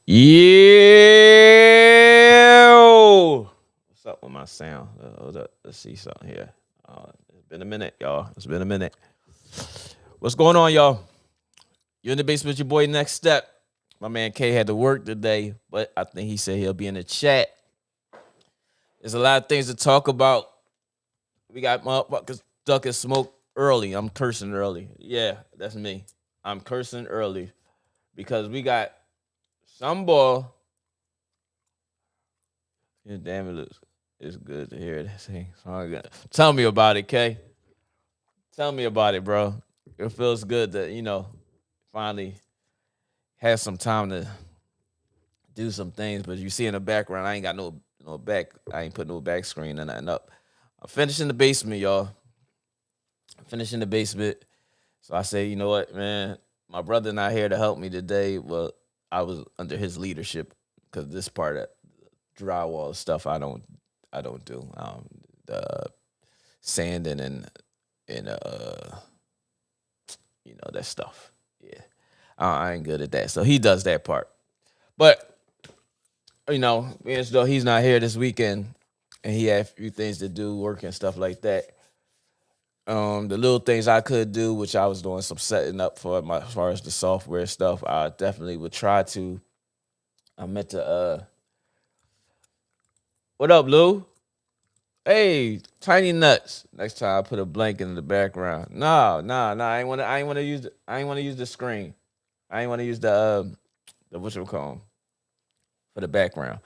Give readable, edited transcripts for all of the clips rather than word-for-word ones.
Yo, what's up with my sound? Hold up, let's see something here. It's been a minute, y'all. It's been a minute. What's going on, y'all? You're in the basement with your boy Next Step. My man K had to work today, but I think he said he'll be in the chat. There's a lot of things to talk about. We got motherfuckers ducking smoke early. I'm cursing early. Yeah, that's me. I'm cursing early because we got some boy. Yeah, damn, it's good to hear that thing. Tell me about it, Kay. Tell me about it, bro. It feels good to finally have some time to do some things. But you see in the background, I ain't got no back. I ain't put no back screen or nothing up. I'm finishing the basement, y'all. I'm finishing the basement. So I say, you know what, man? My brother not here to help me today. Well, I was under his leadership because this part of drywall stuff I don't do. The sanding and that stuff. Yeah, I ain't good at that. So he does that part. But as though he's not here this weekend, and he had a few things to do, work and stuff like that. The little things I could do, which I was doing some setting up for as far as the software stuff, I definitely would try to. I meant to. What up, Lou? Hey, tiny nuts. Next time I put a blanket in the background. No. I ain't wanna use. I ain't wanna use the screen. I ain't wanna use the what you call 'em for the background.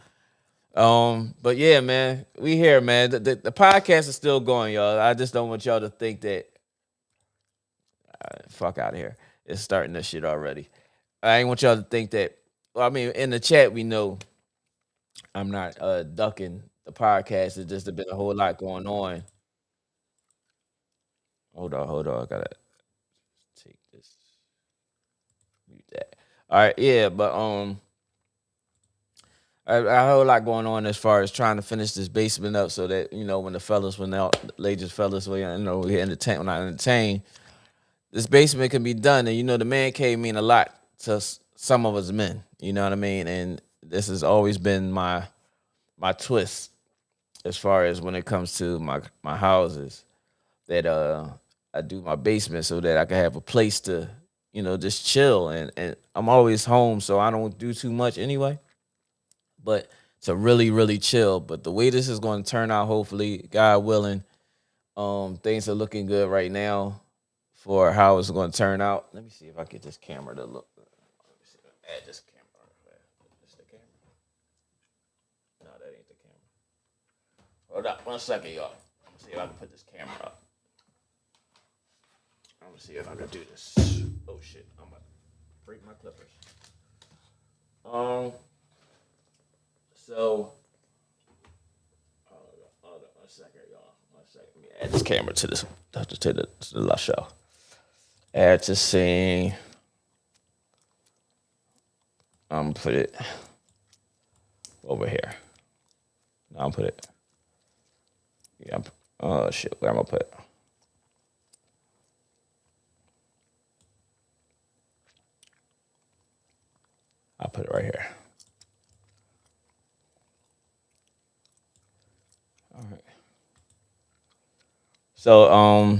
But yeah, man, we here, man. The podcast is still going, y'all. I just don't want y'all to think that. Fuck out of here. It's starting this shit already. I ain't want y'all to think that. Well, I mean, in the chat, we know I'm not ducking the podcast. It's just been a whole lot going on. Hold on. I gotta take this. Mute that. All right, yeah, but I have a whole lot going on as far as trying to finish this basement up so that when the ladies fellas, we entertain, when I entertain, this basement can be done. And the man cave mean a lot to some of us men. You know what I mean? And this has always been my twist as far as when it comes to my houses, that I do my basement so that I can have a place to just chill, and I'm always home, so I don't do too much anyway. But to really really chill. But the way this is going to turn out, hopefully, God willing, things are looking good right now for how it's going to turn out. Let me see if I get this camera to look. Let me see. Add this camera. Is the camera? No, that ain't the camera. Hold up, 1 second, y'all. I'm gonna see if I can put this camera up. I'm gonna see if I can do this. Oh shit, I'm gonna break my clippers. So, hold on 1 second, y'all. 1 second. Let me add this camera to the show. Add to scene. I'm gonna put it over here. Now I'm put it. Yeah. Oh shit. Where I'm gonna put it? I'll put it right here. All right. So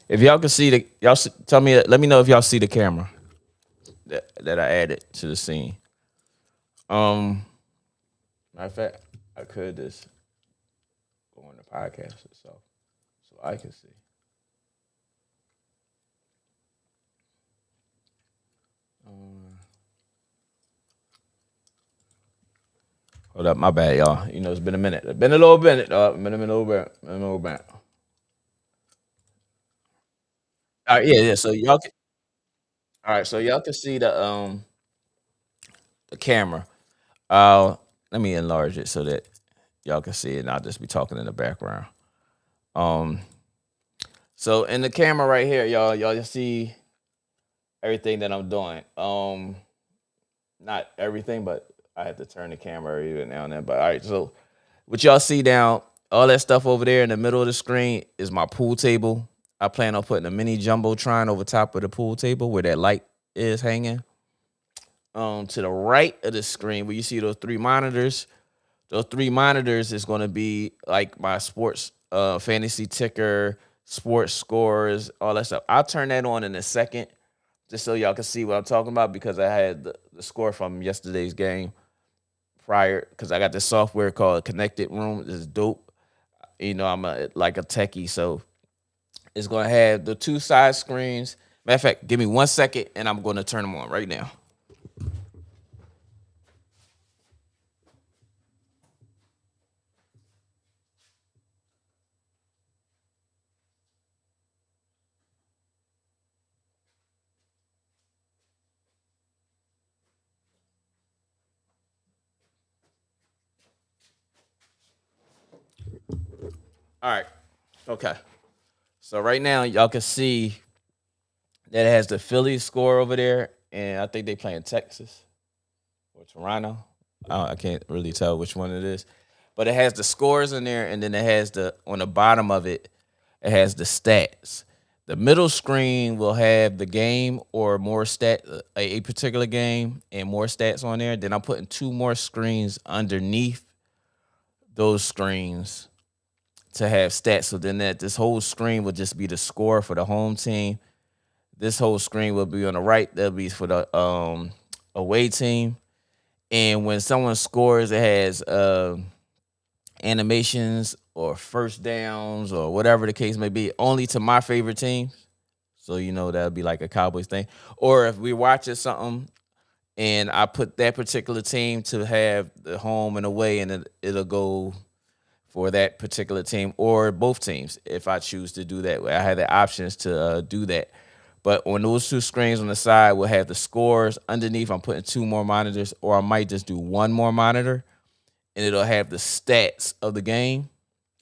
if y'all can see tell me, let me know if y'all see the camera that I added to the scene. Matter of fact, I could just go on the podcast itself so I can see. Hold up, my bad, y'all. It's been a minute. It's been a little minute. Been a little bit. All right, yeah. So y'all can. All right, so y'all can see the camera. Let me enlarge it so that y'all can see it, and I'll just be talking in the background. Um, so in the camera right here, y'all see everything that I'm doing. Not everything, but I have to turn the camera even now and then. But all right, so what y'all see down, all that stuff over there in the middle of the screen is my pool table. I plan on putting a mini jumbotron over top of the pool table where that light is hanging. to the right of the screen where you see those three monitors. Those three monitors is going to be like my sports fantasy ticker, sports scores, all that stuff. I'll turn that on in a second just so y'all can see what I'm talking about because I had the score from yesterday's game prior because I got this software called Connected Room. It's dope. You know, I'm like a techie, so it's going to have the two side screens. Matter of fact, give me 1 second and I'm going to turn them on right now. All right. Okay. So right now y'all can see that it has the Phillies score over there, and I think they play in Texas or Toronto. I can't really tell which one it is, but it has the scores in there, and then it has the on the bottom of it, it has the stats. The middle screen will have the game or more a particular game and more stats on there. Then I'm putting two more screens underneath those screens to have stats. So then this whole screen will just be the score for the home team. This whole screen will be on the right. That'll be for the away team. And when someone scores, it has animations or first downs or whatever the case may be, only to my favorite teams. So, you know, that'll be like a Cowboys thing. Or if we're watching something and I put that particular team to have the home and away, and it'll go for that particular team or both teams if I choose to do that. I have the options to do that. But on those two screens on the side, we'll have the scores. Underneath, I'm putting two more monitors, or I might just do one more monitor, and it'll have the stats of the game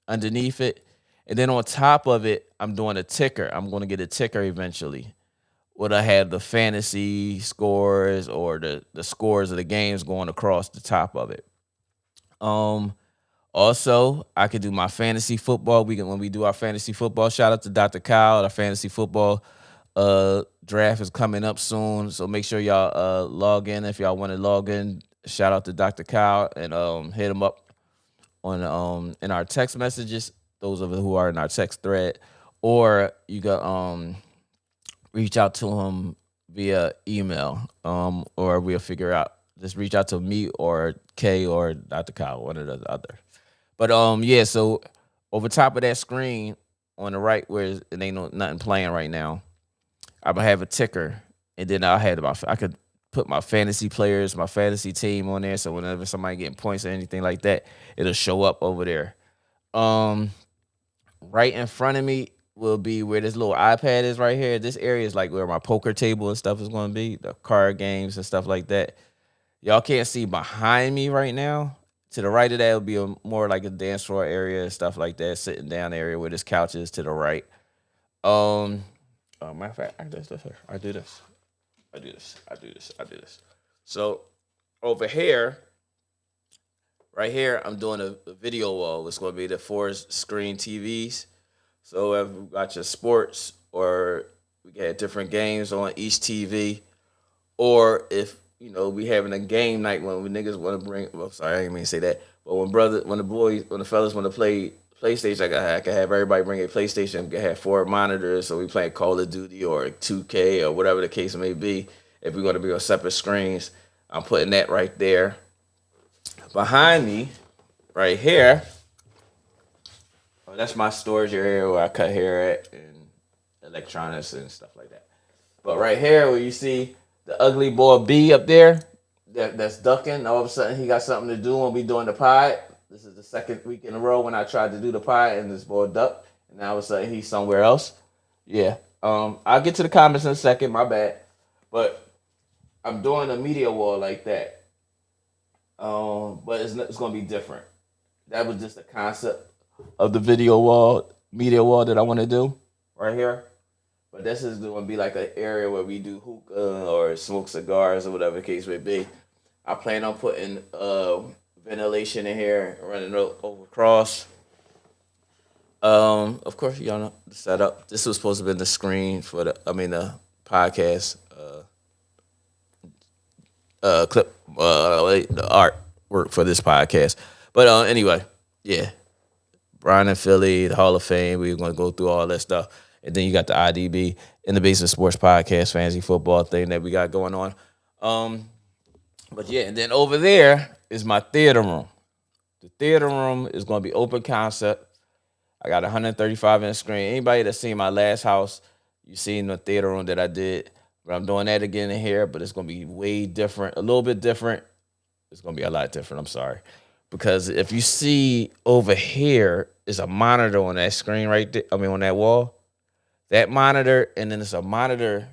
underneath it. And then on top of it, I'm doing a ticker. I'm going to get a ticker eventually. Would I have the fantasy scores or the scores of the games going across the top of it? Also, I could do my fantasy football. When we do our fantasy football, shout out to Dr. Kyle. Our fantasy football draft is coming up soon, so make sure y'all log in if y'all want to log in. Shout out to Dr. Kyle and hit him up on in our text messages. Those of you who are in our text thread, or you can reach out to him via email, or we'll figure out. Just reach out to me or Kay or Dr. Kyle, one or the other. But yeah. So over top of that screen on the right, where it ain't nothing playing right now, I'm gonna have a ticker, and then I could put my fantasy players, my fantasy team on there. So whenever somebody getting points or anything like that, it'll show up over there. Right in front of me will be where this little iPad is right here. This area is like where my poker table and stuff is going to be, the card games and stuff like that. Y'all can't see behind me right now. To the right of that will be more like a dance floor area and stuff like that, sitting down area where this couch is to the right. Matter of fact, I do this. I do this. So over here, right here, I'm doing a video wall. It's going to be the 4-screen TVs. So if we got your sports, or we got different games on each TV, or if we having a game night when we niggas want to bring. Well, sorry, I didn't mean to say that. But when the fellas want to play PlayStation, I can have everybody bring a PlayStation. I can have 4 monitors, so we playing Call of Duty or 2K or whatever the case may be. If we're going to be on separate screens, I'm putting that right there. Behind me, right here, that's my storage area where I cut hair at and electronics and stuff like that. But right here, where you see the ugly boy B up there, that's ducking. All of a sudden, he got something to do when we doing the pod. This is the second week in a row when I tried to do the pod and this boy ducked, and now all of a sudden he's somewhere else. Yeah. I'll get to the comments in a second. My bad, but I'm doing a media wall like that. But it's gonna be different. That was just the concept of the media wall that I want to do right here. But this is going to be like an area where we do hookah or smoke cigars or whatever the case may be. I plan on putting ventilation in here, running over across. Of course, y'all know the setup. This was supposed to be the screen for the podcast clip the artwork for this podcast. But anyway, yeah, Brian and Philly, the Hall of Fame. We're going to go through all that stuff. And then you got the IDB in the Basement Sports Podcast, fantasy football thing that we got going on. But yeah, and then over there is my theater room. The theater room is going to be open concept. I got a 135-inch screen. Anybody that's seen my last house, you seen the theater room that I did. But I'm doing that again in here, but it's going to be way different, a little bit different. It's going to be a lot different, I'm sorry. Because if you see over here is a monitor on that screen right there, on that wall. That monitor, and then it's a monitor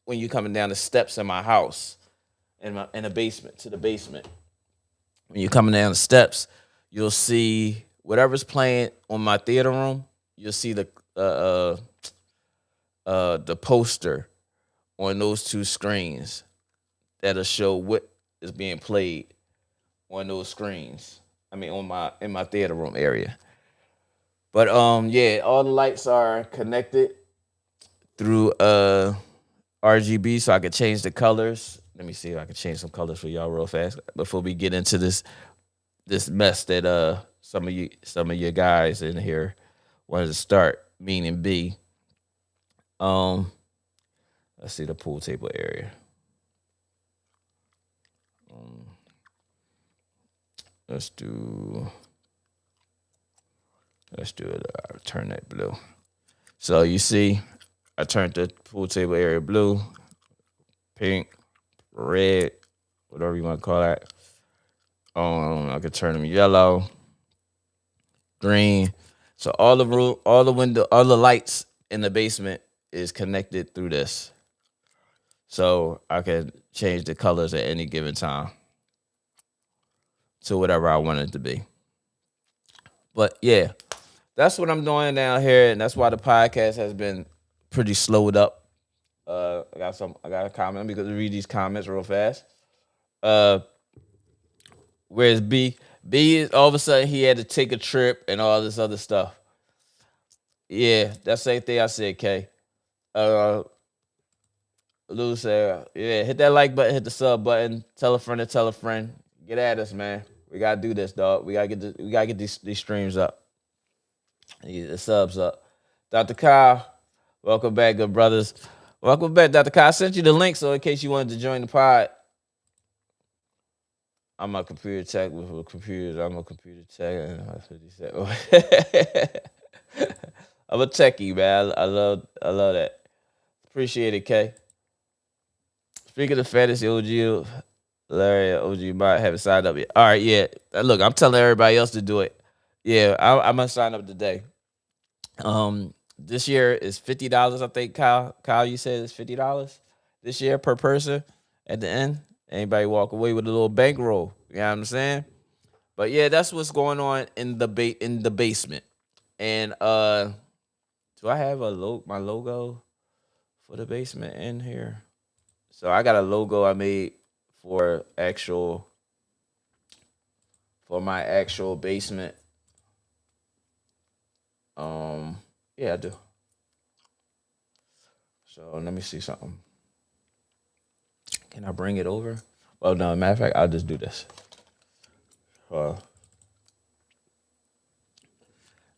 when you're coming down the steps in my house, in the basement, to the basement. When you're coming down the steps, you'll see whatever's playing on my theater room. You'll see the poster on those two screens that'll show what is being played on those screens. In my theater room area. But yeah, all the lights are connected through RGB, so I can change the colors. Let me see if I can change some colors for y'all real fast before we get into this mess that some of you guys in here wanted to start. Meaning B. Let's see the pool table area. Let's do it. I'll turn that blue. So you see, I turned the pool table area blue, pink, red, whatever you want to call that. I could turn them yellow, green. So all the lights in the basement is connected through this. So I can change the colors at any given time to whatever I want it to be. But yeah, that's what I'm doing down here, and that's why the podcast has been pretty slowed up. I got a comment. Let me read these comments real fast. Where's B? B is all of a sudden he had to take a trip and all this other stuff. Yeah, that's the same thing I said, K. Lou said, yeah, hit that like button, hit the sub button, tell a friend to tell a friend. Get at us, man. We gotta do this, dog. We gotta get these streams up. Get the subs up. Dr. Kyle, welcome back, good brothers. Welcome back, Dr. Kyle. I sent you the link, so in case you wanted to join the pod. I'm a computer tech with computers. I'm a computer tech. I'm a techie, man. I love that. Appreciate it, K. Speaking of fantasy, OG, Larry, OG might haven't signed up yet. All right, yeah. Look, I'm telling everybody else to do it. Yeah, I'm gonna sign up today. This year is $50. I think Kyle, you said it's $50 this year per person. At the end, anybody walk away with a little bankroll. You know what I'm saying? But yeah, that's what's going on in the basement. And do I have my logo for the basement in here? So I got a logo I made for my actual basement. Yeah, I do. So let me see something. Can I bring it over? Well, no, matter of fact, I'll just do this.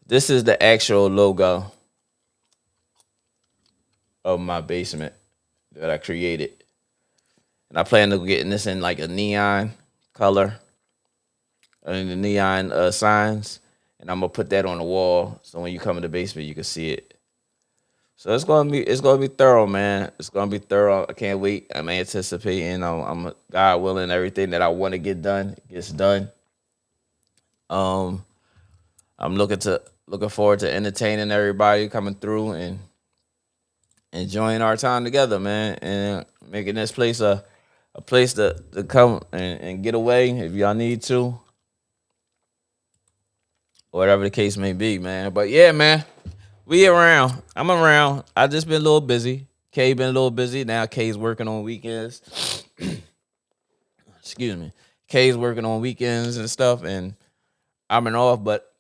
This is the actual logo of my basement that I created. And I plan on getting this in like a neon color. And the neon signs. And I'm gonna put that on the wall so when you come in the basement you can see it. So it's gonna be thorough, man. It's gonna be thorough. I can't wait. I'm anticipating. I'm God willing, everything that I want to get done gets done. I'm looking forward to entertaining everybody coming through and enjoying our time together, man, and making this place a place to come and get away if y'all need to. Whatever the case may be, man. But yeah, man, we around. I'm around. I just been a little busy. K been a little busy. Now K's working on weekends. Excuse me. K's working on weekends and stuff, and I've been off, but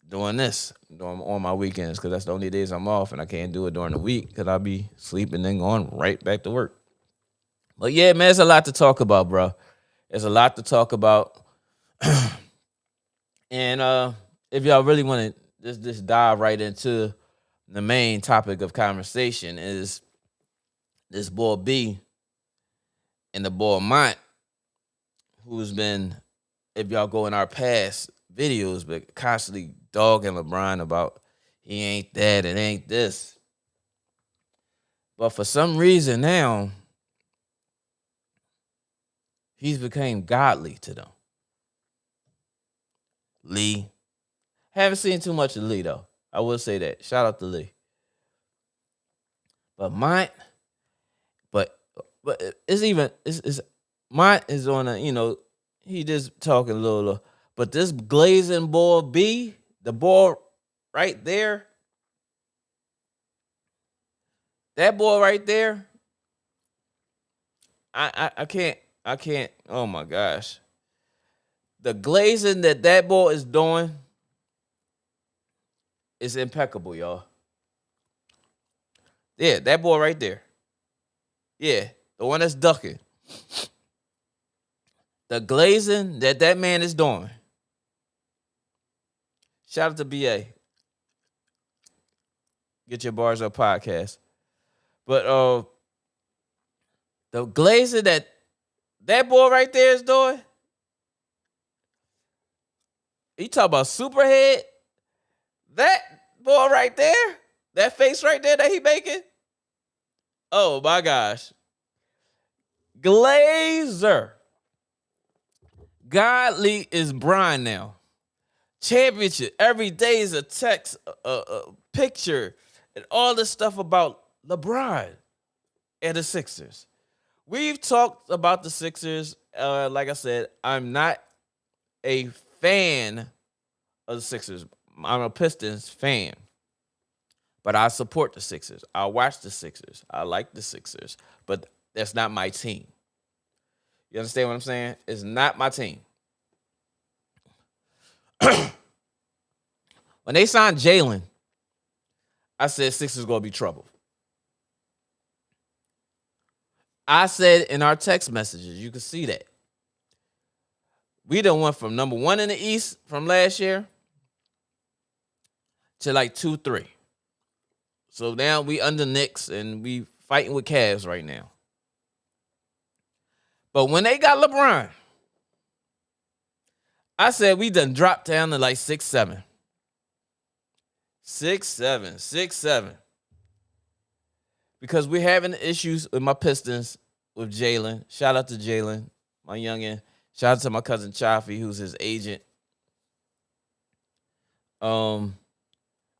doing this on my weekends because that's the only days I'm off, and I can't do it during the week because I'll be sleeping and going right back to work. But yeah, man, there's a lot to talk about, bro. There's a lot to talk about. And if y'all really want to just dive right into the main topic of conversation is this boy B and the boy Mont, who's been, if y'all go in our past videos, but constantly dogging LeBron about he ain't that and ain't this. But for some reason now, he's became godly to them. Lee. Haven't seen too much of Lee, though. I will say that. Shout out to Lee. But Mont, but it's even, Mont is on a, he just talking a little. But this glazing boy B, the boy right there, that boy right there, I can't. Oh my gosh, the glazing that boy is doing is impeccable, y'all. Yeah, that boy right there. Yeah, the one that's ducking. The glazing that man is doing. Shout out to BA. Get your bars up podcast. But the glazing that boy right there is doing. You talk about Superhead? That boy right there, that face right there that he making. Oh my gosh. Glazer. Godly is Brian now. Championship. Every day is a text, a picture, and all this stuff about LeBron and the Sixers. We've talked about the Sixers. Like I said, I'm not a fan of the Sixers. I'm a Pistons fan. But I support the Sixers. I watch the Sixers. I like the Sixers. But that's not my team. You understand what I'm saying? It's not my team. When they signed Jalen, I said Sixers going to be trouble. I said in our text messages, you can see that. We done went from number 1 in the East from last year to like 2-3. So now we under Knicks and we fighting with Cavs right now. But when they got LeBron, I said we done dropped down to like 6-7. 6-7, 6-7. Because we're having issues with my Pistons with Jalen. Shout out to Jalen, my youngin'. Shout out to my cousin Chaffee, who's his agent. But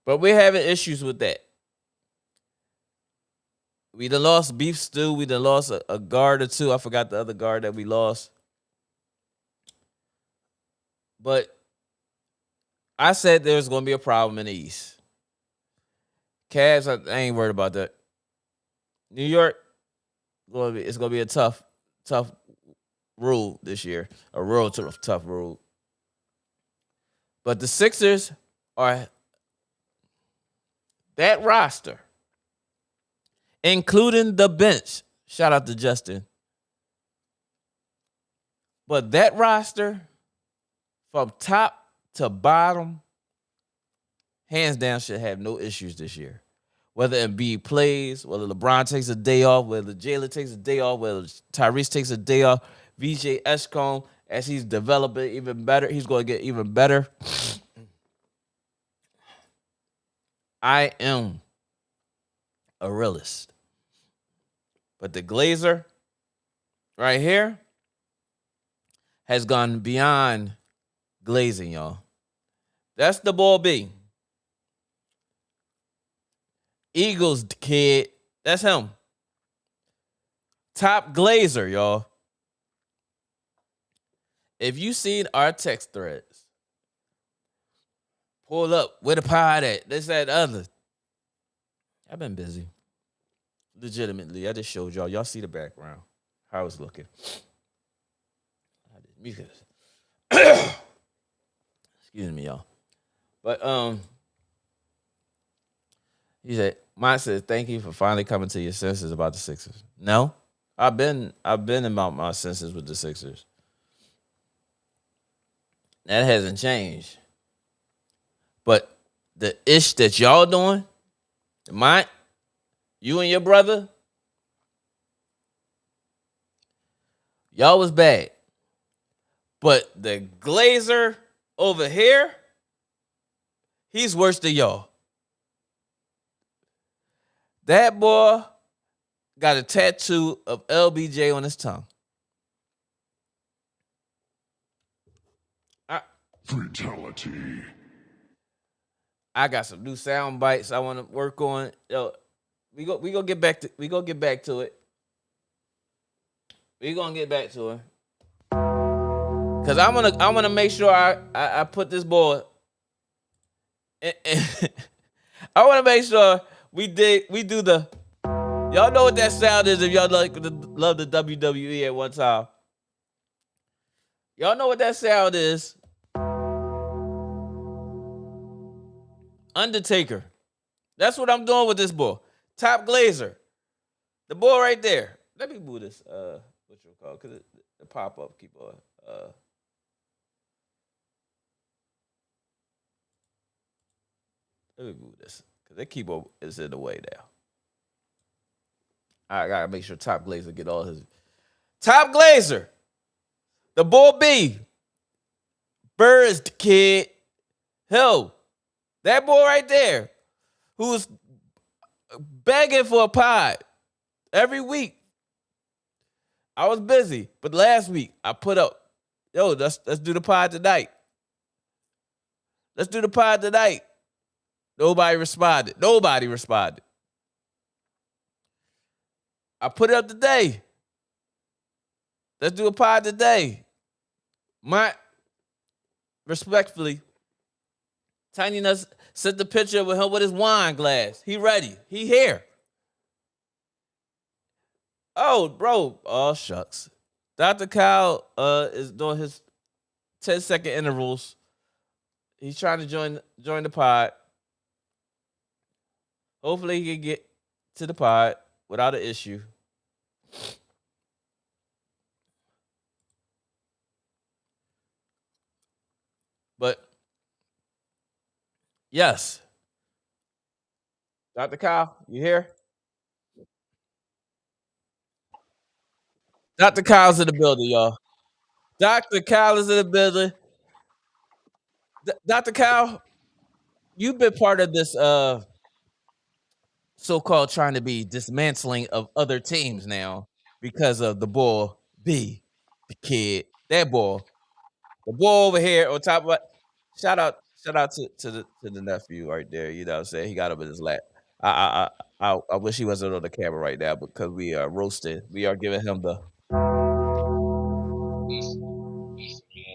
we're having issues with that. We done lost Beef Stew. We done lost a guard or two. I forgot the other guard that we lost. But I said there was going to be a problem in the East. Cavs, I ain't worried about that. New York, it's going to be a tough rule this year. A real tough rule. But the Sixers are that roster, including the bench. Shout out to Justin. But that roster, from top to bottom, hands down, should have no issues this year. Whether Embiid plays, whether LeBron takes a day off, whether Jalen takes a day off, whether Tyrese takes a day off, VJ Eshcombe, as he's developing even better, he's going to get even better. I am a realist. But the Glazer right here has gone beyond glazing, y'all. That's the ball B. Eagles kid. That's him. Top Glazer, y'all. If you seen our text threads, pull up. Where the pod at? This, that, other. I've been busy. Legitimately. I just showed y'all. Y'all see the background. How it's looking. Excuse me, y'all. But he said, Mike says, thank you for finally coming to your senses about the Sixers. No, I've been about my senses with the Sixers. That hasn't changed. But the ish that y'all doing, you and your brother, y'all was bad. But the Glazer over here, he's worse than y'all. That boy got a tattoo of LBJ on his tongue. Fatality. I got some new sound bites I want to work on. Yo, we go get back to it. We gonna get back to it. Cause I wanna make sure I put this boy. I wanna make sure we do the. Y'all know what that sound is if y'all love the WWE at one time. Y'all know what that sound is. Undertaker. That's what I'm doing with this boy. Top Glazer. The boy right there. Let me move this. What you call? Cause the pop up keep on. Let me move this because the keyboard is in the way now. I gotta make sure Top Glazer get all his. Top Glazer, the boy B, Bird's the kid. Hell, that boy right there, who's begging for a pod every week. I was busy, but last week I put up, yo, let's do the pod tonight. Let's do the pod tonight. Nobody responded. I put it up today. Let's do a pod today. Respectfully, Tiny Nuts sent the picture with him with his wine glass. He ready. He here. Oh, bro. Oh, shucks. Dr. Kyle is doing his 10-second intervals. He's trying to join the pod. Hopefully he can get to the pod without an issue. But yes. Dr. Kyle, you here? Dr. Kyle's in the building, y'all. Dr. Kyle is in the building. Dr. Kyle, you've been part of this so-called trying to be dismantling of other teams now because of the boy B, the kid, that boy, the boy over here on top of it. Shout out to the nephew right there. You know what I'm saying? He got up in his lap. I I wish he wasn't on the camera right now because we are roasting. We are giving him the.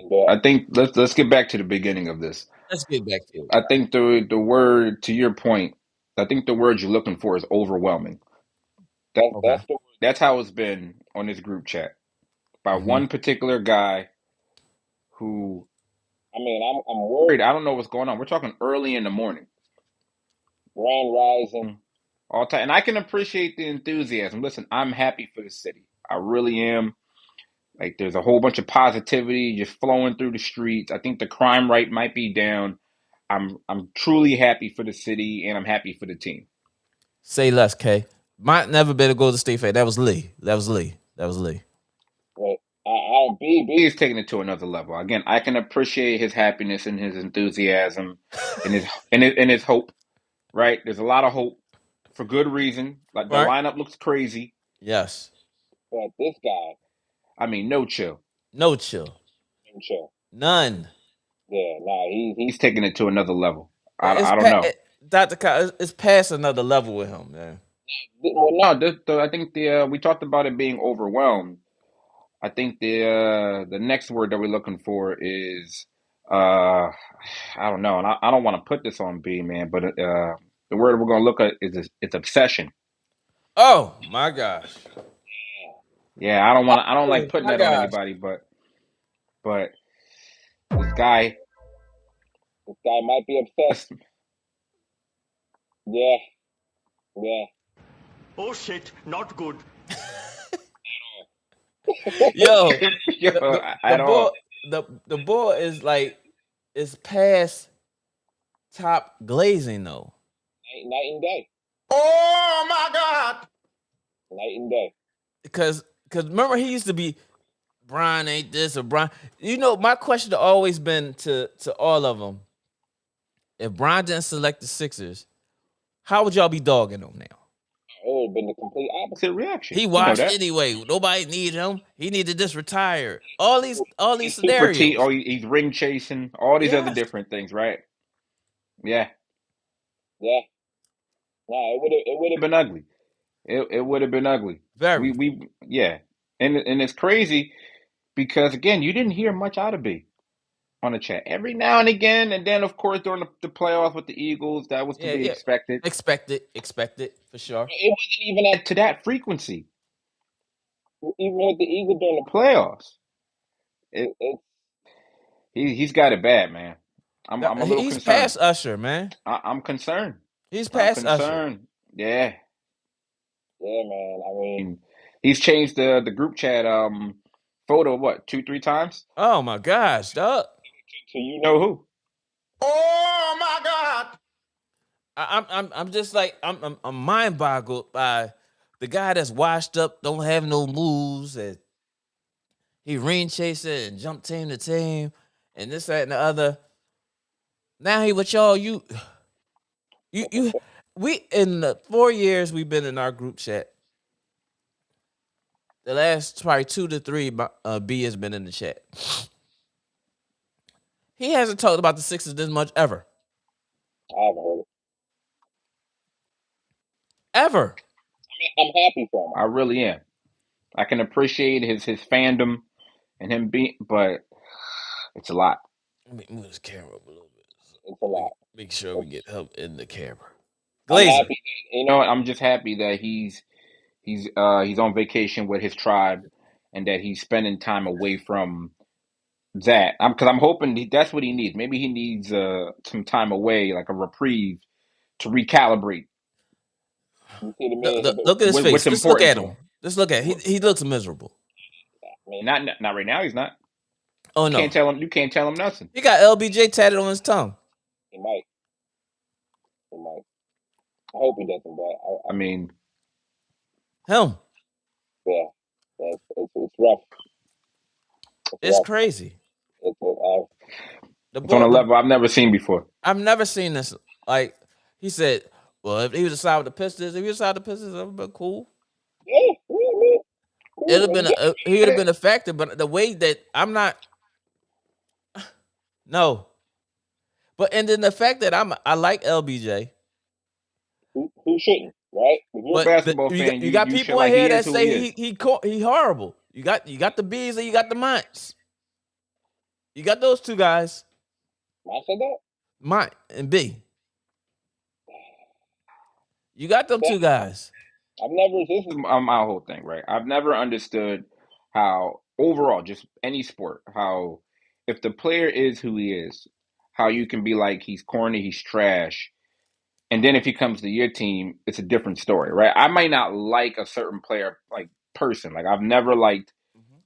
But I think let's get back to the beginning of this. Let's get back to it. I think the word, to your point, I think the word you're looking for is overwhelming. Okay. That's how it's been on this group chat by Mm-hmm. one particular guy who, I mean, I'm worried. I don't know what's going on. We're talking early in the morning, rain rising, all time, and I can appreciate the enthusiasm. Listen, I'm happy for the city. I really am. Like, there's a whole bunch of positivity just flowing through the streets. I think the crime rate might be down. I'm truly happy for the city, and I'm happy for the team. Say less, K. Might never been a Golden State fan. That was Lee. Well, B is taking it to another level. Again, I can appreciate his happiness and his enthusiasm and his hope. Right? There's a lot of hope for good reason. Like, the Right? lineup looks crazy, Yes. but this guy, I mean, no chill, No chill. no chill. None. Yeah, nah, he's taking it to another level. It's I don't know. Dr. Kyle, it's past another level with him, man. Well, no, I think we talked about it being overwhelmed. I think the next word that we're looking for is I don't know, and I don't want to put this on B, man, but the word we're gonna look at is it's obsession. Oh my gosh. Yeah, I don't like Oh putting my that on gosh. anybody, but this guy might be obsessed. Yeah, yeah. Oh shit, not good. Yo, Yo, the at boy all. the boy is like is past top glazing though. Night and day. Oh my God! Night and day. Because remember he used to be Brian ain't this or Brian. You know, my question always been to all of them. If Brian didn't select the Sixers, how would y'all be dogging him now? It would have been the complete opposite. Opposite reaction. He You know washed that. anyway. Nobody needed him. He needed to just retire. All these He's super T. scenarios. Oh, he's ring chasing. All these other Yes, different things, right? Yeah. Yeah. Nah, it would have Been ugly. It would have been ugly. very. Yeah. And it's crazy because again, you didn't hear much out of B on the chat. Every now and again, and then of course during the playoffs with the Eagles, that was to Yeah, be yeah. expected. Expected for sure. it wasn't even at To that frequency, even with the Eagles during the playoffs. it He's got it bad, man. I'm a little He's concerned. past Usher, man. I'm concerned. He's I'm past Usher. concerned. Yeah. yeah, man. I mean, He's changed the group chat photo what 2-3 times. Oh my gosh, dog. so you Know know who? Oh my God! I'm just like I'm mind boggled by the guy that's washed up, don't have no moves, and he ring chaser and jump team to team, and this that and the other. Now he with y'all, you we in the 4 years we've been in our group chat. The last probably 2 to 3, B has been in the chat. He hasn't talked about the Sixers this much ever. I haven't heard it. Ever. I mean, I'm happy for him. I really am. I can appreciate his fandom and him being, but it's a lot. Let me move this camera up a little bit. It's a lot. Make sure we get help in the camera. I'm Glazer. happy that You know, I'm just happy that he's on vacation with his tribe, and that he's spending time away from that. Because I'm hoping that's what he needs. Maybe he needs some time away, like a reprieve, to recalibrate you see the man. Look at his face. what's Just look important at to him. him. Just look at him. He looks miserable. I mean, Not right now. He's not. Oh You no. can't tell him. You can't tell him nothing. He got LBJ tatted on his tongue. he might. He might. I hope he doesn't, but I mean, Him. yeah, it's rough. It's It's rough. crazy. it's on a level I've never seen before. I've never seen this. Like he said, well, if he was aside with the Pistons, it would have been cool. Yeah, man. Cool, It'd have man. been he would have been effective, but the way that I'm not no. But and then the fact that I like LBJ, Who shouldn't, right? If you're But basketball you fan, got, you got you should people in like here he that is who he say is. he horrible. You got the B's and you got the Mints. You got those two guys, I said that. Mont and B. You got them two guys. I've never. This is My whole thing, right? I've never understood how overall, just any sport, how if the player is who he is, how you can be like he's corny, he's trash, and then if he comes to your team, it's a different story, right? I might not like a certain player, like person. Like I've never liked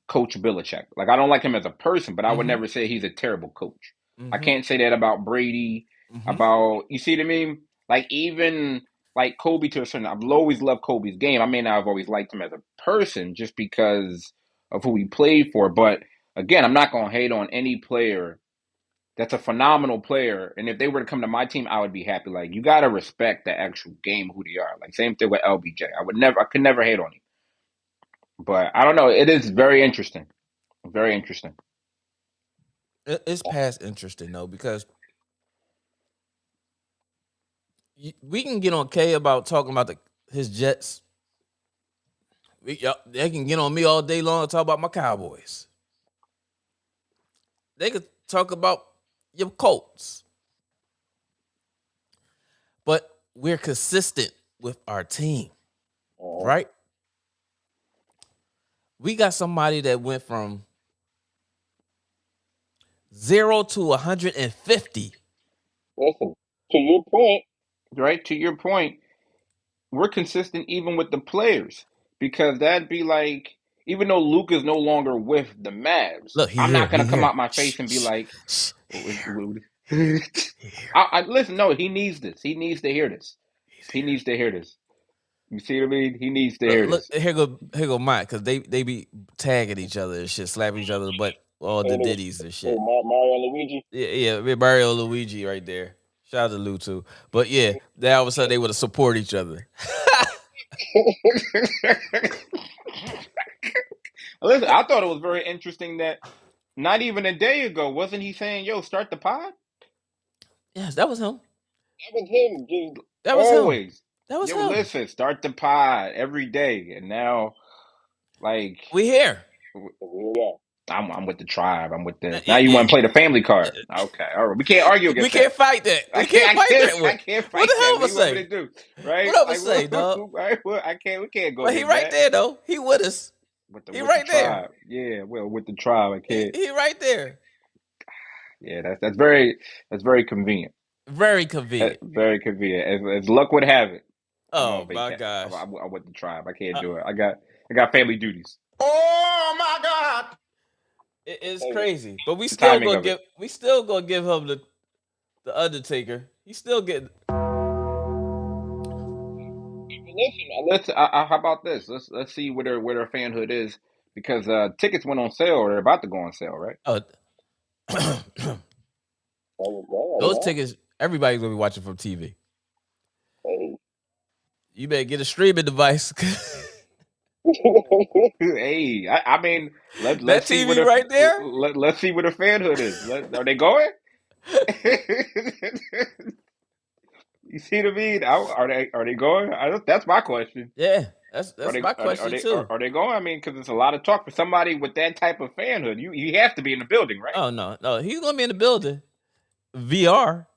Coach Belichick. Like I don't like him as a person, but I would Mm-hmm. never say he's a terrible coach. I Mm-hmm. can't say that about Brady, Mm-hmm. about you see what I mean? Like even like Kobe to a certain I've always loved Kobe's game. I may not have always liked him as a person just because of who he played for. But again, I'm not gonna hate on any player that's a phenomenal player. And if they were to come to my team, I would be happy. Like you gotta respect the actual game, who they are. Like same thing with LBJ. I could never hate on him. But I don't know. It is very interesting. Very interesting. It's past interesting though because we can get on K about talking about his Jets. They can get on me all day long and talk about my Cowboys. They could talk about your Colts. But we're consistent with our team, right? We got somebody that went from 0 to 150. listen. To your point, Right? To your point, we're consistent even with the players because that'd be like even though Luke is no longer with the Mavs, Look, he I'm here. not He gonna come here. out my Shh, face and be shh, like, shh. He what- here. what- He here. I listen. No, he needs this. He needs to hear this. He's He here. needs to hear this. You see what I mean? He needs to hear Look, this. here go Mike, because they be tagging each other and shit, slapping each other, but all the And it was ditties and shit. Mario and Luigi. Yeah, Mario Luigi right there. Shout out to Lou too. But yeah, then all of a sudden they would have support each other. Listen, I thought it was very interesting that not even a day ago wasn't he saying, "Yo, start the pod"? Yes, that was him. That was him. Just That was him. Always. That was Yo, him. listen, start the pod every day, and now, like, We here. here we are. I'm with the tribe. I'm with the. Now Yeah, you yeah. want to play the family card? Okay, all right. We can't argue We against that. can't fight that. I We can't. can't I fight can't. that I one. can't What fight the that. hell What I'ma do you want me say? to do? Right? What I'ma Like, say, dog? what, I can't. We can't go But there, he right man. there though. He with us. He With the right there. tribe. Yeah. Well, with the tribe, I can't. He right there. Yeah. That's very convenient. Very convenient. Very convenient. As luck would have it, I'm Oh on my vacation. gosh. I'm with the tribe. I can't Uh, do it. I got family duties. Oh my God! it's Hey, crazy. But The timing of it. we still gonna give him the Undertaker. He still getting Let's. How about this? Let's see where their fanhood is because tickets went on sale or they're about to go on sale, right? oh, those tickets, everybody's gonna be watching from TV. hey. You better get a streaming device. Hey, I mean, That let's see TV right there. let's see where the fanhood is. Are they going? You see what I mean? Are they going? That's my question. Yeah, Are that's they my are they are question they too. are they going? I mean, because it's a lot of talk for somebody with that type of fanhood. You have to be in the building, right? Oh no, he's gonna be in the building. VR.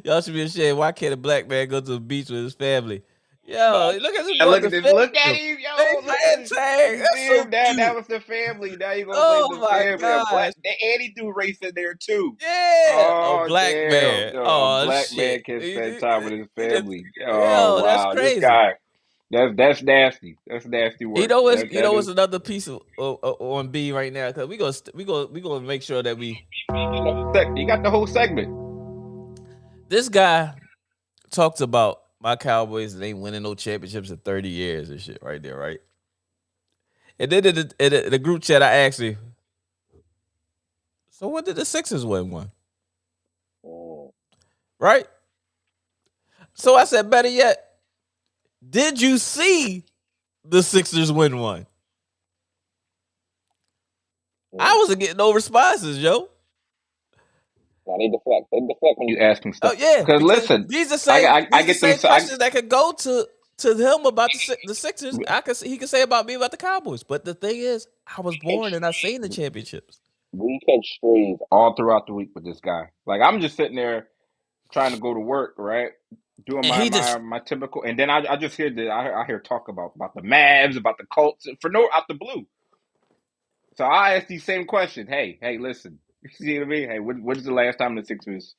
Y'all should be ashamed. Why can't a black man go to the beach with his family? Yo, look at this And boy look at this. defend Look at him. him, They yo. fan Listen, tag. you That's see so him? That cute. was the family. Now you gonna blame Oh the my family? A gosh. black. And he do race in there too. Yeah. A Oh black damn! man. A Oh black man shit. can spend He time with his just, family. Oh yo, that's wow, this crazy. guy. That's nasty. That's nasty You work. know what's That is. another piece of on B right now, because we gonna make sure that You got the whole segment. this guy talks about my Cowboys and they ain't winning no championships in 30 years and shit right there, right? And then in the group chat, I asked him, so when did the Sixers win one? Right? So I said, better yet, did you see the Sixers win one? I wasn't getting no responses, yo. Now they deflect. They deflect when You you. asking Oh stuff yeah, because because listen, these the I get them. same questions that could go to him about the Sixers. He could say about me about the Cowboys. But the thing is, I was born and I seen the championships. We catch strays. all throughout the week with this guy. Like I'm just sitting there trying to go to work, right? Doing And my he my just my typical, and then I just hear I hear talk about the Mavs, about the Colts for no out the blue. So I ask these same questions. Hey, listen. You see what I mean? Hey, when's the last time the Sixers?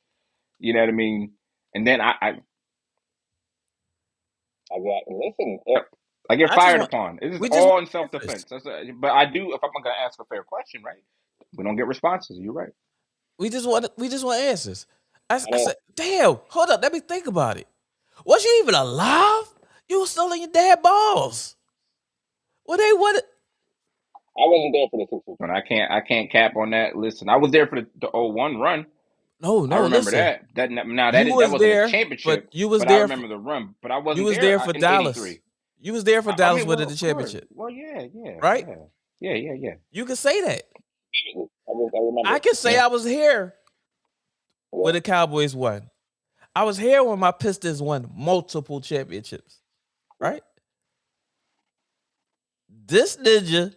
You know what I mean? And then I got listen. I get I just fired want upon. This is we just all want in self answers. defense. But I do if I'm gonna ask a fair question, right? We don't get responses. You're right. We just want answers. I I didn't. said, damn, hold up, let me think about it. Was you even alive? You were still in your dad balls. Well, they what? I wasn't there for the Sixers. But I can't cap on that. Listen, I was there for the 01 run. No, I no. remember Listen, that. Now you that was wasn't a there, but championship, you was but I there. remember the run. But I You wasn't was there there for in Dallas. '83. You was there for I Dallas mean, well, winning the of course. championship, Well, yeah, right? yeah. You can say that. Vividly. I remember. I can say Yeah. I was here when Yeah. the Cowboys won. I was here when my Pistons won multiple championships, right? This ninja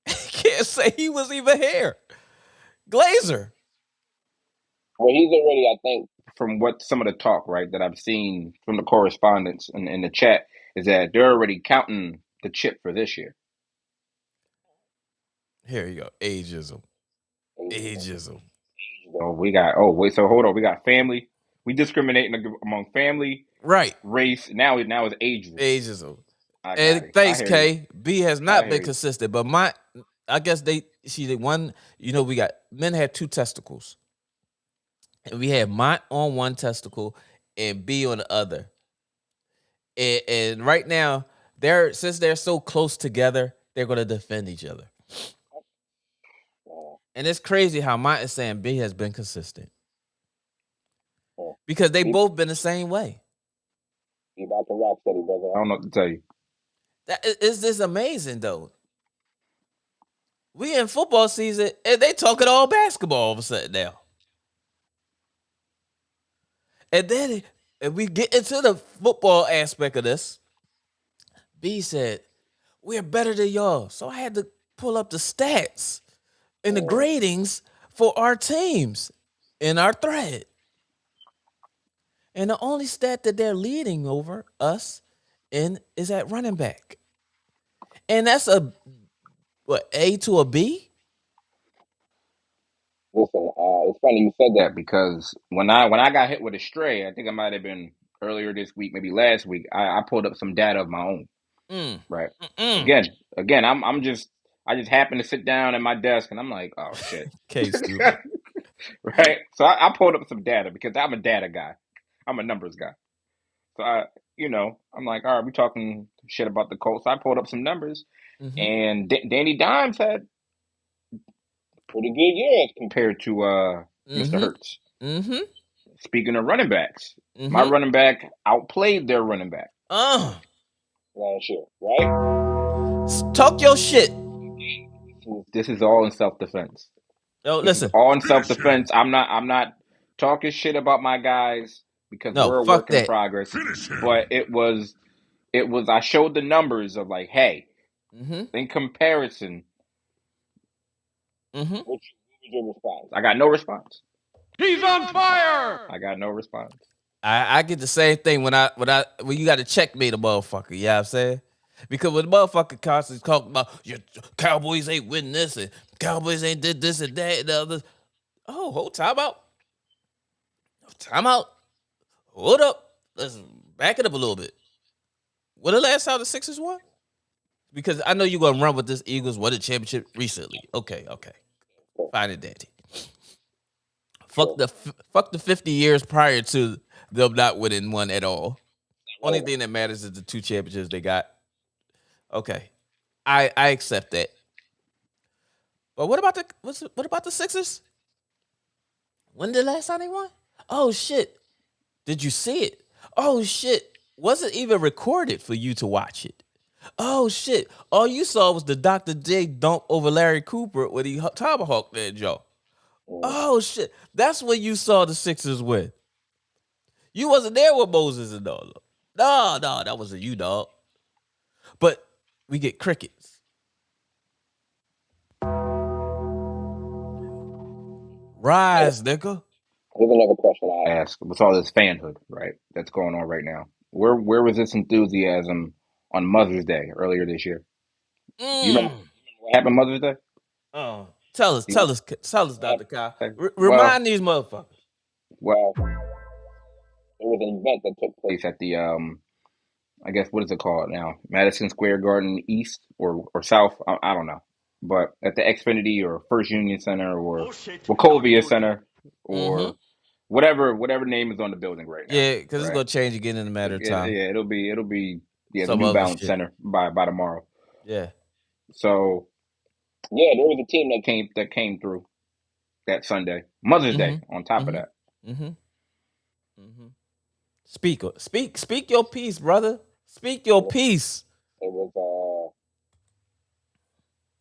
can't say he was even here. Glazer. Well, he's already. I think. From what some of the talk, right, that I've seen from the correspondence in the chat is that they're already counting the chip for this year. Here you go. Ageism. Ageism. So we got. Oh wait, so hold on. We got family. We discriminating among family, Right. race. Now it's ageism. Ageism. I got And it. I thanks, hear you. K. B has I not hear been you. consistent, but I guess they one. We got men have two testicles, and we have my on one testicle and B on the other. And right now, since they're so close together, they're gonna defend each other. And it's crazy how Mott is saying B has been consistent because they both been the same way. Be about to rock steady, brother. I don't know what to tell you. That is this amazing though. We in football season and they talking all basketball all of a sudden now. And then if we get into the football aspect of this, B said, we're better than y'all. So I had to pull up the stats and the gradings for our teams in our thread. And the only stat that they're leading over us in is at running back. And that's A to a B? Listen, it's funny you said that. That because when I got hit with a stray, I think it might have been earlier this week, maybe last week. I pulled up some data of my own. Mm. Right. Mm. Again, I just happened to sit down at my desk and I'm like, oh shit. K stupid. Right. So I pulled up some data because I'm a data guy. I'm a numbers guy. So I'm like, all right, we talking shit about the Colts. So I pulled up some numbers, Mm-hmm. and Danny Dimes had Pretty good year. compared to Mr. Mm-hmm. Hurts. Mm-hmm. Speaking of running backs, my Mm-hmm. running back outplayed their running back. Last year, right? Talk your shit. This is all in self-defense. Yo, This is listen. all in Finish him. self-defense. I'm not talking shit about my guys because No, we're a fuck work in that. progress. Finish him. But it was I showed the numbers of like, hey, Mm-hmm. in comparison, Mm-hmm. What was your response? I got no response. He's on fire! I got no response. I get the same thing when you got to checkmate a motherfucker. You know what I'm saying? Because when the motherfucker constantly talking about your Cowboys ain't winning this and Cowboys ain't did this and that and the other. Oh, hold time out. Time out. Hold up. Let's back it up a little bit. When the last time the Sixers won? Because I know you're gonna run with this Eagles won the championship recently. Okay. Fine and dandy. Fuck the 50 years prior to them not winning one at all. Only thing that matters is the two championships they got. Okay, I accept that. But what about the Sixers? When did the last time they won? Oh shit! Did you see it? Oh shit! Was it even recorded for you to watch it? Oh shit! All you saw was the Dr. J dunk over Larry Cooper when he tomahawked that Joe. Oh shit! That's when you saw the Sixers win. You wasn't there with Moses and all. No, that wasn't you, dog. But we get crickets. Rise, nigga. Here's another question I have. Ask with all this fanhood, right? That's going on right now. Where was this enthusiasm on Mother's Day earlier this year? You remember what happened Mother's Day? Oh, tell us, You- Dr. Kyle. Well, Remind these motherfuckers. well, It was an event that took place. place at the I guess what is it called now? Madison Square Garden East or South? I don't know, but at the Xfinity or First Union Center or Wachovia Center Mm-hmm. or whatever name is on the building right now, Yeah, because it's right? gonna change again in a matter of time. Yeah, it'll be the Some New other Balance shit. Center by tomorrow. Yeah. So Yeah, there was a team that came through that Sunday, Mother's Day. On top of that, Mm-hmm. Mm-hmm. Speak your piece, brother. Speak your piece. it was.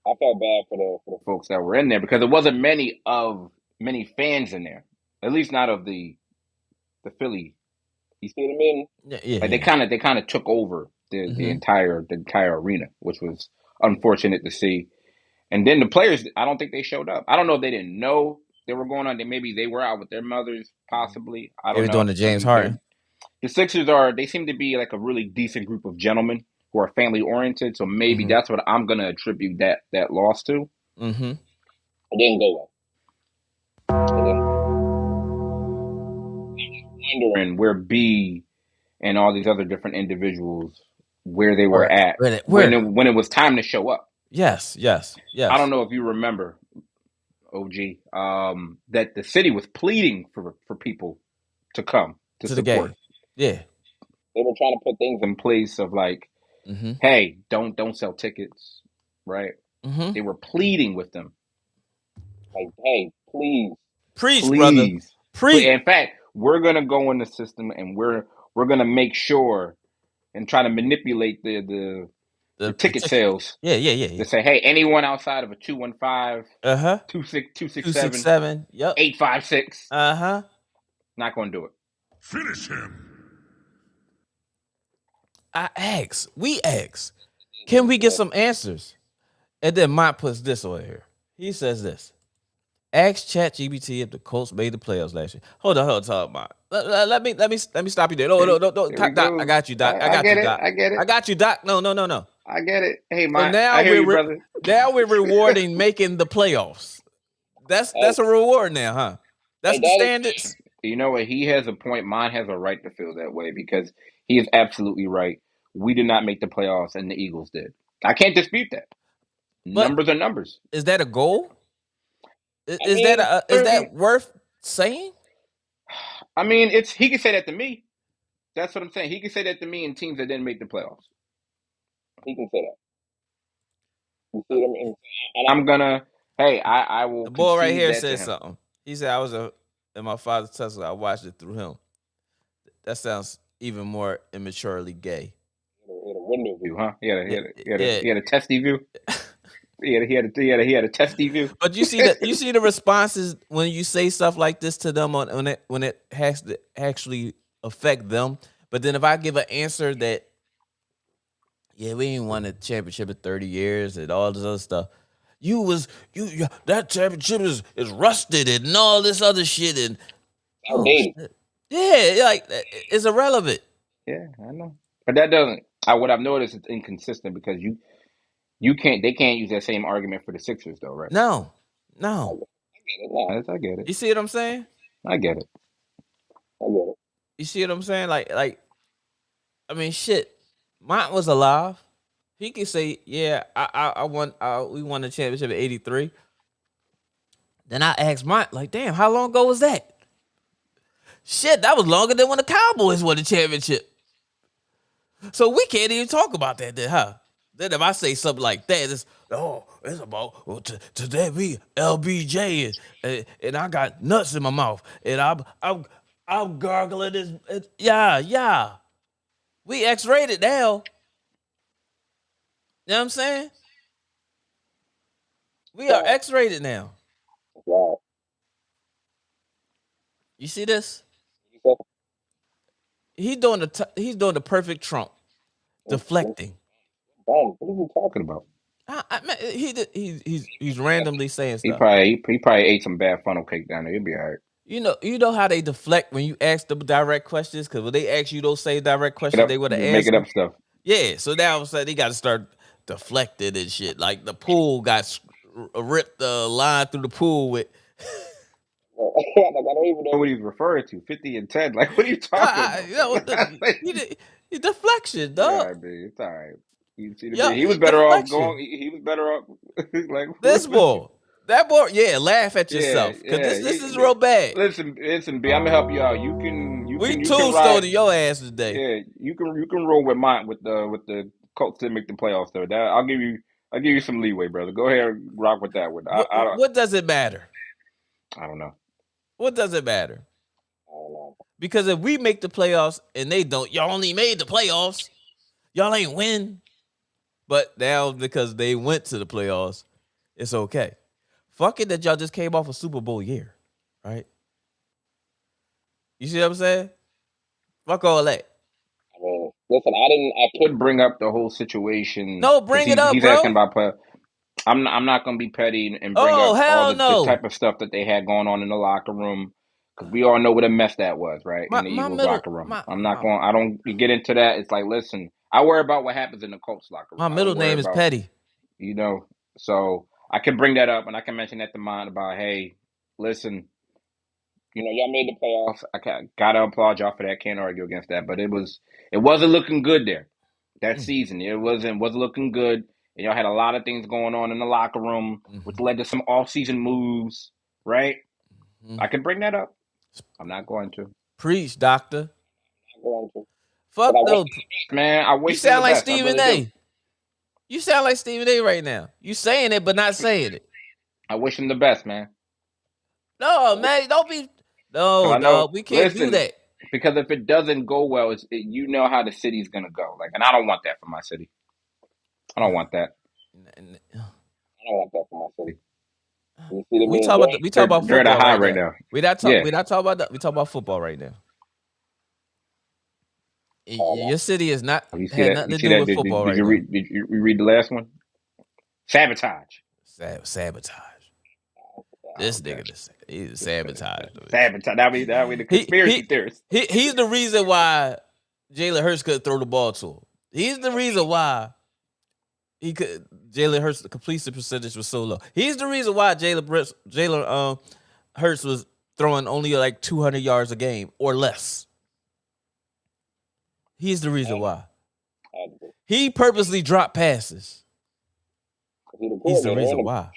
I felt bad for the folks that were in there because there wasn't many fans in there, at least not of the Philly. you see what I mean? Yeah. Like they kind of took over the entire arena, which was unfortunate to see. And then the players, I don't think they showed up. I don't know if they didn't know they were going on. Maybe they were out with their mothers, possibly. I They don't was doing know. the I James mean, Harden. the Sixers they seem to be like a really decent group of gentlemen who are family oriented. So maybe Mm-hmm. that's what I'm gonna attribute that loss to. Mm-hmm. It didn't go well. Wondering where B and all these other different individuals where they were Or at where? when it was time to show up. Yes. I don't know if you remember, OG, that the city was pleading for people to come to To the game. support. Yeah. They were trying to put things in place of like, Mm-hmm. hey, don't sell tickets, right? Mm-hmm. They were pleading with them, Like, hey, please. Preach, brother. please. Preach. In fact, we're gonna go in the system and we're gonna make sure and try to manipulate the The ticket ticket. sales Yeah. to say, hey, anyone outside of a 215, Uh-huh. 267, 267. Yep. 856, Uh-huh. not gonna do it. Finish him. We ask, can we get some answers? And then Mont puts this on here. He says this. Ask ChatGPT if the Colts made the playoffs last year. Hold on, talk about. Let me stop you there. No, Here, no. here we Doc, I go. got you, Doc. I I got you, get it. Doc. I get it. I got you, Doc. No. I get it. Hey, So I now hear you, brother. now we're rewarding making the playoffs. Hey, That's a reward now, huh? That's hey, the Daddy. standards. You know what? He has a point. Mine has a right to feel that way because he is absolutely right. We did not make the playoffs, and the Eagles did. I can't dispute that. But Numbers are numbers. is that a goal? I mean, Is that worth saying? I mean, it's he can say that to me. That's what I'm saying. He can say that to me and teams that didn't make the playoffs. he can say that. You see what I mean? And I'm gonna, hey, I will The boy right concede here that to said him. something. He said I was in my father's Tesla. I watched it through him. That sounds even more immaturely gay. He had a window View, view. huh? Yeah. He had a testy view. He had a testy view. But you see the responses when you say stuff like this to them when it has to actually affect them. But then if I give an answer that we ain't won a championship in 30 years and all this other stuff. That championship is rusted and all this other shit and oh Outdated. shit. Yeah, like it's irrelevant. Yeah, I know. But that doesn't. What I've noticed is inconsistent because you can't. They can't use that same argument for the Sixers, though, right? No. I get it. Nah, I get it. You see what I'm saying? I get it. I get it. You see what I'm saying? Like I mean shit. Mont was alive. He could say, yeah, I won we won the championship in 83. Then I asked Mont, like, damn, how long ago was that? Shit, that was longer than when the Cowboys won the championship. So we can't even talk about that then, huh? Then if I say something like that, it's about today we LBJ and I got nuts in my mouth and I'm gargling this. Yeah. We X-rated now. You know what I'm saying? We are Wow. X-rated now. Wow. You see this? You said, He's doing the perfect Trump, deflecting. what are you talking about? Man, he's randomly saying He stuff. probably ate some bad funnel cake down there. He'll be all right. You know how they deflect when you ask them direct questions because when they ask you those same direct questions they would have Just make it answered. up stuff. Yeah, so now all of a sudden they got to start deflecting and shit. Like the pool got ripped the line through the pool with. Like, I don't even know. What he's referring to, 50 and 10. Like, what are you talking about? You know, he deflection, dog. Yeah, I mean, it's all right. You see the Yeah, bit. He was better off deflection. going. He was better off. Like, This boy, that boy, yeah, laugh at yeah, yourself because yeah. this is real bad. Listen, B. I'm gonna help you out. We You can tombstone ride. to your ass today. Yeah, you can roll with mine with the Colts to make the playoffs. Though that I'll give you some leeway, brother. Go ahead and rock with that one. What does it matter? I don't know. What does it matter? I don't know. Because if we make the playoffs and they don't, y'all only made the playoffs. Y'all ain't win. But now because they went to the playoffs, it's okay. Fuck it that y'all just came off a Super Bowl year, right? You see what I'm saying? Fuck all that. I mean, listen, I Could couldn't. bring up the whole situation No, because bring it up, he's asking bro. about play. I'm not gonna be petty and bring Oh, up all hell the no. type of stuff that they had going on in the locker room because we all know what a mess that was, right? In the My Eagles middle locker room. my I'm not going. I don't get into that. It's like, listen, I worry about what happens in the Colts locker room. my I don't middle worry name is about Petty. you know. So I can bring that up and I can mention that to mine about, hey, listen, y'all made the playoffs. Gotta applaud y'all for that. Can't argue against that. But it wasn't looking good there. that season. It wasn't looking good. And y'all had a lot of things going on in the locker room, which led to some off-season moves, right? I could bring that up. I'm not going to. Preach, doctor. I'm going to. But Fuck I wish no. Man, I You wish them the sound like best. I Stephen really do. A. You sound like Stephen A. right now. You saying it, but not saying it. I wish him the best, man. No, man, don't be. No, I know. dog. We can't do Listen, that. because if it doesn't go well, you know how the city's gonna go. Like, and I don't want that for my city. I don't want that. I don't want that for my city. You see the We mean talk about game? They're at a football high right right now. now. We not talk. Yeah. We not talk about that. We talk about football right now. Your city is not You see had that? nothing You to see do that? with football Did right you now. read? Did you read the last one? Sabotage. Sabotage. This nigga, he's sabotage. Sabotage. That be the conspiracy theorist. He's the reason why Jalen Hurts couldn't throw the ball to him. He's the reason why Jalen Hurts' completion percentage was so low. He's the reason why Jalen Hurts was throwing only like 200 yards a game or less. He's the reason why. He purposely dropped passes. He's the reason why.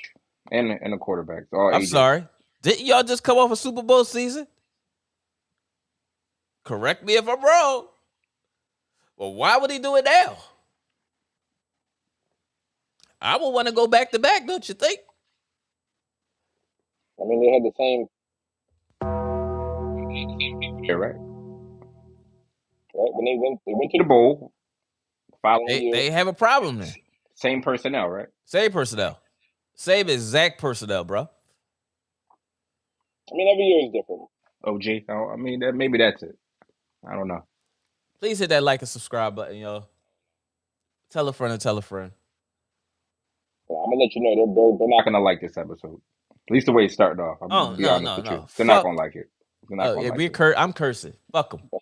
And the quarterbacks. All I'm ages. sorry. Didn't y'all just come off a Super Bowl season? Correct me if I'm wrong. Well, why would he do it now? I would want to go back to back, don't you think? I mean, they had the same. Yeah, right. Right when they went to The bowl. Following year. They have a problem then. Same personnel, right? Same personnel. Same exact personnel, bro. I mean, every year is different. OG. Oh, I mean, maybe that's it. I don't know. Please hit that like and subscribe button, yo. Tell a friend and tell a friend. Well, I'm gonna let you know They're not gonna like this episode. At least the way it started off. I'm gonna be honest with you. They're not gonna like it. They're not gonna like it. I'm cursing. Fuck them. They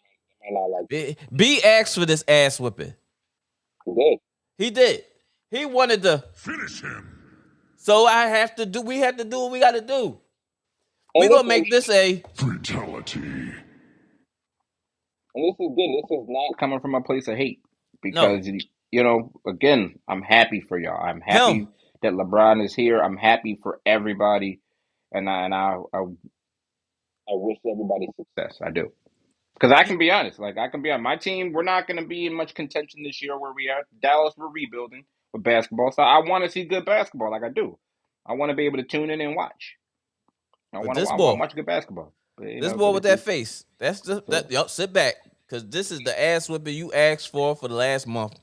might not like it. B asked for this ass whipping. He did. He did. He wanted to Finish him. So we have to do what we gotta do. We're gonna make this a Fatality. And this is good. This is not coming from a place of hate because you know, again, I'm happy for y'all. I'm happy that LeBron is here. I'm happy for everybody, and I wish everybody success. I do. Because I can be honest, I can be on my team. We're not going to be in much contention this year where we are. Dallas, we're rebuilding with basketball. So I want to see good basketball like I do. I want to be able to tune in and watch. I want to watch good basketball. But, this boy with that face. That's just that. Yup, sit back. Because this is the ass whipping you asked for the last month.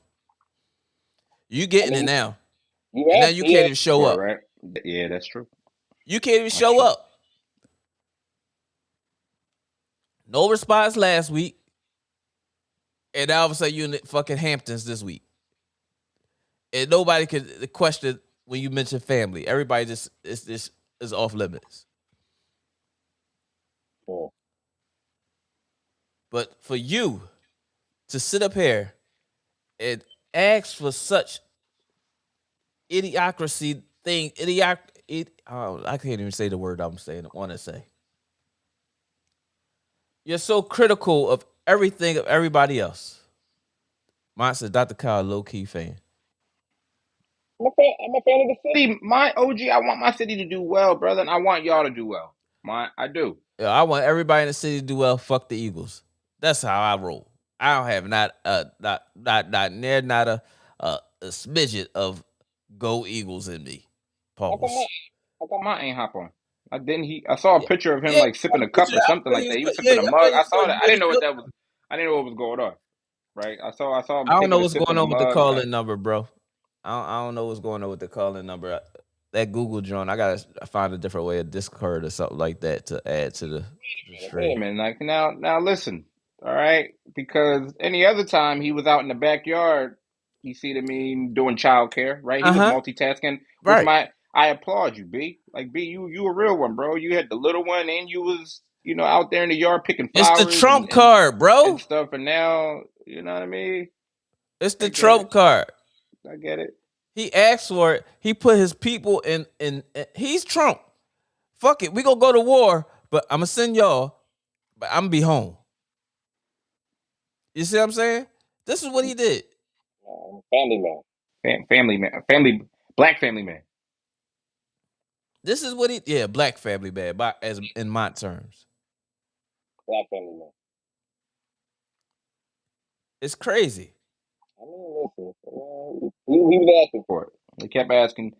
You getting it now. And now you can't even show up. Right? Yeah, that's true. You can't even show up. No response last week. And now all of a sudden you in the fucking Hamptons this week. And nobody could question when you mention family. Everybody just is off limits. Cool. But for you to sit up here and ask for such idiocracy thing, I can't even say the word I want to say. You're so critical of everything of everybody else. Mine says Dr. Kyle, low-key fan. I'm a fan of the city. My OG, I want my city to do well, brother, and I want y'all to do well. I do. Yeah, I want everybody in the city to do well. Fuck the Eagles. That's how I roll. I don't have not a smidget of go Eagles in me. Pause. How come mine ain't hop on? I saw a picture of him sipping a cup or something like that. He was sipping a mug. I saw that. I didn't know what that was. I didn't know what was going on. Right? I saw him. I don't know what's going on with the call calling number, bro. I don't know what's going on with the calling number. That Google joint, I gotta find a different way of Discord or something like that to add to the stream. Man, now listen, all right? Because any other time he was out in the backyard, you see what I mean, doing childcare, right? He was multitasking. Right. I applaud you, B. Like B, you a real one, bro. You had the little one, and you was out there in the yard picking flowers. It's the trump card, bro. And stuff, and now you know what I mean. It's the trump card. I get it. He asked for it. He put his people in. He's Trump. Fuck it. We gonna go to war, but I'm gonna send y'all. But I'm gonna be home. You see what I'm saying? This is what he did. Family man. Family man, black family man. This is what black family man, by as in my terms. Black family man. It's crazy. I mean, listen, he was asking for For it. They kept asking,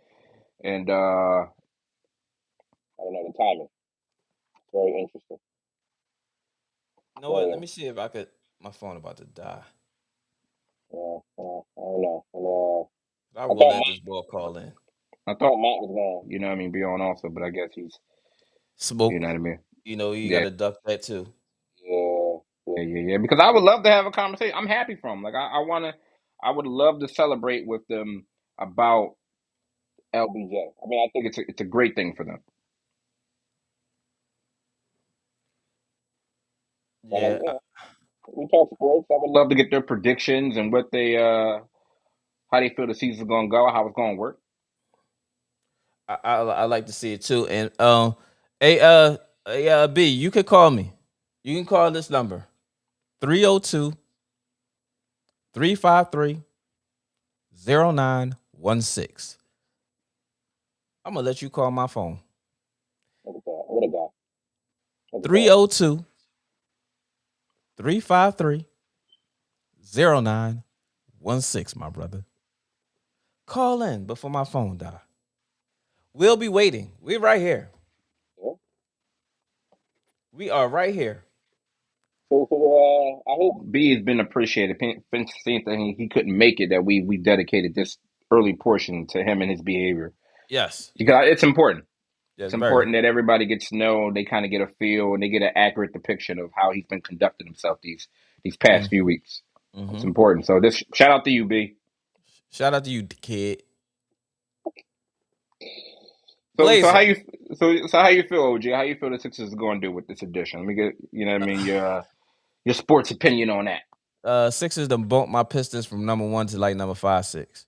and it. I don't know the timing. Very interesting. You know what? Very Let me interesting. see if I could. My phone about to die. I don't know. And, I I will thought let this Mike, boy call in. I I thought thought, Mike was going. you know what I mean, be on also, but I guess he's, you know Smoke. what I mean. You know, you got Yeah, to duck that too. Yeah, yeah. yeah. Because I would love to have a conversation. I'm happy for him. Like I would love to celebrate with them about LBJ. I mean, I think it's a great thing for them. Yeah, we talk sports. I would love. Love to get their predictions and what they how they feel the season's gonna go, how it's gonna work. I like to see it too. And hey B, you can call me. You can call this number 302 353 0916. I'm gonna let you call my phone. Look at that. What a guy. Look at that. 302 353 0916, my brother. Call in before my phone die. We'll be waiting. We're right here. Yeah. We are right here. So, I hope. B has been appreciated. Seeing that he couldn't make it, that we dedicated this early portion to him and his behavior. Yes. Because it's important. Yes, It's very. important that everybody gets to know, they kind of get a feel, and they get an accurate depiction of how he's been conducting himself these past few weeks. It's Mm-hmm. important. So this shout out to you, B. Shout out to you, kid. So how Blazer. you so how you feel, OG? How you feel the Sixers are going to do with this addition? Let me get you know what I mean your sports opinion on that. Sixers done bumped my Pistons from number one to like number 5, 6.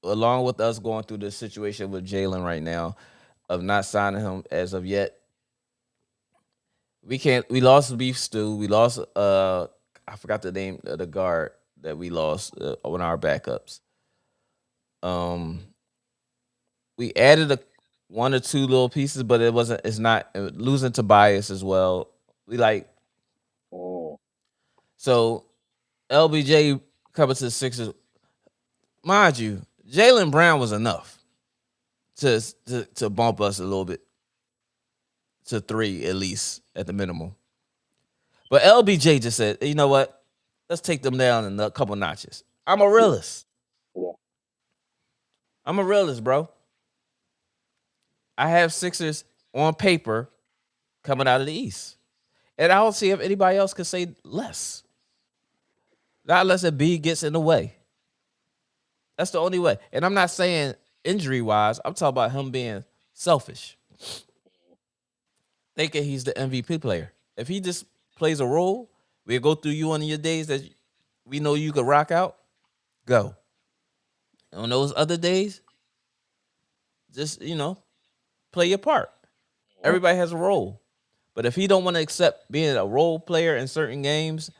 Along with us going through the situation with Jalen right now of not signing him as of yet. We lost Beef Stew. We lost I forgot the name of the guard that we lost on our backups. Um we added a one or two little pieces, but it's not losing Tobias as well. We like Mm, so LBJ coming to the Sixers. Mind you, Jalen Brown was enough to bump us a little bit to 3 at least at the minimum. But LBJ just said, you know what? Let's take them down in a couple notches. I'm a yeah, realist. yeah. I'm a realist, bro. I have Sixers on paper coming out of the East. And I don't see if anybody else could say less. Not unless a B gets in the way. That's the only way. And I'm not saying injury wise, I'm talking about him being selfish, thinking he's the MVP player. If he just plays a role, we'll go through you on your days that we know you could rock out, go. And on those other days, just, play your part. Mhm. Everybody has a role. But if he don't want to accept being a role player in certain games,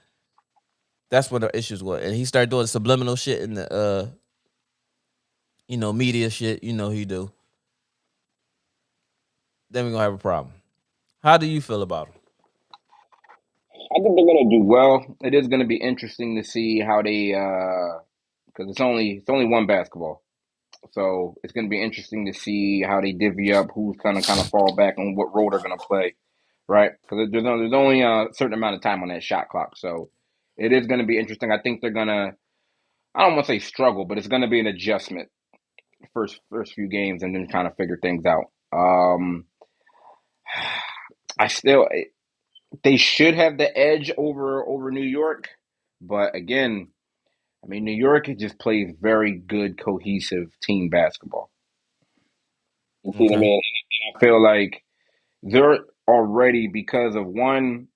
that's what the issues were. And he started doing subliminal shit in the media shit, he do. Then we're gonna have a problem. How do you feel about him? I think they're gonna do. Well, it is going to be interesting to see how they because it's only one basketball. So it's going to be interesting to see how they divvy up who's going to kind of fall back and what role they're going to play, right? Because there's only a certain amount of time on that shot clock. So it is going to be interesting. I think they're going to, I don't want to say struggle, but it's going to be an adjustment first few games and then kind of figure things out. I still, they should have the edge over New York, but again, I mean, New York just plays very good, cohesive team basketball. You see what I Okay. mean? I feel like they're already because of one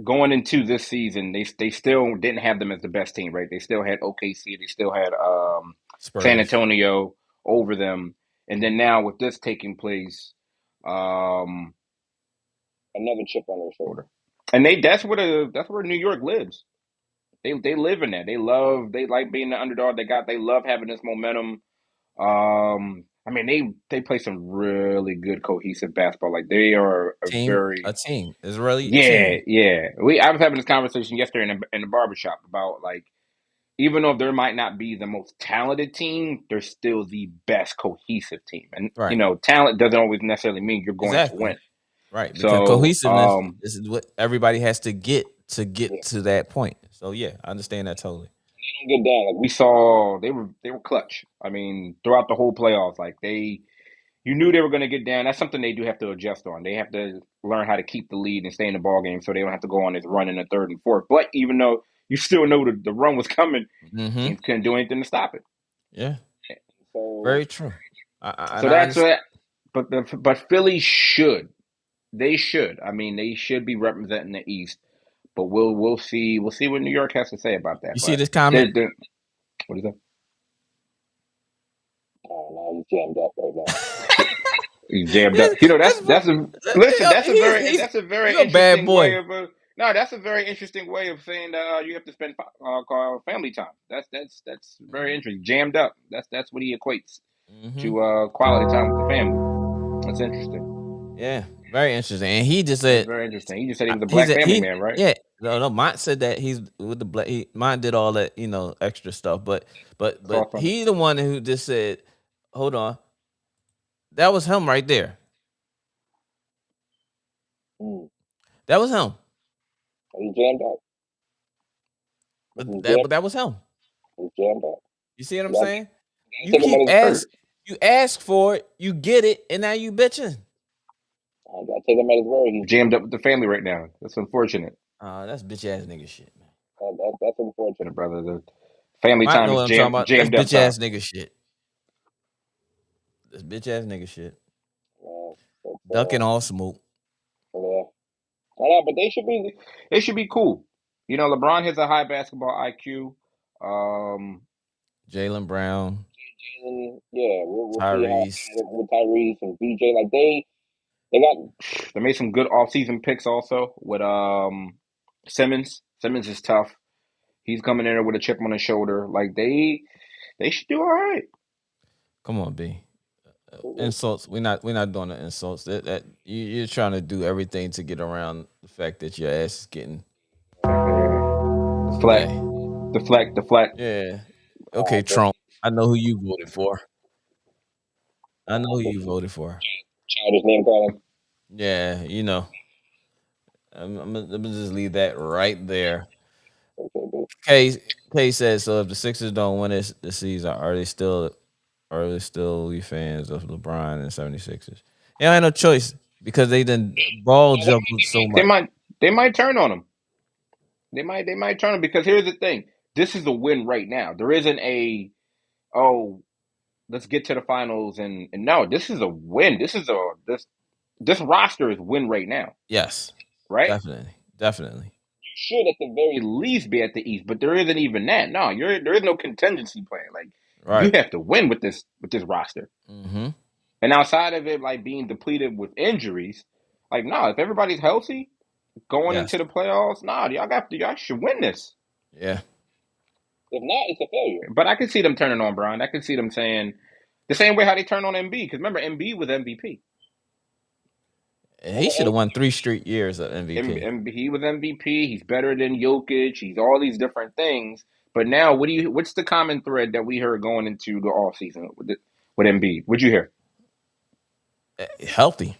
going into this season, they still didn't have them as the best team, right? They still had OKC, they still had San Spurs. Antonio over them, and then now with this taking place, um, Another chip on their shoulder. and that's where New York lives. They live in that. They like being the underdog. They love having this momentum. I mean they play some really good cohesive basketball. Like they are a very A team. It's really a yeah, team. yeah. I was having this conversation yesterday in the barbershop about like even though there might not be the most talented team, they're still the best cohesive team. And Right. talent doesn't always necessarily mean you're going to Exactly. win. Right. Because So, cohesiveness is what everybody has to get Yeah. to that point. So yeah, I understand that totally. They don't get down. Like we saw they were clutch. I mean, throughout the whole playoffs, like you knew they were going to get down. That's something they do have to adjust on. They have to learn how to keep the lead and stay in the ball game, so they don't have to go on this run in the third and fourth. But even though you still know the run was coming, Mm-hmm. teams couldn't do anything to stop it. Yeah. so Very true. And So I that's understand. what. But Philly should. They should. I mean, they should be representing the East. But we'll see. We'll see what New York has to say about that. You see But this comment? what is that? now he's jammed up right now. He's jammed up. That's That's a listen. That's a he's very a bad interesting way boy. of no. That's a very interesting way of saying that you have to spend family time. That's very interesting. Jammed up. That's what he equates Mm-hmm. to quality time with the family. That's interesting. Yeah, very interesting. And he just That's said very interesting. He just said he was a he black said family man, right? yeah. No, mine said that he's with the black. Mine did all that extra stuff, but Cross. he the one who just said, "Hold on, that was him right there. Mm. That was him. He's jammed up. But that was him. He's jammed up. You see what I'm You gotta, saying? You take him at keep his word. you ask for it, you get it, and now you bitching. I gotta take him at his word. He's Jammed up with the family right now. That's unfortunate, That's bitch ass nigga shit, man. that's unfortunate. brother. The family I time know is what I'm talking about. That's jammed up bitch time. ass nigga shit. That's bitch ass nigga shit. Man. But, Ducking all smoke. yeah. I know, but they should be. It should be cool. LeBron has a high basketball IQ. Um, Jalen Brown, Yeah, we'll see how Tyrese. with Tyrese and BJ. Like they got. they made some good offseason picks also with Simmons. Simmons is tough. He's coming in there with a chip on his shoulder. Like they should do all right. Come on, B. Insults. We're not doing the insults. That you're trying to do everything to get around the fact that your ass is getting Deflect, hey. deflect. Yeah. Okay, But Trump. I know who you voted for. I know who you voted for. childish name calling. Yeah, I'm gonna just leave that right there. Okay, but K says so. If the Sixers don't win this season, are they still we fans of LeBron and 76ers? Yeah, I had no choice because they done ball juggled so They much. might they might turn on him. They might turn him because here's the thing. This is a win right now. There isn't a oh let's get to the finals and no, this is a win. This roster is win right now, Yes, right? definitely. you should at the very At least be at the East, but there isn't even that. No, there is no contingency plan. Like you Right. have to win with this roster. Mm-hmm. And outside of it, like being depleted with injuries, like no, if everybody's healthy going Yes. into the playoffs, nah, y'all should win this. Yeah. if not, it's a failure. But I can see them turning on Brian. I can see them saying the same way how they turn on MB because remember MB was MVP. He should have won 3 straight years of MVP. He was MVP. He's better than Jokic. He's all these different things. But now, what's the common thread that we heard going into the off season with Embiid? What'd you hear? Healthy.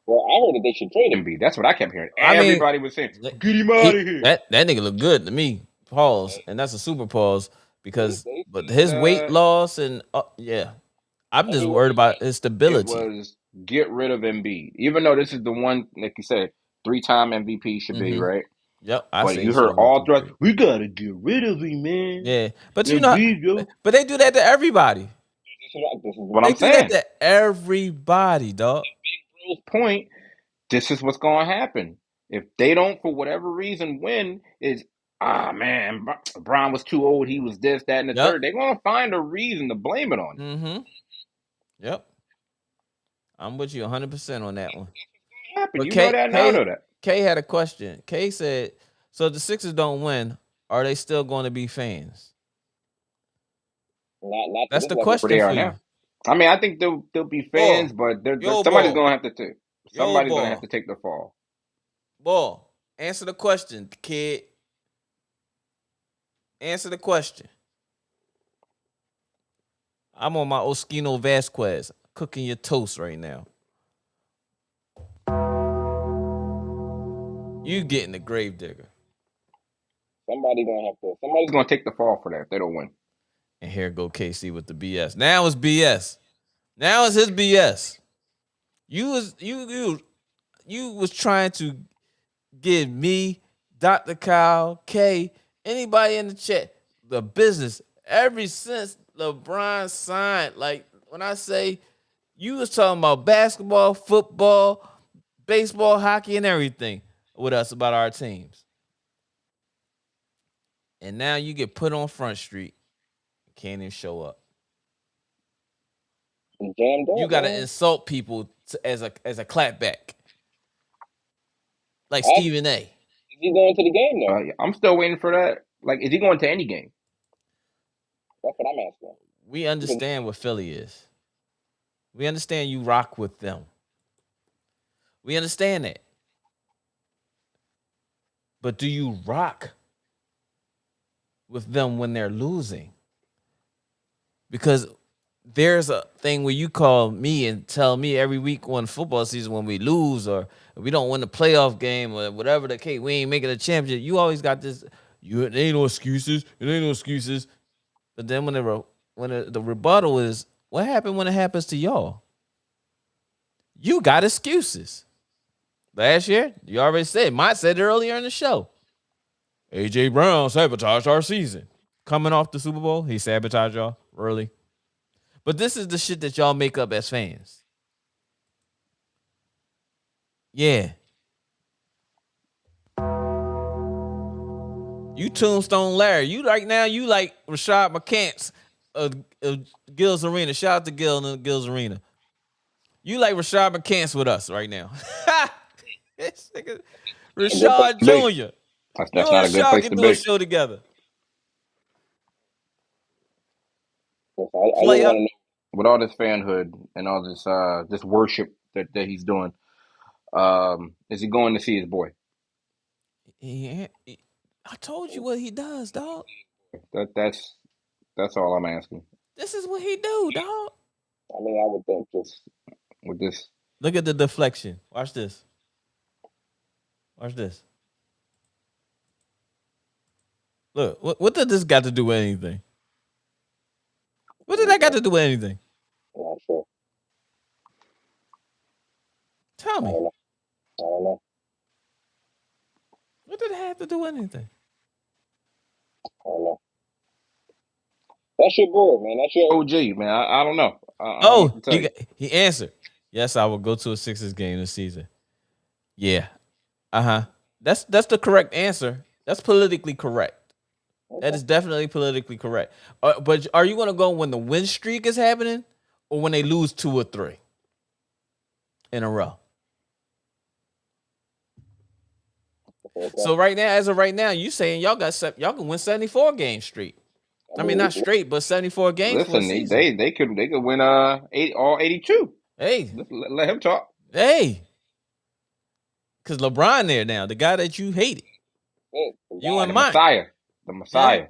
Well, I heard that they should trade him. Embiid. That's what I kept hearing. I mean, Everybody was saying, "Get him out of here." that nigga look good to me. Pause, and that's a super pause because They but his weight loss and yeah, I'm just worried about his It stability. was get rid of Embiid, even though this is the one, like you said, 3-time MVP should be Mm-hmm. right. Yep, I But say you he should heard have won all 3 throughout. straight. We gotta get rid of him, man. Yeah, but Embiid, yo. but they do that to everybody. This is what They I'm do that saying. to everybody, dog. Bro's point. This is what's going to happen. If they don't, for whatever reason, win, is man, Brown was too old. He was this, that, and the Yep. third. They're going to find a reason to blame it on him. Mm-hmm. Yep. I'm with you 100% on that one. Happen. But You know that, and I know that. K had a question. K said, so if the Sixers don't win, are they still going to be fans? Not to That's this the level. Where question they are for you. now. I mean, I think they'll be fans, Ball. but Yo, somebody's ball. gonna have to take Yo, somebody's gonna have to ball. take the fall. Ball. Answer the question, kid. Answer the question. I'm on my Oskino Vasquez, cooking your toast right now. You getting the grave digger. Somebody's Somebody's gonna take the fall for that if they don't win. And here go KC with the BS. Now it's BS. Now it's his BS. You was trying to give me, Dr. Kyle, K, anybody in the chat, the business ever since LeBron signed. Like when I say you was talking about basketball, football, baseball, hockey, and everything with us about our teams. And now you get put on Front Street, can't even show up. jammed You up, got to man. insult people as a clapback, like Ask, Stephen A. is he going to the game though? I'm still waiting for that. Like, is he going to any game? That's what I'm asking. We understand what Philly is. We understand you rock with them. We understand that. But do you rock with them when they're losing? Because there's a thing where you call me and tell me every week on football season when we lose or we don't win the playoff game or whatever the case, we ain't making a championship. You always got this. It ain't no excuses. It ain't no excuses. But then when the rebuttal is, what happened when it happens to y'all? You got excuses. Last year, you already said. Mike said it earlier in the show. AJ Brown sabotaged our season. Coming off the Super Bowl, he sabotaged y'all early. But this is the shit that y'all make up as fans. Yeah. You Tombstone Larry. You right now, you like Rashad McCants of Gil's Arena. Shout out to Gil and Gil's Arena. You like Rashad McCants with us right now. A good place Rashad to be. Jr. That's You and not a good Rashad place can to do a be. show together. I just Play want to up. know. With all this fanhood and all this worship that he's doing, is he going to see his boy? I told you what he does, dog. That's all I'm asking. This is what he do, dog. I mean, I would think just With this, Look at the deflection. Watch this. Watch this. Look, what did this got to do with anything? What did that got to do with anything? not sure. Tell I me. don't know. I don't know. What did it have to do with anything? I don't know. That's your boy, man. That's your. OG man. I don't know. I don't know what Oh, to tell you. he answered. Yes, I will go to a Sixers game this season. Yeah. Uh-huh. That's the correct answer. That's politically correct. That is definitely politically correct. But are you going to go when the win streak is happening or when they lose 2 or 3 in a row? Okay. So right now, as of right now, you saying y'all can win 74 games straight. I mean, not straight, but 74 games for a Listen, season. they could win 82. Hey, Let him talk. hey, because LeBron there now, the guy that you hated, you and The Mike. Messiah. The Yeah. Messiah.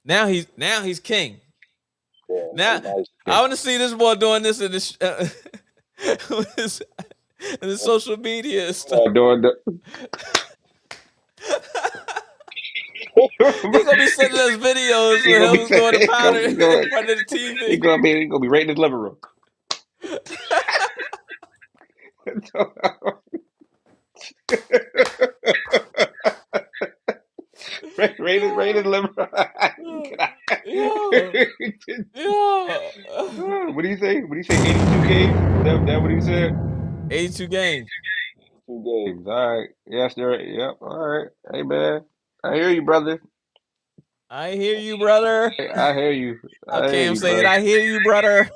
Now he's king. Yeah, Now nice. I want to see this boy doing this in this in the social media and stuff. Doing the He gonna be sending us videos he of gonna be him saying doing the powder in front of the he TV. gonna be right in his living room. Right in his living room. Yeah, yeah. What do you say? What do you say? 82 games? That what he said? 82 games. 2 games. All right. Yes, there. Yep. All right. Hey man, I hear you, brother. I hear you, brother. I hear you. How I hear Cam you, say it? brother. I hear you, brother.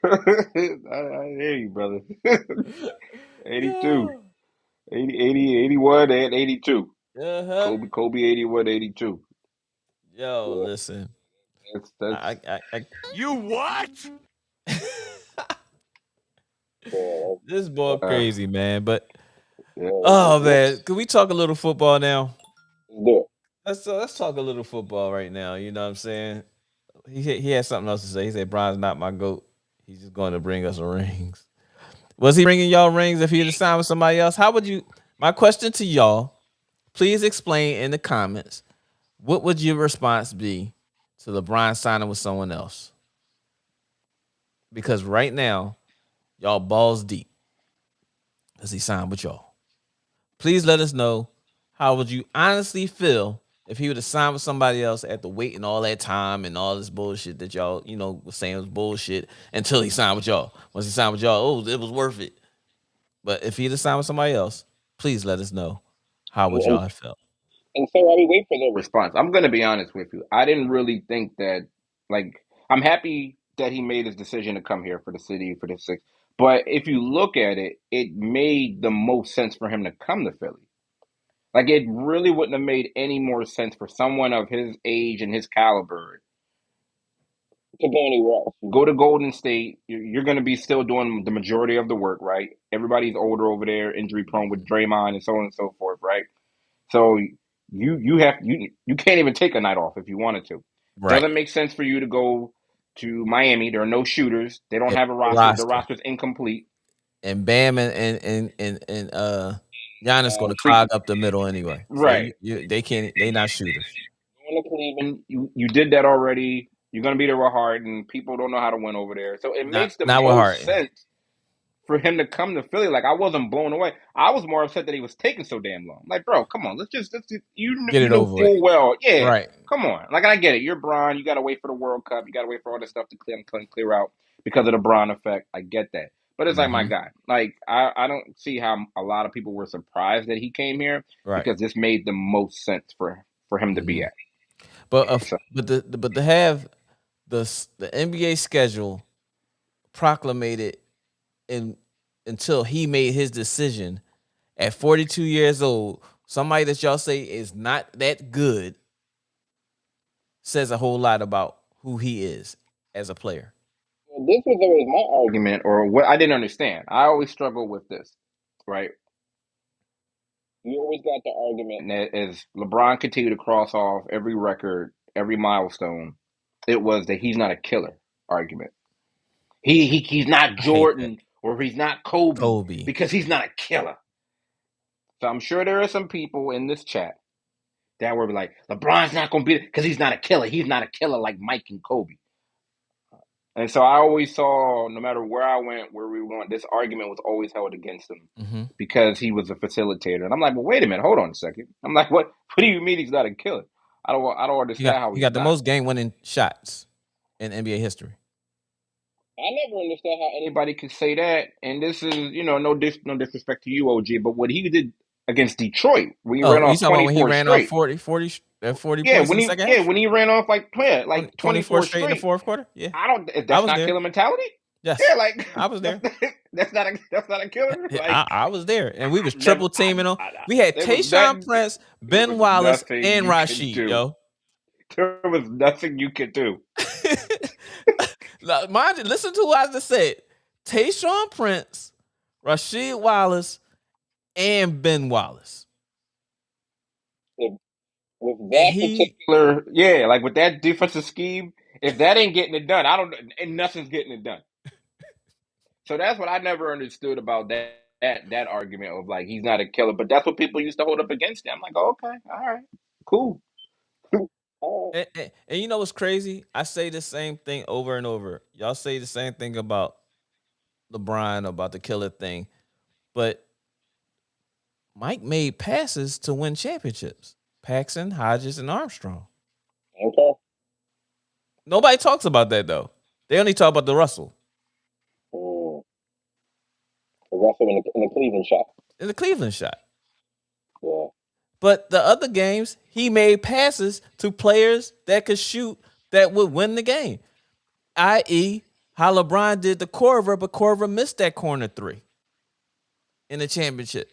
I hear you, brother. Yeah. 82. 80, 81, and 82. Uh huh. Kobe 81, 82. Yo, listen. That's You what? Yeah, This boy uh, crazy, man. But yeah, oh man, let's can we talk a little football now? do it. Let's talk a little football right now. You know what I'm saying? He had something else to say. He said, "Brian's not my goat. He's just going to bring us rings." Was he bringing y'all rings if he had signed with somebody else? How would you? My question to y'all: please explain in the comments. What would your response be to LeBron signing with someone else? Because right now, y'all balls deep because he signed with y'all. Please let us know how would you honestly feel if he would have signed with somebody else after waiting all that time and all this bullshit that y'all, was saying was bullshit until he signed with y'all. Once he signed with y'all, oh, it was worth it. But if he'd have signed with somebody else, please let us know how would And, y'all have felt. and so while we wait for the response. I'm gonna be honest with you. I didn't really think that. Like, I'm happy that he made his decision to come here for the city for the six. But if you look at it, it made the most sense for him to come to Philly. Like, it really wouldn't have made any more sense for someone of his age and his caliber to go anywhere else. go to Golden State. You're going to be still doing the majority of the work, right? Everybody's older over there, injury prone with Draymond and so on and so forth, right? So you can't even take a night off if you wanted to. Right. Doesn't make sense for you to go to Miami. There are no shooters. They don't And have a roster. The roster. roster's incomplete. And Bam and Giannis going to Freak, clog up the middle anyway. So right? they not shooters. Going to Cleveland, you did that already. You're going to be there with Harden. People don't know how to win over there, so it Not makes the not with most Harden. sense for him to come to Philly. Like, I wasn't blown away. I was more upset that he was taking so damn long. Like, bro, come on, let's Get you it knew over with. full well, yeah. Right. Come on, like, I get it. You're Bron. You got to wait for the World Cup. You got to wait for all this stuff to clear out because of the Bron effect. I get that, but it's like, my Mm-hmm. guy. Like, I don't see how a lot of people were surprised that he came here Right. because this made the most sense for him to be Mm-hmm. at. So, But to have the NBA schedule proclamated in until he made his decision at 42 years old, somebody that y'all say is not that good says a whole lot about who he is as a player. Well, this was always my argument, or what I didn't understand. I always struggle with this, right? You always got the argument. And as LeBron continued to cross off every record, every milestone, it was that he's not a killer argument. He's not I hate that. Jordan or he's not Kobe Kobe. because he's not a killer. So I'm sure there are some people in this chat that were like, LeBron's not going to be because he's not a killer. He's not a killer like Mike and Kobe. And so I always saw, no matter where I went, where we went, this argument was always held against him Mm-hmm. because he was a facilitator. And I'm like, well, wait a minute, hold on a second. I'm like, what? What do you mean he's not a killer? I don't understand how He he's got the not. most game winning shots in NBA history. I never understood how any. Anybody could say that, and this is, no disrespect to you, OG, but what he did against Detroit when he ran Oh, you off talking about when he 24 ran off straight. 40 Yeah, points in the second half? when he ran off like 24 24 straight in the straight. fourth quarter? Yeah. I don't. I That's was not there. killer mentality. Yeah, Yes. like I was there. that's not a killer. Yeah, Like, I was there. And we was I've never. triple teaming on. I We had there was that. Tayshaun Prince, There Ben was Wallace, nothing and you could Rashid, do. yo. There was nothing you could do. Now, mind you, listen to what I just said. Tayshaun Prince, Rashid Wallace, and Ben Wallace. With And that he particular, Yeah, like with that defensive scheme, if that ain't getting it done, I don't. And nothing's getting it done. So that's what I never understood about that argument of, like, he's not a killer, but that's what people used to hold up against him. I'm like, oh, okay, all right, cool. oh, and you know what's crazy? I say the same thing over and over. Y'all say the same thing about LeBron about the killer thing, but Mike made passes to win championships. Paxson, Hodges, and Armstrong. okay. Nobody talks about that though. They only talk about the Russell Mm. The Russell in the Cleveland shot. and the Cleveland shot. Yeah. But the other games, he made passes to players that could shoot that would win the game. I.e., how LeBron did to Corver, but Corver missed that corner three in the championship.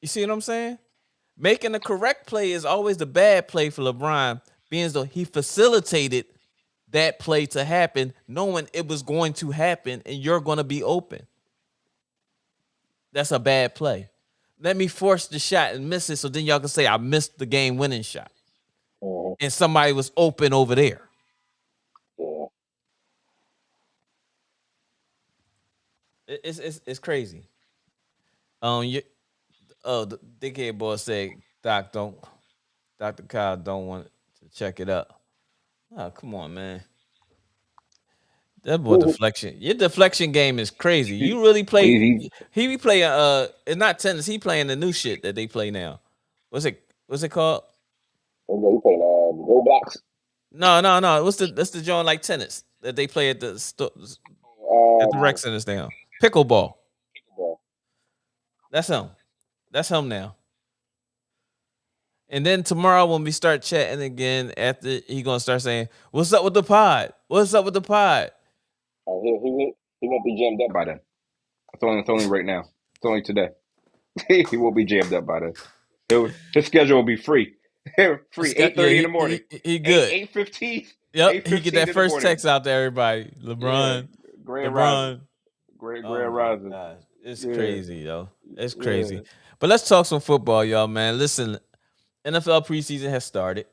You see what I'm saying? Making the correct play is always the bad play for LeBron, being as though he facilitated that play to happen, knowing it was going to happen and you're going to be open. That's a bad play. Let me force the shot and miss it so then y'all can say I missed the game winning shot. Mhm. And somebody was open over there. Yeah. It's crazy. You the dickhead boy said Dr. Kyle don't want to check it up. Oh, come on, man. That boy Who- deflection. Your deflection game is crazy. He, You really play. he, He be playing. It's not tennis. He playing the new shit that they play now. What's it called? He playing Roblox. No. That's the joint like tennis that they play at at the rec Um, centers now. Pickleball. well, That's him. That's him now. And then tomorrow when we start chatting again, after he gonna start saying, "What's up with the pod? What's up with the pod?" he won't be jammed up by then. It's only right now. It's only today. He won't be jammed up by then. His schedule will be free. Free. Yeah, 8:30 in the morning. he good. 8:15. Yep, he get 8:15 that in the first morning. text out to everybody. Yeah. Grand Rising. LeBron. Oh Grand my Rising. gosh, it's Yeah. crazy, yo. It's Yeah. crazy. But let's talk some football, y'all, man. Listen, NFL preseason has started.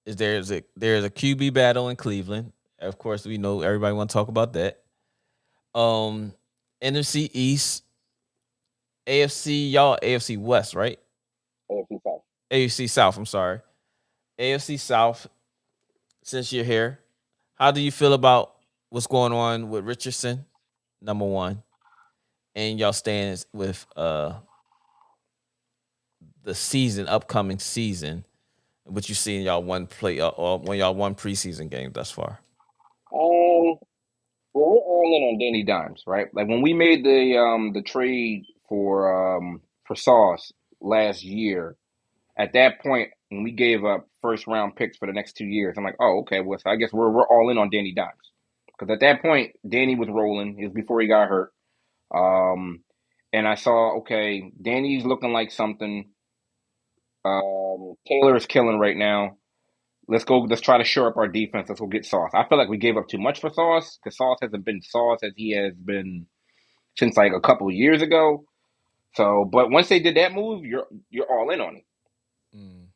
There's a QB battle in Cleveland. Of course, we know everybody want to talk about that. Um, NFC East, AFC, y'all AFC West, right? AFC South. AFC South. I'm sorry, AFC South. Since you're here, how do you feel about what's going on with Richardson? Number one, and y'all stands with the upcoming season, what you see in y'all one play or when y'all won preseason game thus far. Um, Well, we're all in on Danny Dimes, right? Like when we made the trade for Sauce last year, at that point when we gave up first round picks for the next 2 years, I'm like, oh, okay, well, so I guess we're all in on Danny Dimes. Because at that point, Danny was rolling. It was before he got hurt. Um, and I saw, okay, Danny's looking like something. Taylor is killing right now. Let's go. Let's try to shore up our defense. Let's go get Sauce. I feel like we gave up too much for Sauce because Sauce hasn't been Sauce as he has been since like a couple of years ago. So, but once they did that move, you're all in on it. Mm,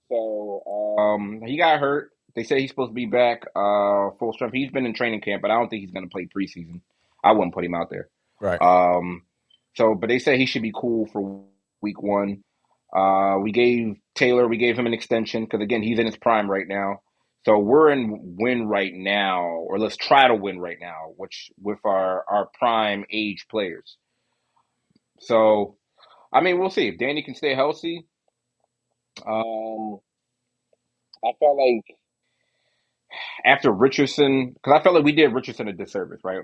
So, he got hurt. They say he's supposed to be back, full strength. He's been in training camp, but I don't think he's going to play preseason. I wouldn't put him out there. right. Um, but they say he should be cool for week one. We gave Taylor, we gave him an extension because again, he's in his prime right now. So we're in win right now, or let's try to win right now, which with our prime age players. So I mean, we'll see if Danny can stay healthy. um, I felt like After Richardson, because I felt like we did Richardson a disservice, right?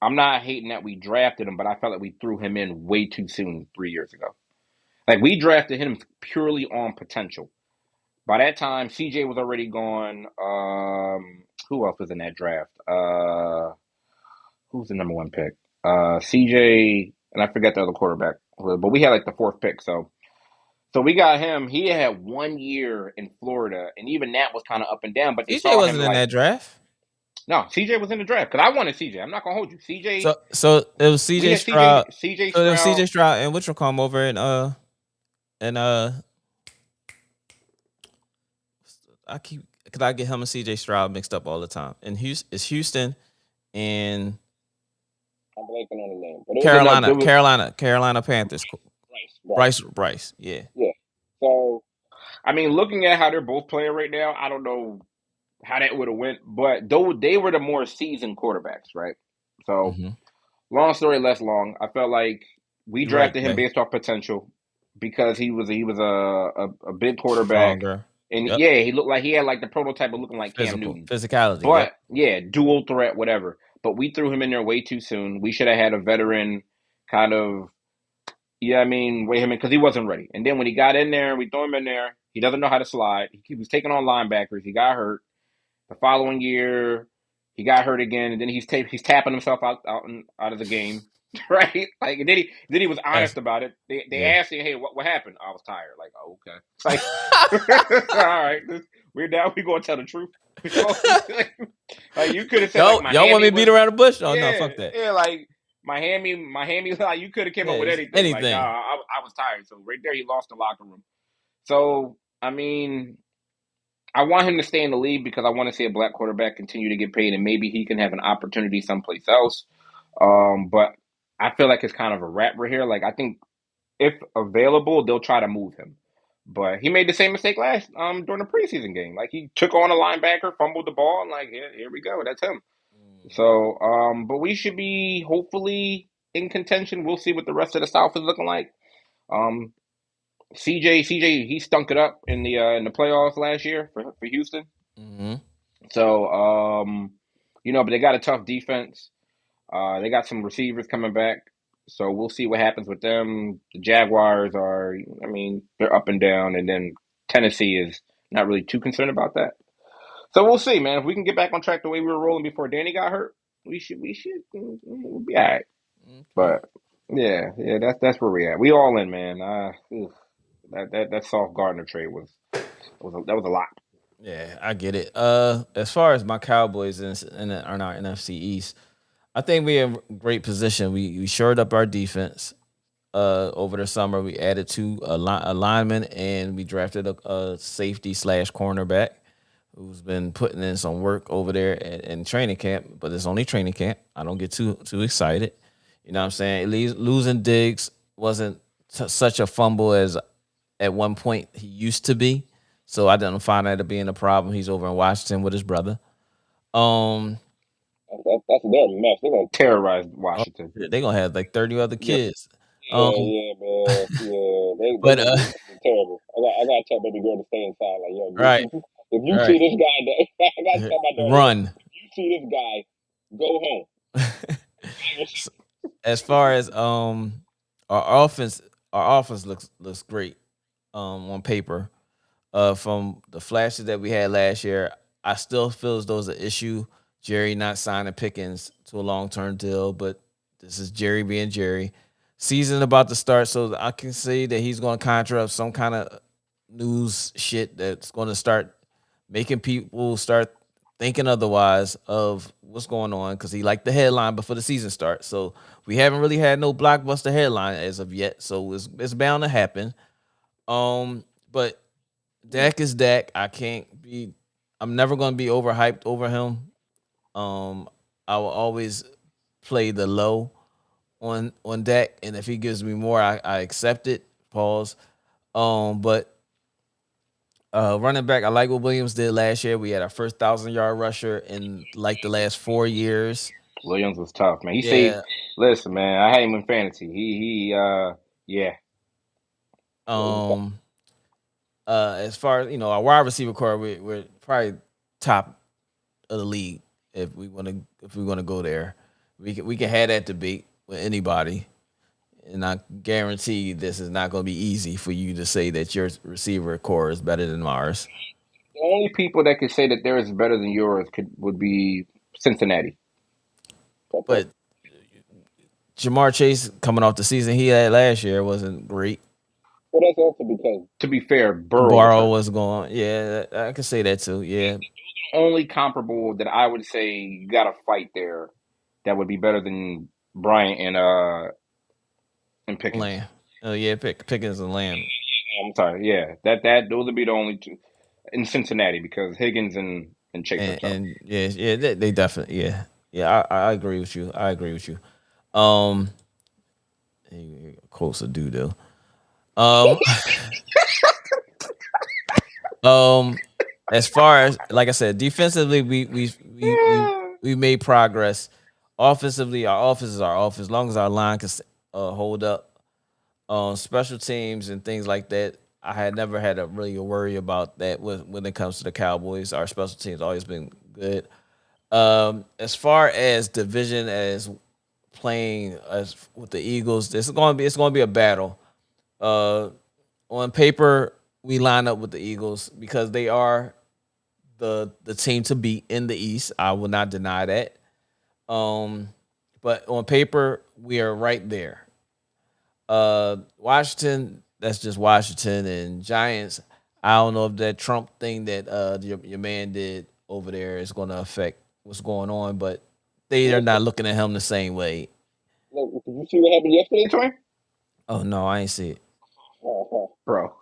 I'm not hating that we drafted him, but I felt like we threw him in way too soon 3 years ago. Like we drafted him purely on potential. By that time, CJ was already gone. Who else was in that draft? Who's the number one pick? CJ, and I forget the other quarterback. But we had like the fourth pick, so we got him. He had 1 year in Florida, and even that was kind of up and down. But they CJ saw him wasn't in like that draft. no, CJ was in the draft because I wanted CJ. I'm not gonna hold you, CJ. So it was We CJ had Stroud. CJ So it was Stroud. CJ Stroud and which will come over and I get him and CJ Stroud mixed up all the time. And it's Houston and I'm blanking on the name, but it was another. It was Carolina Panthers. Bryce. Yeah. Yeah. So I mean, looking at how they're both playing right now, I don't know how that would have went, but though they were the more seasoned quarterbacks, right? So Mm-hmm. long story less long. I felt like we You're right, drafted him Kay. based off potential because he was a big quarterback, Stronger. and Yep. yeah, he looked like he had like the prototype of looking like Cam Newton. Physicality. Yep. But yeah, dual threat, whatever. But we threw him in there way too soon. We should have had a veteran kind of, yeah, I mean, weigh him in because he wasn't ready. And then when he got in there, we threw him in there. He doesn't know how to slide. He was taking on linebackers. He got hurt. The following year, he got hurt again, and then he's tapping himself out of the game. right? Like, and then he was That's honest about it. They yeah. asked him, "Hey, what happened?" I was tired. Like, oh, okay. It's like, all right, we're down. We gonna tell the truth. Like you could have said like Y'all want Miami me to beat was, around the bush? Oh no, yeah, fuck that. yeah, like Miami. Like you could have came Yeah, up with it's anything. Like, nah, anything. I was tired. So right there, he lost the locker room. So I mean, I want him to stay in the league because I want to see a black quarterback continue to get paid, and maybe he can have an opportunity someplace else. But I feel like it's kind of a wrap right here. Like I think if available, they'll try to move him. But he made the same mistake last during the preseason game. Like he took on a linebacker, fumbled the ball, and like here we go, that's him. So but we should be hopefully in contention. We'll see what the rest of the South is looking like. Um, CJ, he stunk it up in the playoffs last year for Houston. Mm-hmm. So but they got a tough defense. They got some receivers coming back, so we'll see what happens with them. The Jaguars are, I mean, they're up and down, and then Tennessee is not really too concerned about that. So we'll see, man. If we can get back on track the way we were rolling before Danny got hurt, we'll be all right. Okay. But yeah, that's where we at. We all in, man. That Sauce Gardner trade that was a lot. Yeah, I get it. As far as my Cowboys in our NFC East, I think we're in great position. We shored up our defense. Over the summer, we added two a lineman and we drafted a safety slash cornerback who's been putting in some work over there in training camp. But it's only training camp. I don't get too excited. You know what I'm saying? Losing Diggs wasn't such a fumble as at one point he used to be. So I didn't find that to being a problem. He's over in Washington with his brother. Um, That's their mess. They're gonna Terrorized oh, Washington. they're gonna have like 30 other Yep. kids. yeah, Um, yeah, man. Yeah, but they gonna be terrible. I gotta tell baby girl to stay inside. Like, yo, right, if you see right, this guy, I gotta tell my daughter, yo, run. if you see this guy, go home. As far as our offense, our offense looks great on paper. From the flashes that we had last year, I still feel as though it's an issue. Jerry not signing Pickens to a long term deal, but this is Jerry being Jerry. Season about to start, so I can say that he's going to conjure up some kind of news shit that's going to start making people start thinking otherwise of what's going on because he liked the headline before the season starts. So we haven't really had no blockbuster headline as of yet. So it's bound to happen. But Dak is Dak. I'm never gonna be overhyped over him. I will always play the low on Dak, and if he gives me more, I accept it. Pause. But running back, I like what Williams did last year. We had our first 1,000-yard rusher in like the last 4 years. Williams was tough, man. He saved. Yeah. Listen, man, I had him in fantasy. Yeah. Um. As far as our wide receiver core, we're probably top of the league if we want to go there. We can have that debate with anybody, and I guarantee this is not going to be easy for you to say that your receiver core is better than ours. The only people that could say that theirs is better than yours would be Cincinnati. But Jamar Chase coming off the season he had last year wasn't great. Well, that's also because To be fair, And Burrow was Barrow hurt. was going. Yeah, I can say that too. Yeah, Only comparable that I would say you got to fight there that would be better than Bryant and Pickens. Lamb. Oh yeah, Pickens and Lamb. I'm sorry, yeah, that those would be the only two in Cincinnati because Higgins and Chase are tough. And yeah, they definitely I agree with you. I agree with you. Um, closer dude though. Um, as far as like I said, defensively we made progress. Offensively, our offense is our offense. As long as our line can hold up on special teams and things like that, I had never had a really a worry about that when it comes to the Cowboys. Our special teams always been good. As far as division as playing as with the Eagles, it's going to be a battle. Uh, on paper, we line up with the Eagles because they are the team to beat in the East. I will not deny that. But on paper, we are right there. Washington, that's just Washington and Giants. I don't know if that Trump thing that your man did over there is going to affect what's going on, but they are not looking at him the same way. Look, did you see what happened yesterday, Troy? Oh no, I ain't see it. bro.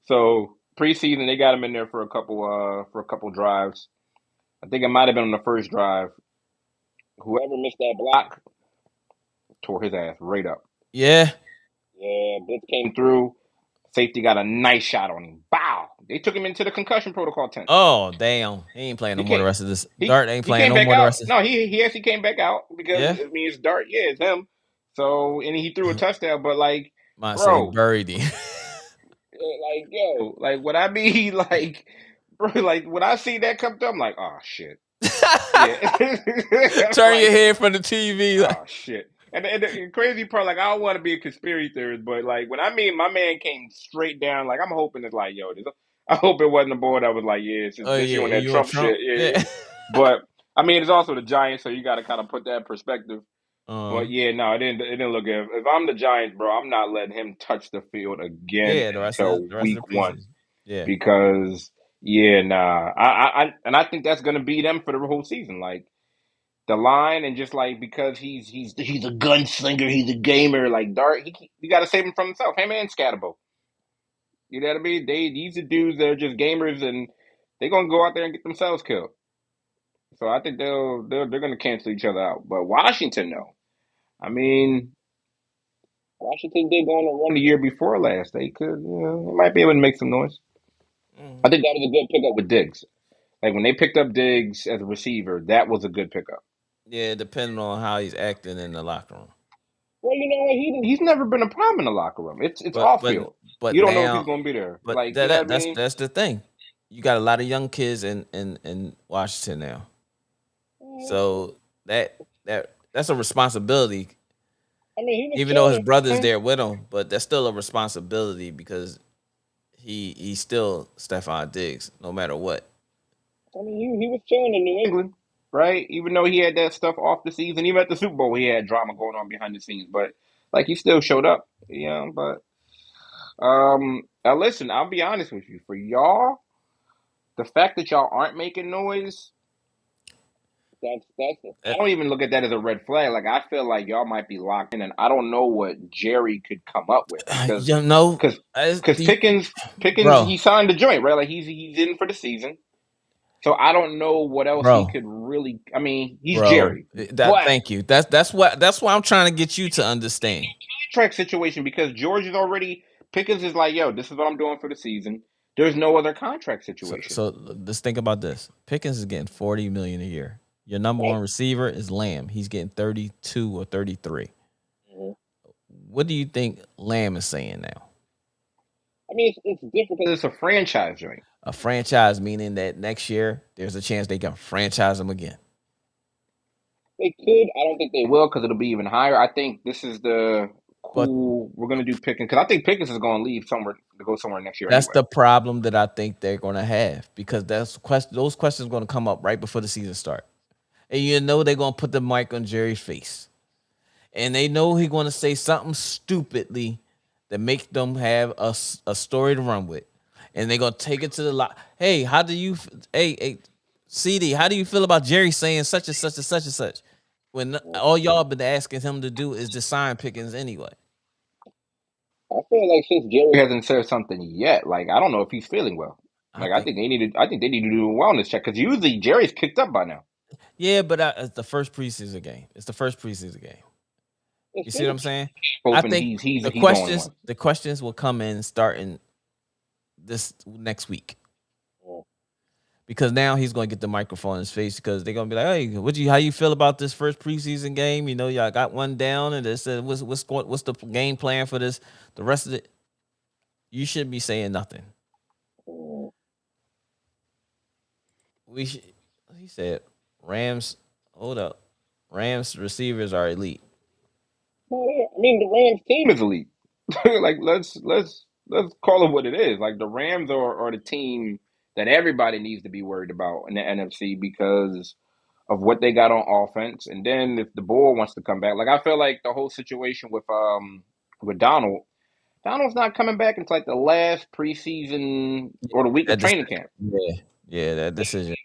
So preseason, they got him in there for a couple drives. I think it might have been on the first drive. Whoever missed that block tore his ass right up. Yeah. Yeah, Blitz Came came through. Safety got a nice shot on him. Bow. They took him into the concussion protocol tent. Oh damn, he ain't playing no He more the can't. rest of this. He Dart ain't he playing came no back more the out. rest of. No, he actually came back out because Yeah. I mean it's Dart. Yeah, it's him. So and he threw a touchdown. But like, Might say bro, buried him. like yo, like what I mean, like, bro, like when I see that come through, I'm like, oh shit, yeah. Turn your Like, head from the TV. oh shit. And the crazy part, like, I don't want to be a conspiracy theorist, but like when I mean my man came straight down, like I'm hoping it's like, yo, I hope it wasn't a boy that was like, yeah, Oh since you yeah, on that you on Trump Trump? shit, yeah. Yeah. But I mean, it's also the Giants, so you got to kind of put that in perspective. uh, But yeah, no, it didn't look good. If I'm the Giants, bro, I'm not letting him touch the field again yeah, until the rest of week the one preseason. Yeah. because yeah, nah, I think that's gonna be them for the whole season. Like the line and just like because he's a gunslinger, he's a gamer. Like Dart, you got to save him from himself. Him and Scatterbo. You know what I mean? These are dudes that are just gamers and they're gonna go out there and get themselves killed. So I think they're gonna cancel each other out. But Washington, no. I mean, Washington did go on a run the year before last. They could, they might be able to make some noise. I Mhm. think that was a good pickup with Diggs. Like when they picked up Diggs as a receiver, that was a good pickup. Yeah, depending on how he's acting in the locker room. Well, you know what? He's never been a problem in the locker room. It's But off but field. but You don't know if he's now, going to be there. but Like you know what I mean? that's the thing. You got a lot of young kids in Washington now, so that's a responsibility. I mean, he was Even though his chilling. brother's there with him, but that's still a responsibility because he's still Stephon Diggs, no matter what. I mean, he was chilling in New England, right? Even though he had that stuff off the season, even at the Super Bowl, he had drama going on behind the scenes. But like he still showed up, But now listen, I'll be honest with you. For y'all, the fact that y'all aren't making noise, that's Uh, I don't even look at that as a red flag. Like I feel like y'all might be locked in, and I don't know what Jerry could come up with because you know, because as because the Pickens bro, he signed the joint right, like he's in for the season. So I don't know what else he bro, could really. I mean, he's bro. Jerry, That but thank you. That's what I'm trying to get you to understand. contract situation because George is already Pickens is like, yo, this is what I'm doing for the season. There's no other contract So situation. so let's think about this. Pickens is getting 40 million a year. Your number Right. one receiver is Lamb. He's getting 32 or 33. Mhm. What do you think Lamb is saying now? I mean, it's different because it's a franchise joint. A franchise meaning that next year there's a chance they can franchise him again. They could. I don't think they will because it'll be even higher. I think this is the But cool. We're gonna do Pickens because I think Pickens is going to leave somewhere to go somewhere next year that's anyway. the problem that I think they're going to have because those questions are going to come up right before the season start. And you know they're going to put the mic on Jerry's face. And they know he's going to say something stupidly that makes them have a story to run with. And they're going to take it to the lot. Hey, how do you hey CD, how do you feel about Jerry saying such and such and such and such? When all y'all been asking him to do is just sign Pickens anyway. I feel like since Jerry hasn't said something yet, like I don't know if he's feeling well. I Like I think think they need to. I think they need to do a wellness check because usually Jerry's kicked up by now. yeah, but it's the first preseason game. It's the first preseason game. As You see soon what as I'm saying? I open, think he's on one. the questions will come in starting this next week Mhm. because now he's going to get the microphone in his face because they're going to be like, "Hey, how you feel about this first preseason game? You know, y'all got one down, and they said, what's the game plan for this? The rest of it, you shouldn't be saying nothing. Mhm. We should, he said, Rams. Hold up, Rams receivers are elite. Well, yeah, I mean, the Rams team is elite. Like let's call it what it is. Like the Rams are the team that everybody needs to be worried about in the NFC because of what they got on offense, and then if the board wants to come back, like I feel like the whole situation with Donald's not coming back until like the last preseason or the week of That training decision. camp. Yeah, that decision.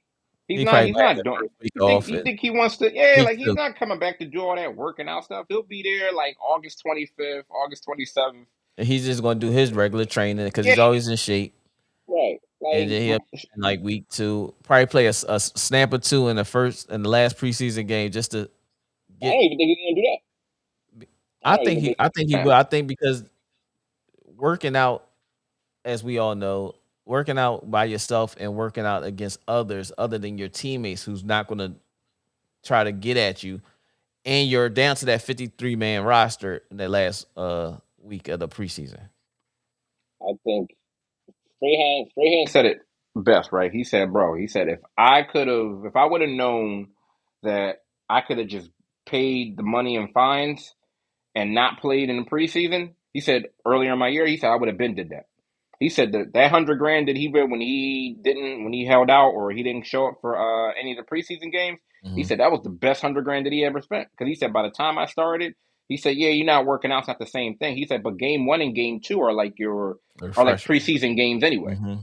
He's He not. probably He's might have not the doing. first week off, You and think he wants to? Yeah, me like he's too. not coming back to do all that working out stuff. He'll be there like August 25th, August 27th. And he's just gonna do his regular training because Yeah, he's always in shape. Right. And then he'll Like, in like week 2, probably play a snap or two in the last preseason game just to I get. don't even think he's gonna do that. I don't even think. I think he will. I think because working out, as we all know, working out by yourself and working out against others other than your teammates who's not going to try to get at you, and you're down to that 53-man roster in the last week of the preseason. I think Freehand said it best, right? He said, "Bro, he said if I would have known that I could have just paid the money in fines and not played in the preseason." He said earlier in my year, he said I would have been did that. He said that 100 grand that he did when he held out or he didn't show up for any of the preseason games. He Mm-hmm. said that was the best 100 grand that he ever spent because he said by the time I started, he said yeah, you're not working out, it's not the same thing. He said but game 1 and game 2 are like Refreshing. preseason games anyway. Mm-hmm.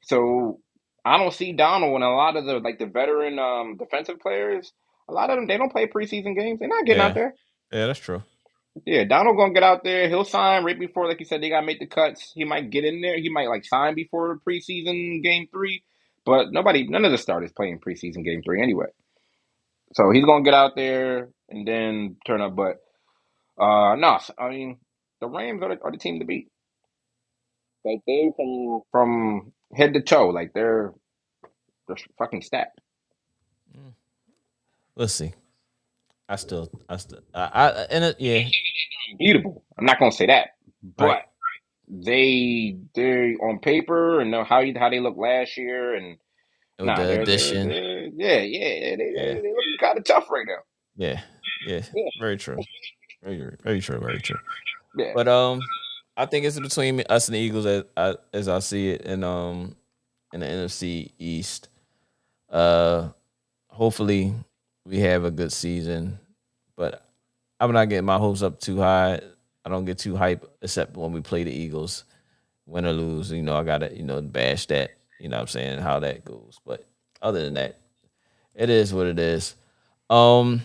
So I don't see Donald and a lot of the veteran defensive players. A lot of them they don't play preseason games. They're not getting out Yeah, there. yeah, that's true. Yeah, Donald gonna get out there. He'll sign right before, like you said, they gotta make the cuts. He might get in there. He might like sign before preseason game 3. But none of the starters playing preseason game 3 anyway. So he's gonna get out there and then turn up. But no, I mean the Rams are the team to beat like they from head to toe. Like they're fucking stacked. Mm. We'll see. Yeah, Beatable. I'm not gonna say that, right. but they're on paper and know how they look last year and With nah, the addition, they yeah, look kind of tough right now. yeah, yeah. yeah. Very true. Very true. Very true. Yeah, But I think it's between us and the Eagles as I see it in the NFC East. Uh, hopefully we have a good season, but I'm not getting my hopes up too high. I don't get too hype except when we play the Eagles, win or lose. I gotta bash that. You know what I'm saying, how that goes. But other than that, it is what it is. Um,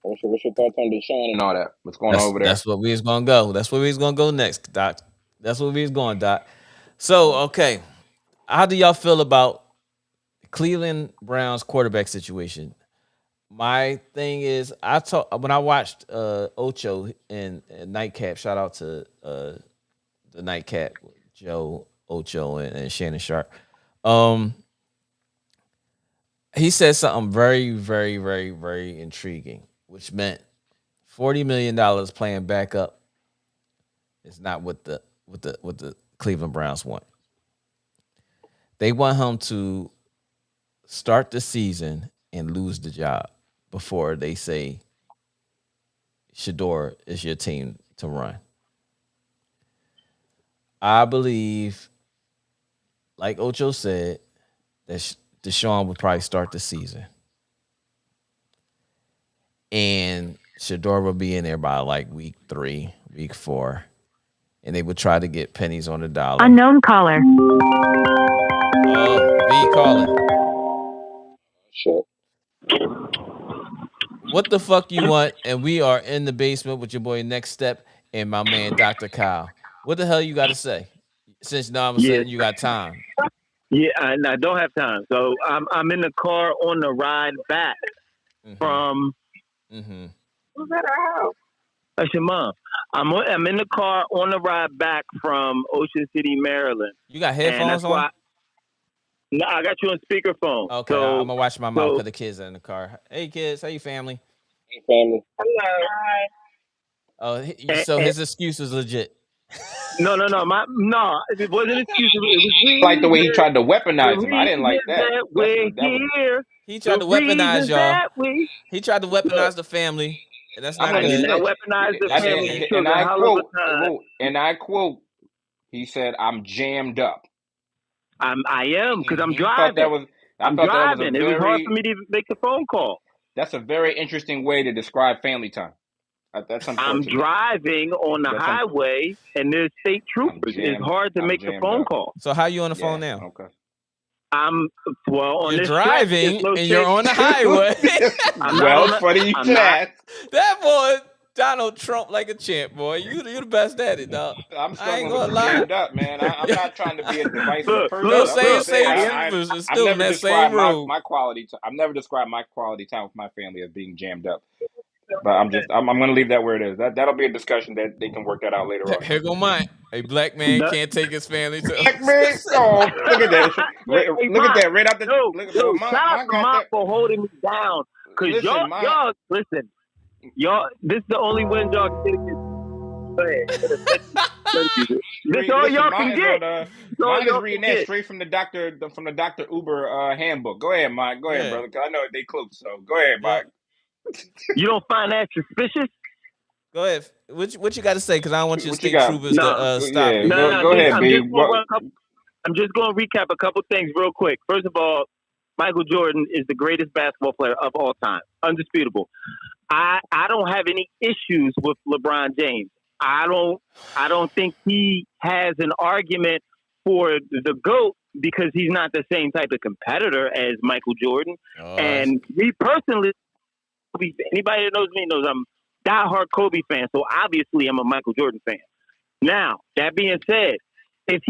What's your thoughts on Deshaun and all that. What's going on that's over there? that's what we is gonna go. That's where we is gonna go next, Doc. That's where we is going, Doc. So okay, how do y'all feel about Cleveland Browns quarterback situation? My thing is, when I watched Ocho in Nightcap. Shout out to the Nightcap, Joe Ocho and Shannon Sharp. Um, he said something very, very, very, very intriguing, which meant $40 million playing backup is not what the Cleveland Browns want. They want him to start the season and lose the job before they say Shador is your team to run. I believe, like Ocho said, that Deshaun would probably start the season, and Shador will be in there by like week 3, week 4, and they would try to get pennies on the dollar. Unknown caller. Oh, B calling. shit? What the fuck you want? And we are in the basement with your boy Next Step and my man Dr. Kyle. What the hell you got to say? Since now all of a sudden you got time. Yeah, and I don't have time. So I'm in the car on the ride back from. Mm-hmm. Who's at our house? That's your mom. I'm in the car on the ride back from Ocean City, Maryland. You got headphones on? No, I got you on speakerphone. Okay, so, I'm gonna watch my mouth because the kids are in the car. Hey kids, hey family. Hey, family. Hello. Oh, so his excuse was legit. No. It wasn't an excuse. It was Like the way he tried to weaponize him. I didn't like that. He tried to weaponize y'all. He tried to weaponize the family, and that's not I did good. not weaponize the family. And I quote, he said, "I'm jammed up." I am because I'm driving. I I'm thought that was a driving. It was hard very for me to make the phone call. that's a very interesting way to describe family time. That's I'm unfortunate. driving on the That's highway, and there's state troopers. It's hard to I'm make the jammed phone up. call. So how you on the phone Yeah. now? Okay. On You're this driving stretch, and you're on the highway. Well, it's funny you should ask. That boy Donald Trump like a champ, boy. You the best at it, dog. I'm I ain't struggling with gonna the lie. jammed up, man. I'm not trying to be a divisive person. Yo, I'm same just saying troopers is I've still in never that same described room. my quality. I've never described my quality time with my family as being jammed up. But I'm going to leave that where it is. That'll be a discussion that they can work that out later on. Here go mine. A black man can't take his family to. Black man, oh, look at that! Hey, Look at that! Right out the look. Well, shout out mine to got Mom that. for holding me down. Cause Listen, y'all, this is the only win y'all can get. This all y'all can get. Mine is reading that straight from the Doctor Uber handbook. Go ahead, Mike. Go ahead, brother. Cause I know they close. So go ahead, Mike. You don't find that suspicious? Go ahead. What you got to say? Because I don't want your What you state got? troopers to stop you. Go ahead, babe. I'm just going to recap a couple things real quick. First of all, Michael Jordan is the greatest basketball player of all time, undisputable. I don't have any issues with LeBron James. I don't think he has an argument for the GOAT because he's not the same type of competitor as Michael Jordan. And me personally, anybody that knows me knows I'm a diehard Kobe fan, so obviously I'm a Michael Jordan fan. Now, that being said, if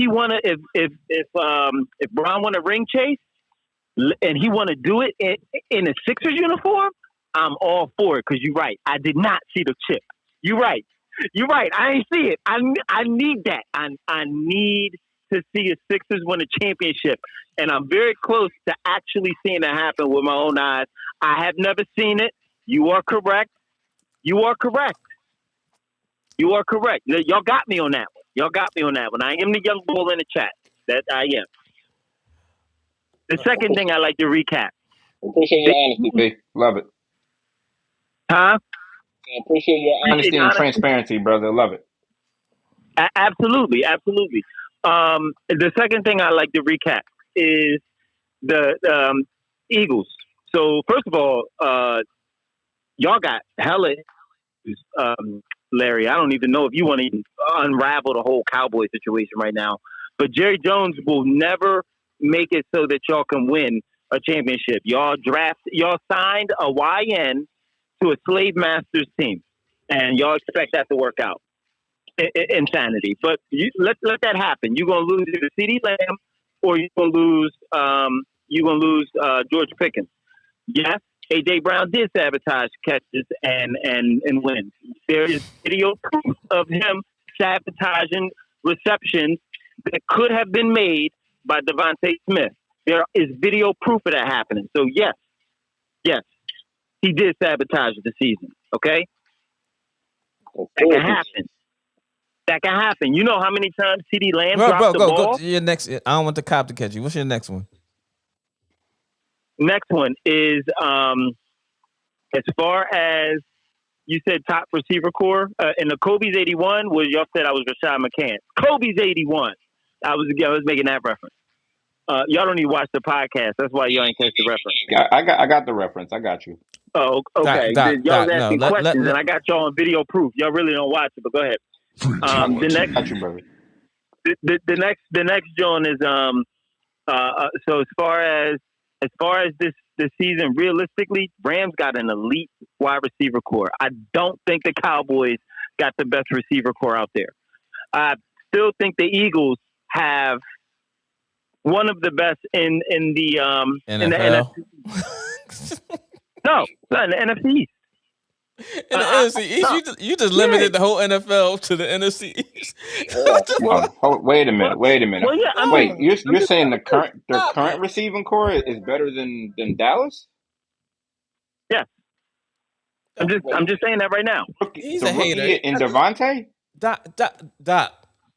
Bron want a ring chase and he want to do it in a Sixers uniform, I'm all for it because you're right. I did not see the chip. You're right. I ain't see it. I need that. I need to see a Sixers win a championship, and I'm very close to actually seeing it happen with my own eyes. I have never seen it. You are correct. Y'all got me on that one. I am the young bull in the chat. That I am. The second thing I like to recap. Appreciate your honesty, Hey, love it. Huh? Appreciate your Honesty and transparency, brother. Love it. Absolutely. The second thing I like to recap is the Eagles. So first of all, y'all got hella Larry. I don't even know if you want to even unravel the whole Cowboy situation right now. But Jerry Jones will never make it so that y'all can win a championship. Y'all signed a YN to a slave master's team, and y'all expect that to work out. Insanity. But let that happen. You're gonna lose either CeeDee Lamb or you're gonna lose George Pickens. Yes, AJ Brown did sabotage catches and wins. There is video proof of him sabotaging receptions that could have been made by Devontae Smith. There is video proof of that happening. So yes, he did sabotage the season. Okay, that can happen. You know how many times CeeDee Lamb dropped the ball? Go. Your next. I don't want the cop to catch you. What's your next one? Next one is as far as you said, top receiver core in the Kobe's 81. Was y'all said I was Rashad McCann? Kobe's 81. I was making that reference. Y'all don't need to watch the podcast. That's why y'all ain't catch the reference. I got the reference. I got you. Oh, okay. Y'all was asking questions, and I got y'all on video proof. Y'all really don't watch it, but go ahead. The next, got you, brother. The next John is so as far as this season, realistically, Rams got an elite wide receiver core. I don't think the Cowboys got the best receiver core out there. I still think the Eagles have one of the best in the NFL? in the NFC. No, in the NFC East. In the NFC East, you just limited the whole NFL to the NFC East. Wait a minute. Well, yeah, You're saying the current receiving core is better than Dallas? Yeah. I'm just saying that right now. He's a hater. And Devontae? Doc,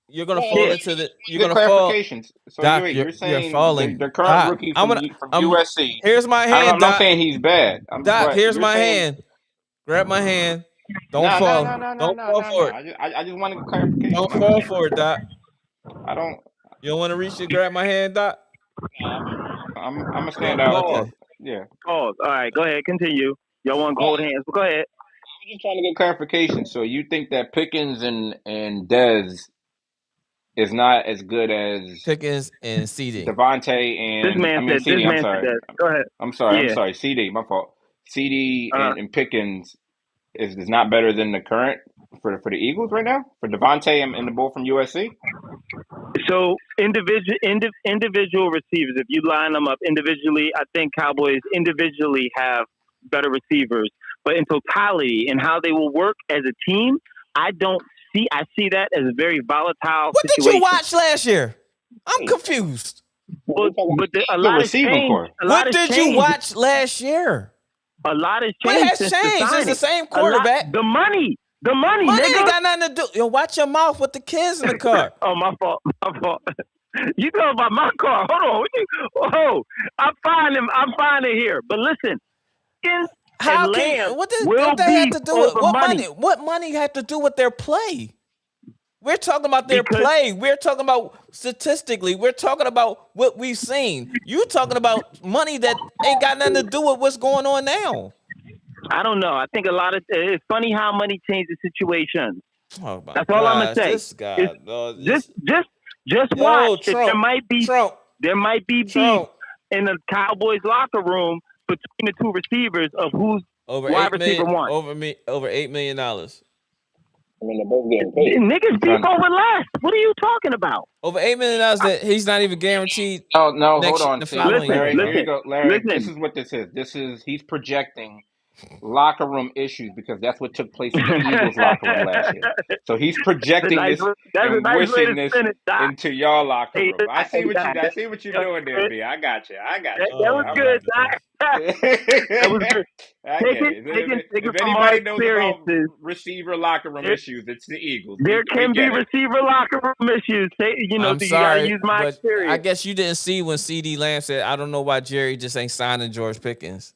you're gonna fall into the. You're gonna clarifications. fall. Doc, you're saying you're falling. the current rookie from USC. Here's my hand. I'm not saying he's bad. Doc, here's my hand. Grab my hand. Don't fall. Don't fall for it. I just wanted clarification. Don't fall for it, Doc. I don't. You don't want to reach and grab my hand, Doc? I'm gonna stand out. Okay. Yeah. Pause. All right, go ahead. Continue. Y'all want to hold hands? Go ahead. I'm just trying to get clarification. So you think that Pickens and Dez is not as good as Pickens and CD. Devontae This and man I mean said. This CD. I'm man said sorry. that. Go ahead. I'm Yeah. sorry. CD. My fault. CD Uh, and Pickens is not better than the current for the Eagles right now for Devontae and the bull from USC. so individual receivers. If you line them up individually, I think Cowboys individually have better receivers. But in totality and how they will work as a team, I don't see. I see that as a very volatile What did you situation. watch last year? I'm confused. But a The lot has receiving changed. core. A lot What has did you changed. watch last year? A lot has What changed has since changed? the It's signing. the same A lot- quarterback. The money, Money nigga. ain't got nothing to do. Yo, watch your mouth with the kids in the car. Oh, my fault. My fault. You know about my car. Hold on. Oh, I'm fine in here. But listen, Skins How and can Lamb what will they be have to do with over what money. What money have to do with their play? We're talking about their Because- play. We're talking about statistically. We're talking about what we've seen. You talking about money that ain't got nothing to do with what's going on now. I don't know. I think it's funny how money changes situations. Oh my That's all I'm gonna gosh, say. this guy. Just Yo, watch. Trump, There might be beef Trump. in the Cowboys locker room between the two receivers of who's Over wide $8 receiver million. one. Over $8 million. I mean, they're both getting paid. Niggas beef over less. What are you talking about? Over $8 million that he's not even guaranteed. No, Next hold on. the See, following Larry, year, bro. here you go. Larry, this Listen. is what this is. He's projecting locker room issues because that's what took place in the Eagles locker room last year. So he's projecting this That's a and nice way wishing to this spin it, Doc. into your locker Hey, room. I see what you're that doing there, B. I got you. was Oh good, my Doc. That was good. I Take get it If from our anybody knows about experiences. receiver locker room issues, it's the Eagles. There We can be get it. receiver locker room issues. I'm You got to sorry, use my but experience. I guess you didn't see when CD Lamb said, "I don't know why Jerry just ain't signing George Pickens."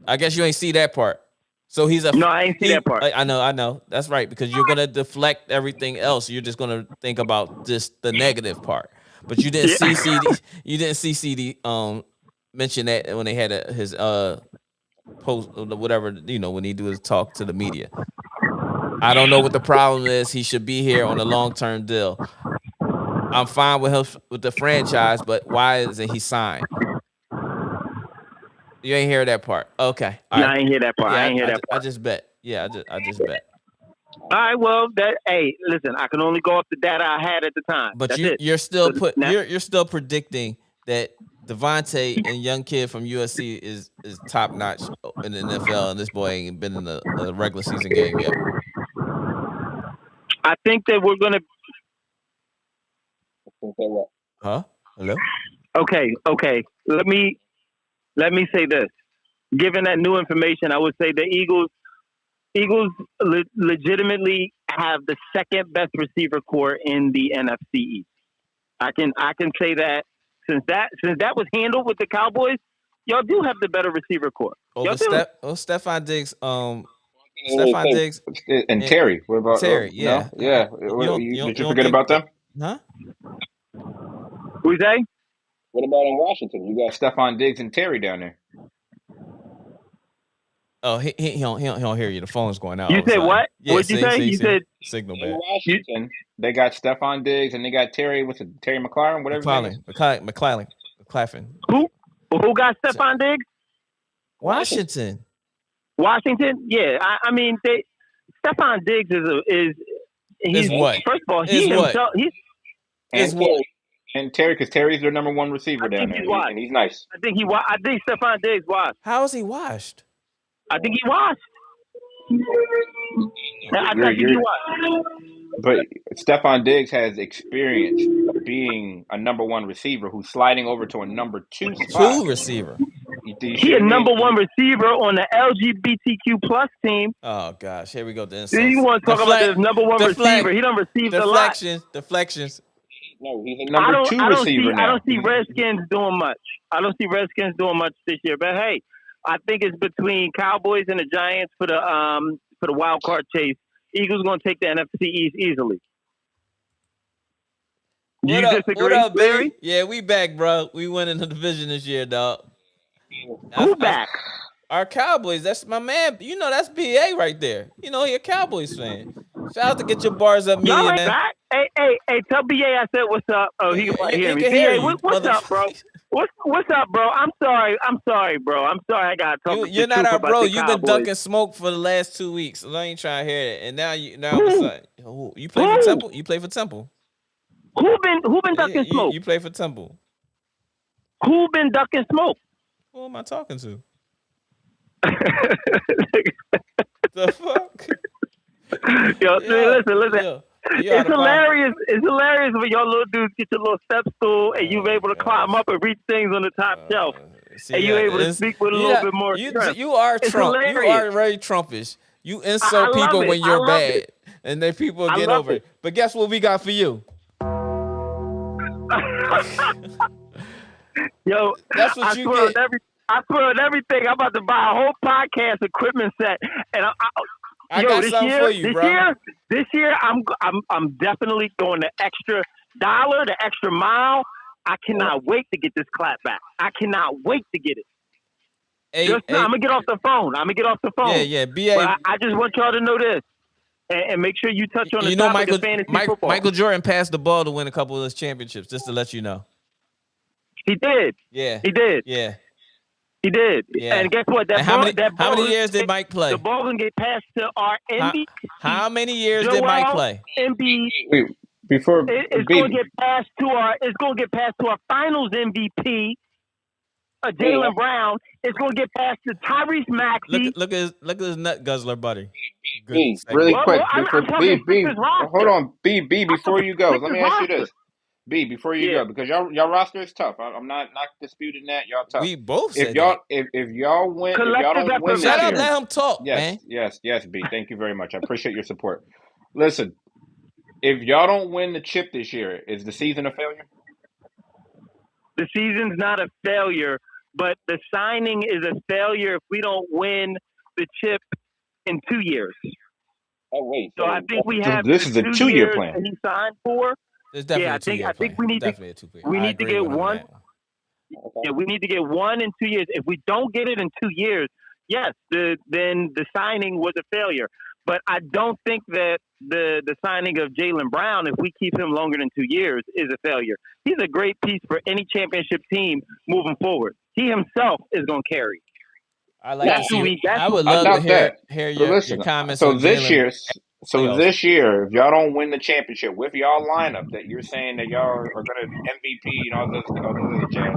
I guess you ain't see that part. So No, I ain't see that part. I know. That's right, because you're gonna deflect everything else. You're just gonna think about the negative part. But you didn't see CD. You didn't see CD mention that when they had his post whatever, when he do his talk to the media. I don't know what the problem is. He should be here on a long-term deal. I'm fine with him with the franchise, but why isn't he signed? You ain't hear that part. Okay. All right. I ain't hear that part. Yeah, I ain't hear that I part. just bet. Yeah, I just bet. All right, well, hey, listen, I can only go off the data I had at the time. But That's it. you're still So now- you're still predicting that Devontae and young kid from USC is top notch in the NFL, and this boy ain't been in a regular season game yet. I think that we're gonna. Huh? Hello? Okay. Let me say this. Given that new information, I would say the Eagles legitimately have the second best receiver core in the NFC East. I can say that since that was handled with the Cowboys, y'all do have the better receiver core. Y'all do. Stephon Diggs. Stephon Diggs and Terry. What about Terry? No? Yeah. Did you forget about them? Huh? Who's that? What about in Washington? You got Stephon Diggs and Terry down there. Oh, he don't hear you. The phone's going out. You said what? Yeah, What'd you say? You said signal in bad. Washington. They got Stephon Diggs and they got Terry. What's it? Terry McLaurin, whatever his name is. McClaffin. Who got Stephon Diggs? Washington. Yeah, I mean, Stephon Diggs he's what? First of all, Is he what? himself Is what? And Terry, because Terry's their number one receiver down there, and he's nice. I think Stephon Diggs washed. How is he washed? I think he washed. I think he washed. But Stephon Diggs has experience being a number one receiver who's sliding over to a number two spot. Two receiver. He a number one receiver on the LGBTQ plus team. Oh gosh, here we go. Then you want to talk about this number one receiver? He done received a lot. Deflections. No, he's a number two receiver now. I don't see Redskins doing much. I don't see Redskins doing much this year. But hey, I think it's between Cowboys and the Giants for the wild card chase. Eagles going to take the NFC East easily. Do you What disagree, up, Larry? B? Yeah, we back, bro. We winning the division this year, dog. Who back? Our Cowboys. That's my man. You know, that's BA right there. You know, he a Cowboys fan. Shout out to Get Your Bars Up Y'all Media, ain't man. back. Hey, tell BA I said what's up. Oh, he can probably hear He me. can hear BA, you, what's up, bro? motherfucker. What's up, bro? I'm sorry, bro. I'm sorry I gotta talk You're the not truth our about bro. the You've been Cowboys. dunking smoke for the last 2 weeks. So I ain't trying to hear it. And now all of a Who? sudden, you play for Temple? You play for Temple. Who been Yeah, ducking smoke? you play for Temple. Who been ducking smoke? Who am I talking to? The fuck? Yo, listen. Yo, you It's out of pocket. hilarious. It's hilarious when y'all little dudes get your little step stool and you're able to climb up and reach things on the top shelf, See, and you're able to speak with a little bit more strength. you are It's Trump. You hilarious. are very Trumpish. You I insult love people it. when I you're love bad, it. and then people I get love over it. it. But guess what we got for you? Yo, That's what you swear get. I swear on everything. I'm about to buy a whole podcast equipment set, and I yo, got this something year, for you, bro. this year, I'm definitely going the extra dollar, the extra mile. I cannot wait to get this clap back. I cannot wait to get it. I'm gonna get off the phone. Yeah, BA. But I just want y'all to know this, and make sure you touch on the You know, topic of fantasy football. Michael Jordan passed the ball to win a couple of those championships. Just to let you know. He did. Yeah. He did. Yeah. He did. Yeah. And guess what? How many years did Mike play? The ball gonna get passed to our MVP. How many years did Mike play? MVP. Wait, before It's gonna get passed to our Finals MVP, Jaylen Brown. It's gonna get passed to Tyrese Maxey. Look at his nut guzzler, buddy. B, really quick. I'm talking B, roster. hold on. B, before you go, let me ask you roster. this. B, before you go, because y'all roster is tough. I'm not disputing that. Y'all tough. We both If said y'all that. if y'all win, if y'all Collective don't win effort. this Shut up, year, let him talk, man. yes, B. Thank you very much. I appreciate your support. Listen, if y'all don't win the chip this year, is the season a failure? The season's not a failure, but the signing is a failure if we don't win the chip in 2 years. Oh wait. So I think we have this is a 2 year plan. that he signed for. It's definitely Yeah, a 2 year I think we need definitely to. a 2 year. We need to get one. Okay. Yeah, we need to get one in 2 years. If we don't get it in 2 years, yes, then the signing was a failure. But I don't think that the signing of Jaylen Brown, if we keep him longer than 2 years, is a failure. He's a great piece for any championship team moving forward. He himself is going to carry. I like to see. I would I love doubt to that. hear But your listen, comments so on this Jalen. year, playoffs. this year, if y'all don't win the championship with y'all lineup that you're saying that y'all are going to MVP and all this other jazz,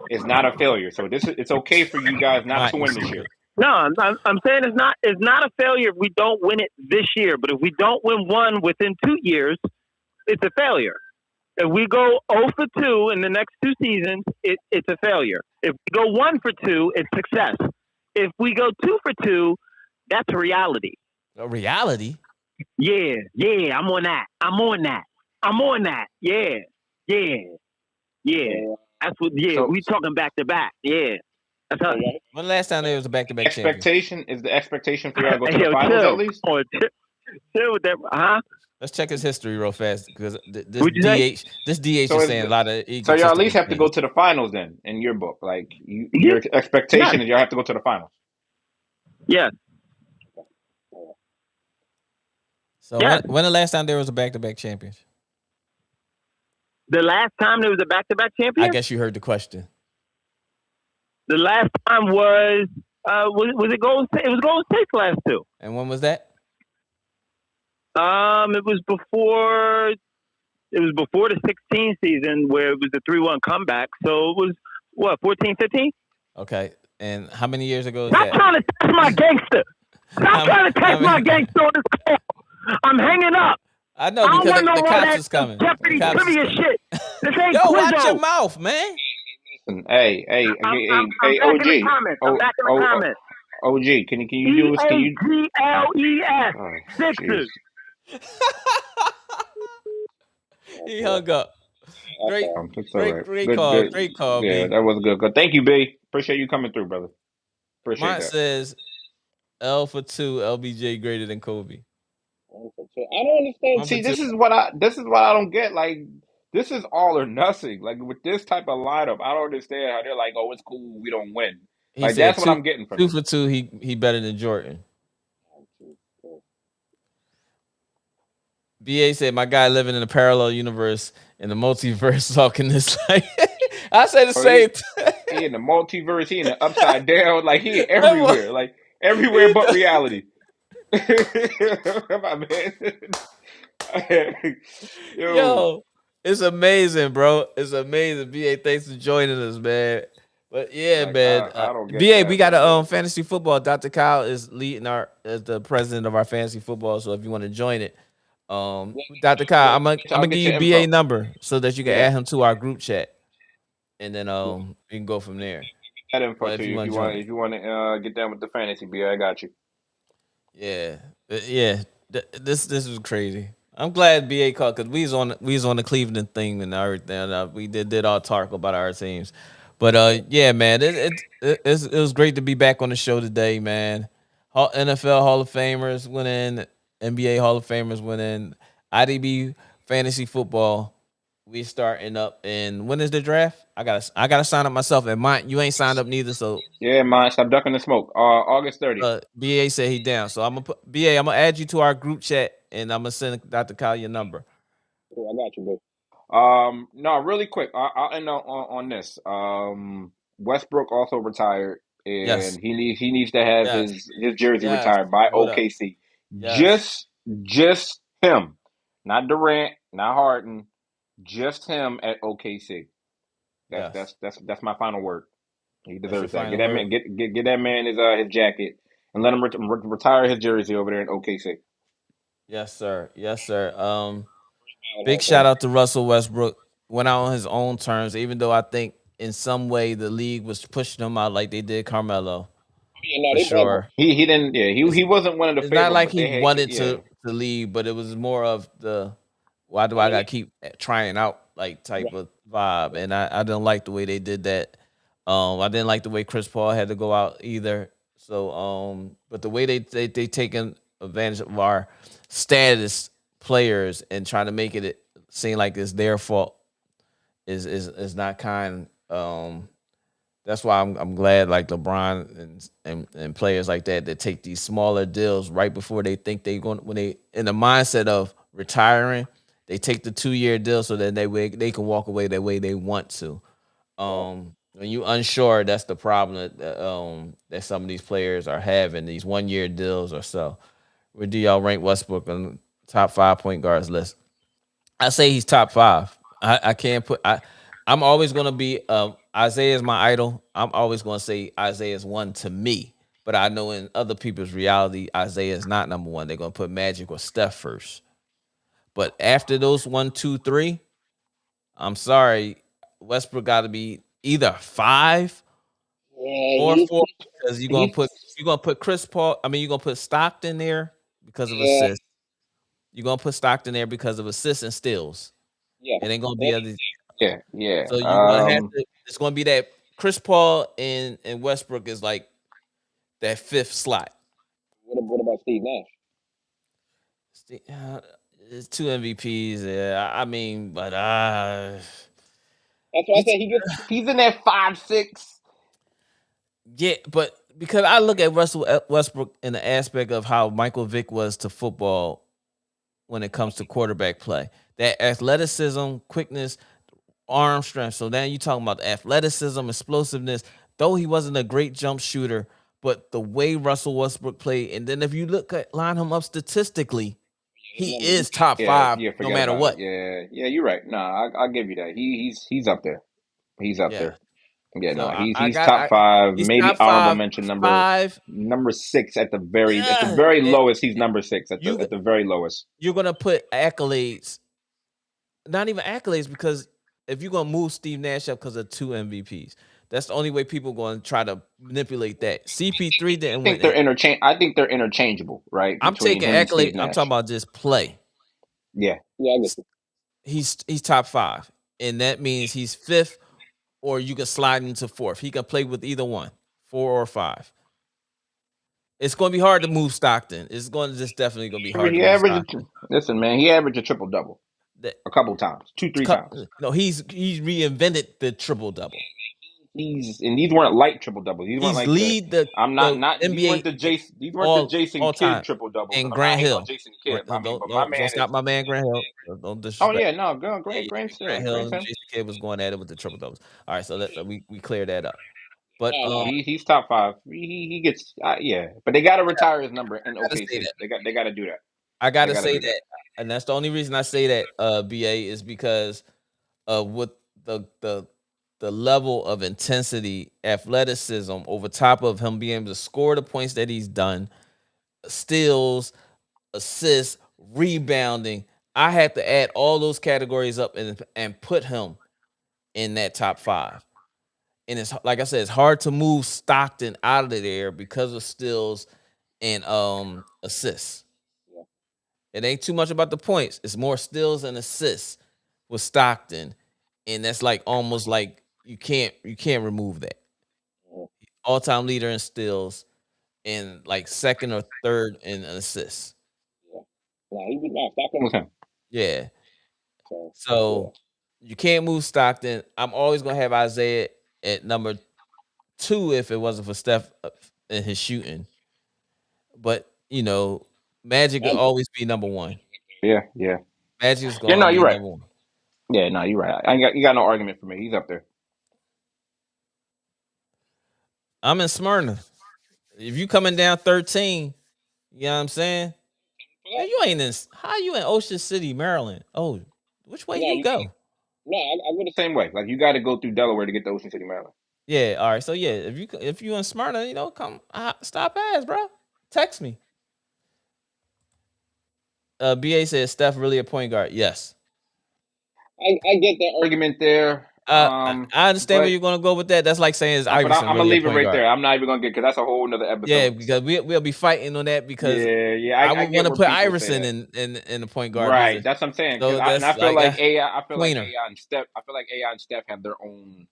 it's not a failure. So it's okay for you guys not Mike, to you win this stupid. year. No, I'm saying it's not a failure if we don't win it this year. But if we don't win one within 2 years, it's a failure. If we go 0 for 2 in the next 2 seasons, it's a failure. If we go 1 for 2, it's success. If we go 2 for 2, that's a reality. A reality? Yeah, I'm on that. Yeah. That's what. Yeah, So- we talking back to back. Yeah, that's how. When the last time there was a back-to-back champion? Expectation is the expectation for y'all to go to the finals at least. Chill with that, huh? Let's check his history real fast because this What'd you say? DH So is it's- saying a lot of. So y'all at least have to go to the finals then in your book. Like your expectation is y'all have to go to the finals. Yes. So Yes. when the last time there was a back-to-back champion? The last time there was a back-to-back champion. I guess you heard the question. The last time was it Golden State? It was Golden State's last 2. And when was that? It was before the 16 season where it was the 3-1 comeback. So it was what 14-15. Okay. And how many years ago is Stop that? trying to test my gangster. Stop trying to test my gangster on this call. I'm hanging up. I know because the cops is coming. Jeopardy trivia shit. This ain't Yo, Quizzo. watch your mouth, man. Hey, I'm OG. back in the comments. I'm back in the comments. OG, can you do this? Can you? EAGLES. Oh, Sixers. He hung up. Great call, Yeah, B. that was good. Good. Thank you, B. Appreciate you coming through, brother. Appreciate Mine that. says L for 2, LBJ greater than Kobe. I don't understand. See, this is what I don't get. Like This is all or nothing. Like with this type of lineup, I don't understand how they're like, oh, it's cool, we don't win. He Like said that's what two I'm getting from two this. for two. He better than Jordan. BA said my guy living in a parallel universe in the multiverse talking this like I say the Oh, same thing. he in the multiverse, he in the upside down, like he That boy, everywhere, like everywhere he but do- reality. My man. Yo, Yo, it's amazing, bro. It's amazing. BA, thanks for joining us, man. But yeah, like man. I don't get BA, we that, got man. a fantasy football. Dr. Kyle is leading our as the president of our fantasy football. So if you want to join it, Yeah, Dr. Kyle, I'm I'll gonna get give your you BA info. number so that you can Yeah, add him to our group chat, and then yeah. we can go from there. That info But to if you you want to join it, if you want to get down with the fantasy, B, I got you. yeah, yeah. This was crazy. I'm glad BA called because we was on the Cleveland thing and everything. We did all talk about our teams, but yeah, man, it was great to be back on the show today, man. NFL Hall of Famers went in, NBA Hall of Famers went in, IDB fantasy football. We starting up, and when is the draft? I gotta sign up myself, and mine you ain't signed up neither, so Yeah, man, stop ducking the smoke. August 30th. BA said he down. So I'm gonna put BA. I'm gonna add you to our group chat, and I'm gonna send Dr. Kyle your number. Cool, I got you, bro. No, really quick. I'll end on this. Westbrook also retired, Yes, and he needs to have yes, his jersey yes. retired by Hold up. OKC. Yes, Just him, not Durant, not Harden, just him at OKC. yes. That's my final word. He That's your deserves that. Get final that word. man get that man his jacket and let him retire his jersey over there in OKC. Yes, sir. Yes, sir. Big Like shout that. out to Russell Westbrook. Went out on his own terms, even though I think in some way the league was pushing him out like they did Carmelo Yeah, no, for they blackballed. sure. He didn't he wasn't one of the It's not favorites, like but he they had wanted yeah. to leave, but it was more of the why do I I mean, gotta keep trying out like type of vibe, and I didn't like the way they did that. I didn't like the way Chris Paul had to go out either. So but the way they taking advantage of our status players and trying to make it seem like it's their fault is not kind. That's why I'm glad like LeBron and players like that take these smaller deals right before they think they going when they in the mindset of retiring, they take the 2 year deal so that they can walk away the way they want to. When you unsure, that's the problem that some of these players are having these 1 year deals or so. Where do y'all rank Westbrook on top 5 point guards list? I say he's top five. I can't put. I'm always gonna be. Isaiah is my idol. I'm always gonna say Isaiah is one to me. But I know in other people's reality, Isaiah is not number one. They're gonna put Magic or Steph first. But after those 1, 2, 3, I'm sorry, Westbrook got to be either 5 yeah, or 4 because He's you're gonna put Chris Paul. I mean, you're gonna put Stockton there because of yeah, assists. You're gonna put Stockton there because of assists and steals. yeah. It ain't gonna be And other. yeah. So you're gonna have to. It's gonna be that Chris Paul and Westbrook is like that fifth slot. what about Steve Nash? It's two MVPs. Yeah, I mean, but That's why I he's said he gets. He's in that 5'6". yeah, but because I look at Russell Westbrook in the aspect of how Michael Vick was to football when it comes to quarterback play, that athleticism, quickness, arm strength. So now you talking about athleticism, explosiveness. Though he wasn't a great jump shooter, but the way Russell Westbrook played, and then if you line him up statistically, His he numbers. is top Yeah, five yeah, no forget matter about it. what. Yeah, you're right. No, I'll give you that. He's up there. He's up Yeah. there. Yeah, So no, I he's got top five, he's maybe top honorable five, mention five. number six at the Yeah, very and lowest. He's number six you at the very lowest. you're gonna put accolades, not even accolades, because if you're gonna move Steve Nash up because of two MVPs, that's the only way people going to try to manipulate that. CP3 didn't win it. I think they're interchangeable, right? I'm Between taking him and accolade. Steve I'm talking Nash. about just play. Yeah, Yeah, I get you. He's top five, and that means he's fifth, or you can slide into fourth. He can play with either one, 4 or 5. It's going to be hard to move Stockton. It's going to just definitely going to be hard to he move averaged. Stockton. Listen, man, he averaged a triple double. a couple times, 2-3 times. No, he's reinvented the triple double. These weren't light triple doubles. These weren't He's like the lead the I'm the not these weren't the NBA Jason these weren't the all Jason all Kidd time. triple doubles. And I'm not Grant hating on Hill. Jason Kidd. I mean, but my Don't man stop is my man Grant Hill. Don't oh disrespect. yeah, no, Yeah, Grant Grant Hill and Grandson. Jason Kidd was going at it with the triple doubles. All right, so we clear that up. But No, he's top five. He gets yeah, but they got to retire his number in I gotta say OKC. that. They got to do that. I They gotta got to say do that. that, and that's the only reason I say that. BA is because with the level of intensity, athleticism over top of him being able to score the points that he's done, steals, assists, rebounding. I have to add all those categories up and put him in that top five. And it's like I said, it's hard to move Stockton out of there because of steals and assists. It ain't too much about the points. It's more steals and assists with Stockton. And that's like almost like you can't remove that. All-time leader in steals and like second or third in assists. Stockton was him. Yeah. So you can't move Stockton. I'm always gonna have Isaiah at number 2 if it wasn't for Steph and his shooting. But Magic will always be number 1. Yeah. Magic is Yeah, gonna no, be you're right. number 1. Yeah, no, you're right. You got no argument for me. He's up there. I'm in Smyrna. If you coming down 13, you know what I'm saying? Man, you ain't in. How you in Ocean City, Maryland? Oh, which way you go? No, I go the same way. Like you got to go through Delaware to get to Ocean City, Maryland. Yeah, all right. So yeah, if you in Smyrna, come stop ass, bro. Text me. BA says Steph really a point guard. Yes. I get that argument there. I understand but, where you're gonna go with that. That's like saying is but Iverson I'm gonna really a leave it point right guard? there. I'm not even gonna get because that's a whole nother episode. Yeah, because we'll be fighting on that because yeah. I I would want to where put people say Iverson that. in the point guard. Right, position. that's what I'm saying. So And I feel like AI. I feel like tweener. AI and Steph. I feel like AI and Steph have their own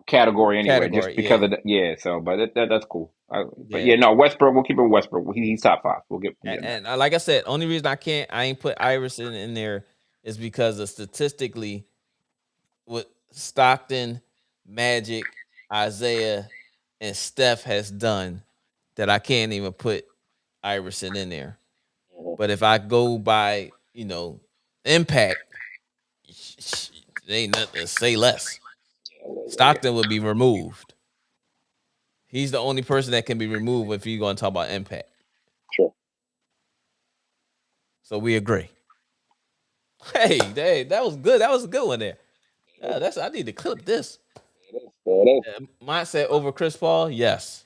category anyway, just because of the So, but that's cool. But yeah, no, Westbrook. We'll keep it Westbrook. He's top 5. We'll get him. And like I said, only reason I ain't put Iverson in there is because of statistically, what Stockton, Magic, Isaiah, and Steph has done, that I can't even put Iverson in there. But if I go by impact, there ain't nothing to say less. Stockton would be removed. He's the only person that can be removed if you're going to talk about impact. Sure. So we agree. Hey, that was good. That was a good one there. I need to clip this. Mindset over Chris Paul. Yes.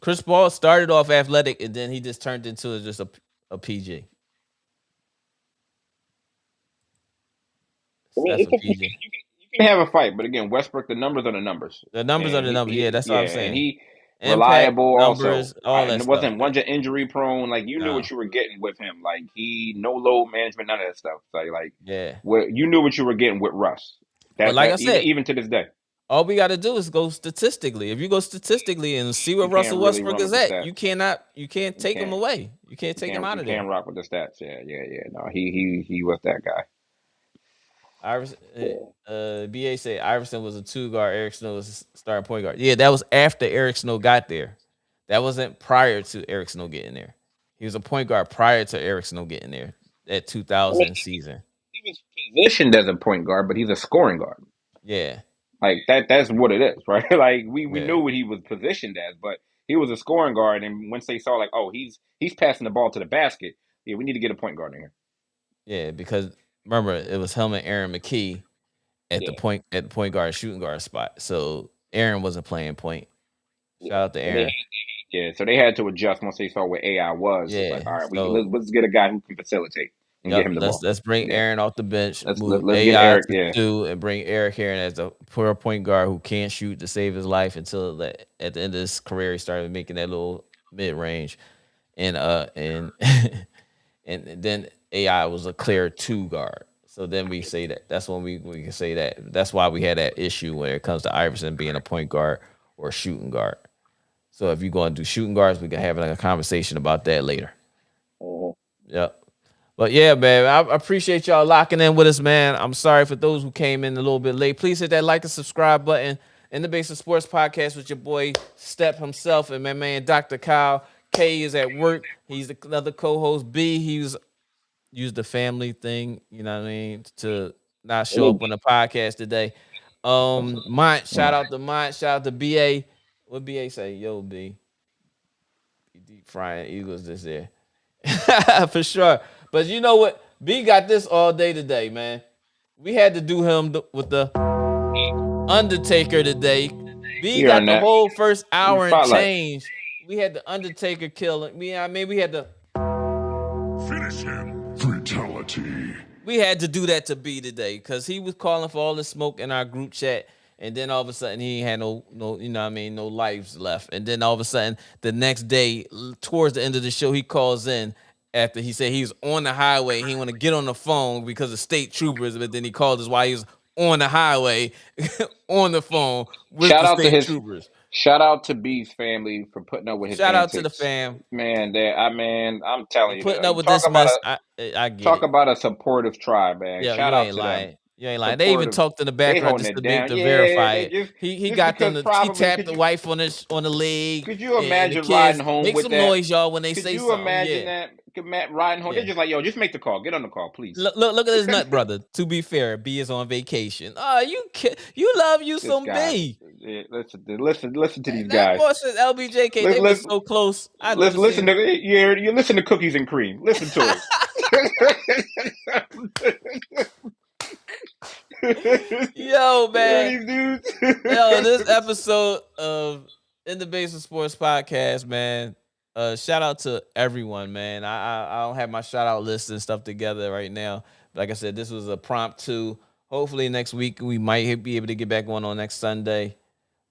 Chris Paul started off athletic and then he just turned into just a PG. You can have a fight, but again, Westbrook, the numbers are the numbers. The numbers are the numbers. Yeah, that's what I'm saying. And he Impact, reliable numbers, also. all that and it wasn't one injury prone. Like you knew what you were getting with him. Like he no load management, none of that stuff. Like yeah, you knew what you were getting with Russ. But like I said, even to this day, all we got to do is go statistically. If you go statistically and see where Russell Westbrook is at, you can't take him away. You can't take him out of there. You can't rock with the stats. Yeah. No, he was that guy. Iverson, BA said Iverson was a 2 guard. Eric Snow was a starting point guard. Yeah, that was after Eric Snow got there. That wasn't prior to Eric Snow getting there. He was a point guard prior to Eric Snow getting there at 2000 season. He was positioned as a point guard, but he's a scoring guard. Yeah. Like that's what it is, right? Like we knew what he was positioned as, but he was a scoring guard. And once they saw like, oh, he's passing the ball to the basket, yeah, we need to get a point guard in here. Yeah, because remember it was him and Aaron McKee at the point guard, shooting guard spot. So Aaron wasn't playing point. Shout out to Aaron. So they had to adjust once they saw what AI was. Yeah, like, all right, let's get a guy who can facilitate and get him the ball. Let's bring Aaron off the bench. Let's AI get Eric, and bring Eric here as a pure point guard who can't shoot to save his life until at the end of his career he started making that little mid range, and and then AI was a clear 2 guard. So then we say that. That's when we can say that. That's why we had that issue when it comes to Iverson being a point guard or a shooting guard. So if you're going to do shooting guards, we can have like a conversation about that later. Yep. But yeah, man, I appreciate y'all locking in with us, man. I'm sorry for those who came in a little bit late. Please hit that like and subscribe button. In the Basic Sports Podcast with your boy Step himself and my man Dr. Kyle. K is at work. He's another co-host. B, he's used the family thing, you know what I mean, to not show up on the podcast today. Mont, shout out to Mont, shout out to BA. What BA say? Yo, B. Deep frying Eagles this year. For sure. But you know what? B got this all day today, man. We had to do him with the Undertaker today. B You got earned the that. whole first hour and Spotlight. change. We had the Undertaker killing. We had to. Finish him. Fatality. We had to do that to B today because he was calling for all the smoke in our group chat, and then all of a sudden he had no, you know what I mean, no lives left. And then all of a sudden the next day, towards the end of the show, he calls in after he said he was on the highway. He want to get on the phone because of state troopers, but then he called us while he was on the highway, on the phone with Shout the out to state his troopers. Shout out to B's family for putting up with his Shout out antics. to the fam. Man, I'm telling you, Putting up with talk this about mess. I get talk it. about a supportive tribe, man. Yeah, Shout you out ain't to them. lying. You ain't lying. They even Supportive. talked in the They background holding just it to make down. to Yeah, verify they it. He just got them because to he probably tapped the wife on the leg. could you And the imagine kids riding home make with some that? noise, y'all, when they Could say you something. imagine Yeah. that? Riding home, Yeah. they're just like, yo, just make the call. Get on the call, please. Look at his nut brother. To be fair, B is on vacation. Oh, you love you This some guy. B. Yeah, listen to these That guys. boy said LBJK. They were so close. I never Listen seen. to you listen to Cookies and Cream. Listen to it. Yo, man. These dudes. Yo, this episode of In the Basement Sports Podcast, man. Shout out to everyone, man. I don't have my shout out list and stuff together right now. Like I said, this was a prompt. Hopefully next week we might be able to get back on next Sunday.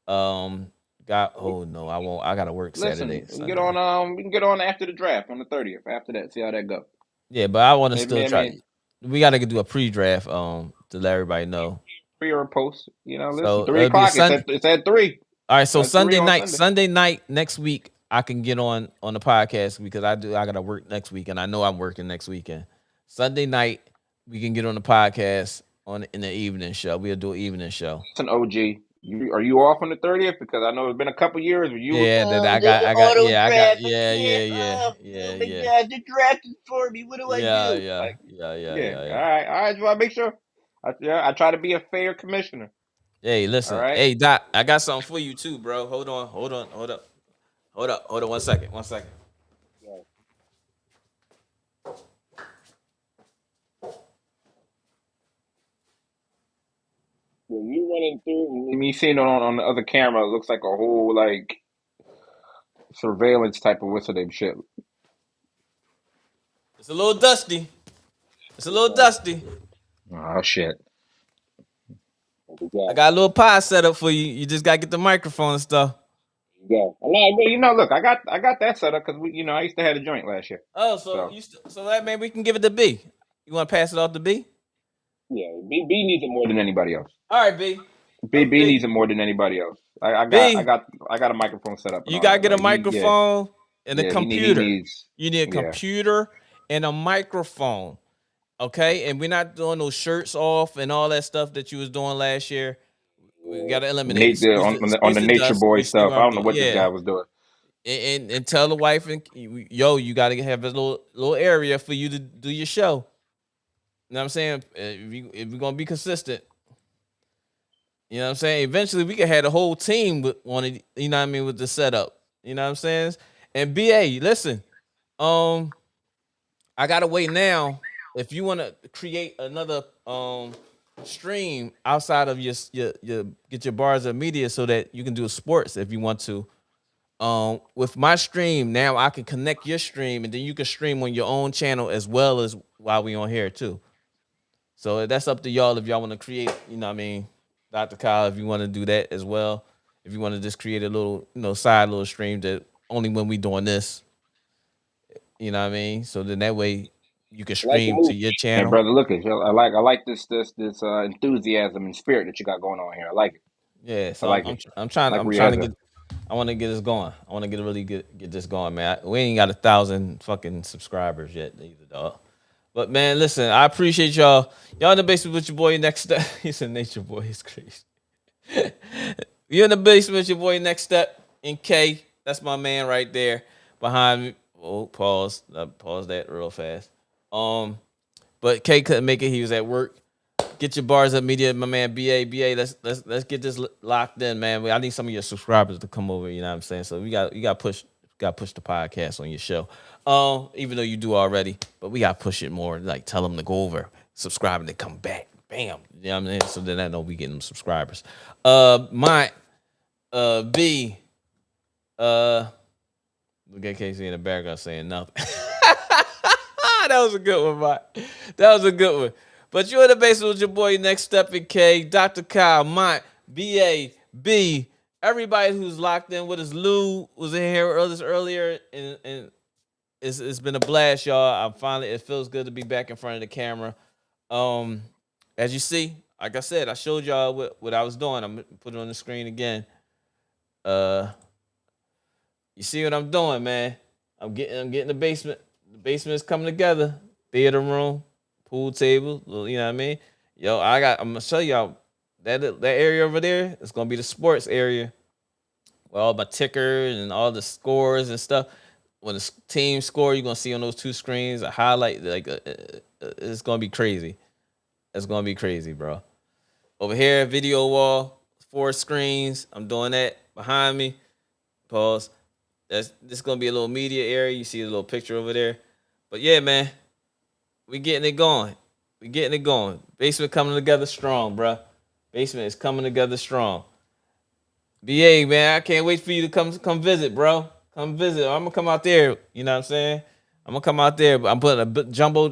Oh no, I won't. I gotta work Saturday. Listen, we can get on after the draft on the 30th. After that, see how that go. Yeah, but I want to still try. Maybe We gotta do a pre-draft to let everybody know. pre or post. Listen, So 3 it'll be o'clock. It's at 3. All right, so At 3 on Sunday night next week, I can get on the podcast because I gotta work next week, and I know I'm working next weekend. Sunday night, we can get on the podcast in the evening show. We'll do an evening show. It's an OG. Are you off on the 30th? Because I know it's been a couple years where you. Yeah, that I got, The draft is for me. What do I do? Yeah. All right. I just want to make sure. I try to be a fair commissioner. Hey, listen. All right. Hey, Doc, I got something for you too, bro. Hold on. 1 second. When you running through, Me seeing it on the other camera, it looks like a whole like surveillance type of what's name shit. It's a little dusty. Oh shit. I got a little pie set up for you. You just gotta get the microphone and stuff. go. Look, I got that set up because I used to have a joint last year. Oh, so that maybe we can give it to B. You want to pass it off to B? Yeah, B needs it more Than than anybody else. All right, B. B needs it more than anybody else. I got a microphone set up. You gotta get a microphone and a computer. You need a computer and a microphone. Okay, and we're not doing those shirts off and all that stuff that you was doing last year. We gotta eliminate on the Nature Boy stuff. I don't know what this guy was doing. And tell the wife you gotta have a little area for you to do your show. You know what I'm saying? If we're gonna be consistent, you know what I'm saying? Eventually we can have the whole team with one of, you know what I mean, with the setup. You know what I'm saying? And BA, listen, I gotta wait now. If you want to create another stream outside of your get your bars of media so that you can do sports if you want to. With my stream now, I can connect your stream and then you can stream on your own channel as well as while we on here too. So that's up to y'all if y'all want to create. You know what I mean, Dr. Kyle, if you want to do that as well. If you want to just create a little side little stream that only when we doing this. You know what I mean? So then that way. You can stream to your channel. Hey, brother, look at you. I like this enthusiasm and spirit that you got going on here. I like it. Yeah, so I'm trying to get. I want to get this going. I want to get this going, man. We ain't got 1,000 fucking subscribers yet either, dog. But man, listen, I appreciate y'all. Y'all in the basement with your boy next step. He said nature boy is crazy. You in the basement with your boy next step in K. That's my man right there behind me. Oh, pause. Pause that real fast. But K couldn't make it. He was at work. Get your bars up, media, my man BA. Let's get this locked in, man. I need some of your subscribers to come over. You know what I'm saying? So you got push the podcast on your show. Even though you do already, but we got to push it more. Like tell them to go over, subscribe, and then come back. Bam. You know what I'm saying? So then I know we getting them subscribers. My B. Look at Casey in the background saying nothing. That was a good one, Mike. That was a good one. But you're in the basement with your boy Next Step in K, Dr. Kyle, Mike, BA, B, everybody who's locked in with us. Lou was in here earlier, and it's been a blast, y'all. It feels good to be back in front of the camera. As you see, like I said, I showed y'all what I was doing. I'm put it on the screen again. You see what I'm doing, man? I'm getting the basement. The basement is coming together. Theater room, pool table. You know what I mean? Yo, I'm gonna show y'all that area over there. It's gonna be the sports area, with all my tickers and all the scores and stuff. When the team score, you're gonna see on those two screens a highlight. It's gonna be crazy. It's gonna be crazy, bro. Over here, video wall, 4 screens. I'm doing that behind me. Pause. This is gonna be a little media area. You see a little picture over there. But yeah, man, we getting it going. We getting it going. Basement coming together strong, bro. Basement is coming together strong. BA, man, I can't wait for you to come visit, bro. Come visit. I'm gonna come out there. You know what I'm saying? I'm gonna come out there. I'm putting a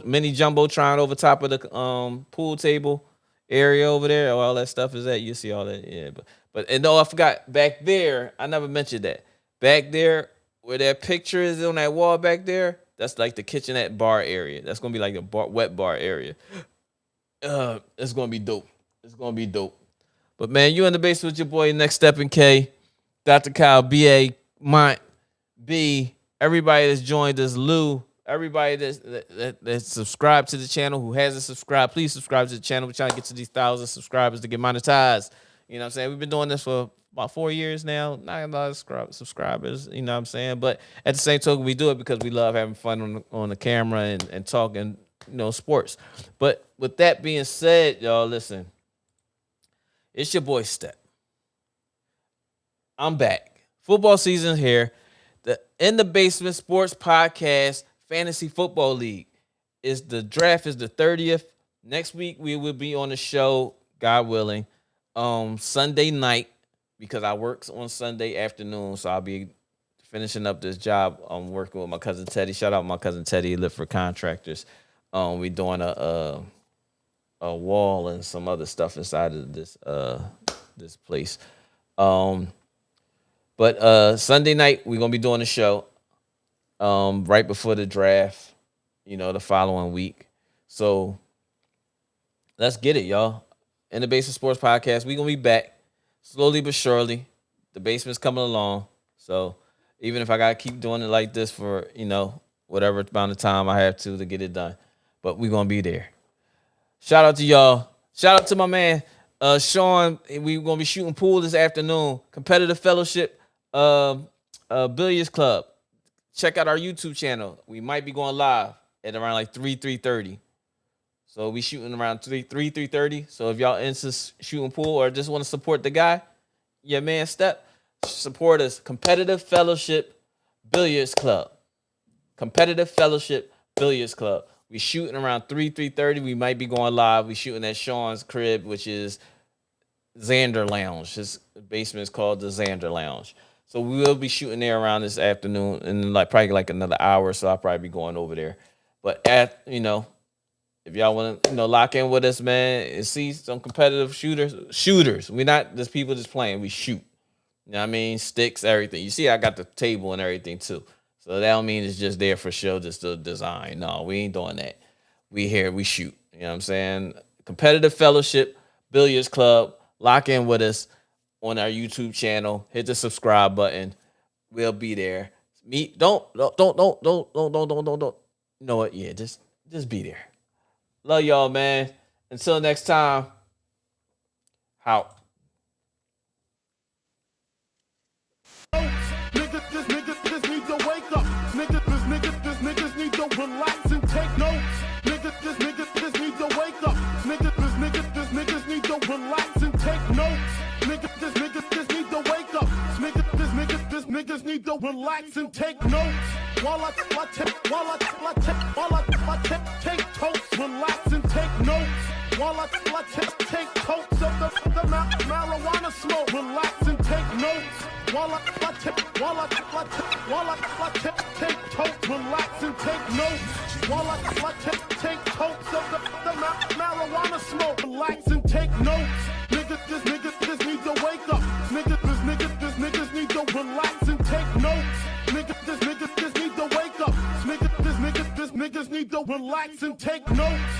mini jumbotron over top of the pool table area over there. All that stuff is that. You see all that, yeah. But and I forgot back there. I never mentioned that. Back there, where that picture is on that wall back there, that's like the kitchenette bar area. That's gonna be like a wet bar area. It's gonna be dope. It's gonna be dope. But man, you in the basement with your boy Next Step in K, Dr. Kyle, BA, Mont, B, everybody that's joined us, Lou, everybody that's subscribed to the channel, who hasn't subscribed, please subscribe to the channel. We're trying to get to these 1,000 subscribers to get monetized. You know what I'm saying? We've been doing this for about 4 years now. Not a lot of subscribers, you know what I'm saying? But at the same token, we do it because we love having fun on the camera and talking, sports. But with that being said, y'all, listen. It's your boy Step. I'm back. Football season here. The In the Basement Sports Podcast Fantasy Football League. The draft is the 30th. Next week we will be on the show, God willing, Sunday night, because I work on Sunday afternoon, so I'll be finishing up this job. I'm working with my cousin Teddy. Shout out my cousin Teddy, live for contractors. We doing a wall and some other stuff inside of this place. But Sunday night we're gonna be doing the show right before the draft, the following week. So let's get it, y'all. In the Basement Sports Podcast, we're gonna be back slowly but surely. The basement's coming along. So even if I gotta keep doing it like this for, whatever amount of time I have to get it done. But we're gonna be there. Shout out to y'all. Shout out to my man, Sean. We're gonna be shooting pool this afternoon. Competitive Fellowship Billiards Club. Check out our YouTube channel. We might be going live at around like 3:30. So we shooting around 3:30. So if y'all into shooting pool or just want to support the guy, yeah, man, support us. Competitive Fellowship Billiards Club. Competitive Fellowship Billiards Club. We shooting around 3:30. We might be going live. We shooting at Sean's crib, which is Xander Lounge. His basement is called the Xander Lounge. So we will be shooting there around this afternoon, and probably like another hour. So I'll probably be going over there. But if y'all want to lock in with us, man, and see some competitive shooters. We're not just people just playing. We shoot. You know what I mean? Sticks, everything. You see, I got the table and everything too. So that don't mean it's just there for show, just to design. No, we ain't doing that. We here, we shoot. You know what I'm saying? Competitive Fellowship Billiards Club. Lock in with us on our YouTube channel. Hit the subscribe button. We'll be there. Don't. You know what? Yeah, just Just be there. Love y'all, man. Until next time. Out. Niggas need to wake up. Niggas need to relax and take notes. Niggas need to wake up. Niggas need to relax and take notes. Niggas need to wake up. Niggas need to relax and take notes. While I take totes, relax and take notes. While I take totes of the marijuana smoke, relax and take notes. While I take totes, relax and take notes. While I take totes of the marijuana smoke, relax and take notes. Niggas need to wake up. Niggas need to relax and take notes. Niggas need to wake up. Niggas need to relax and take notes.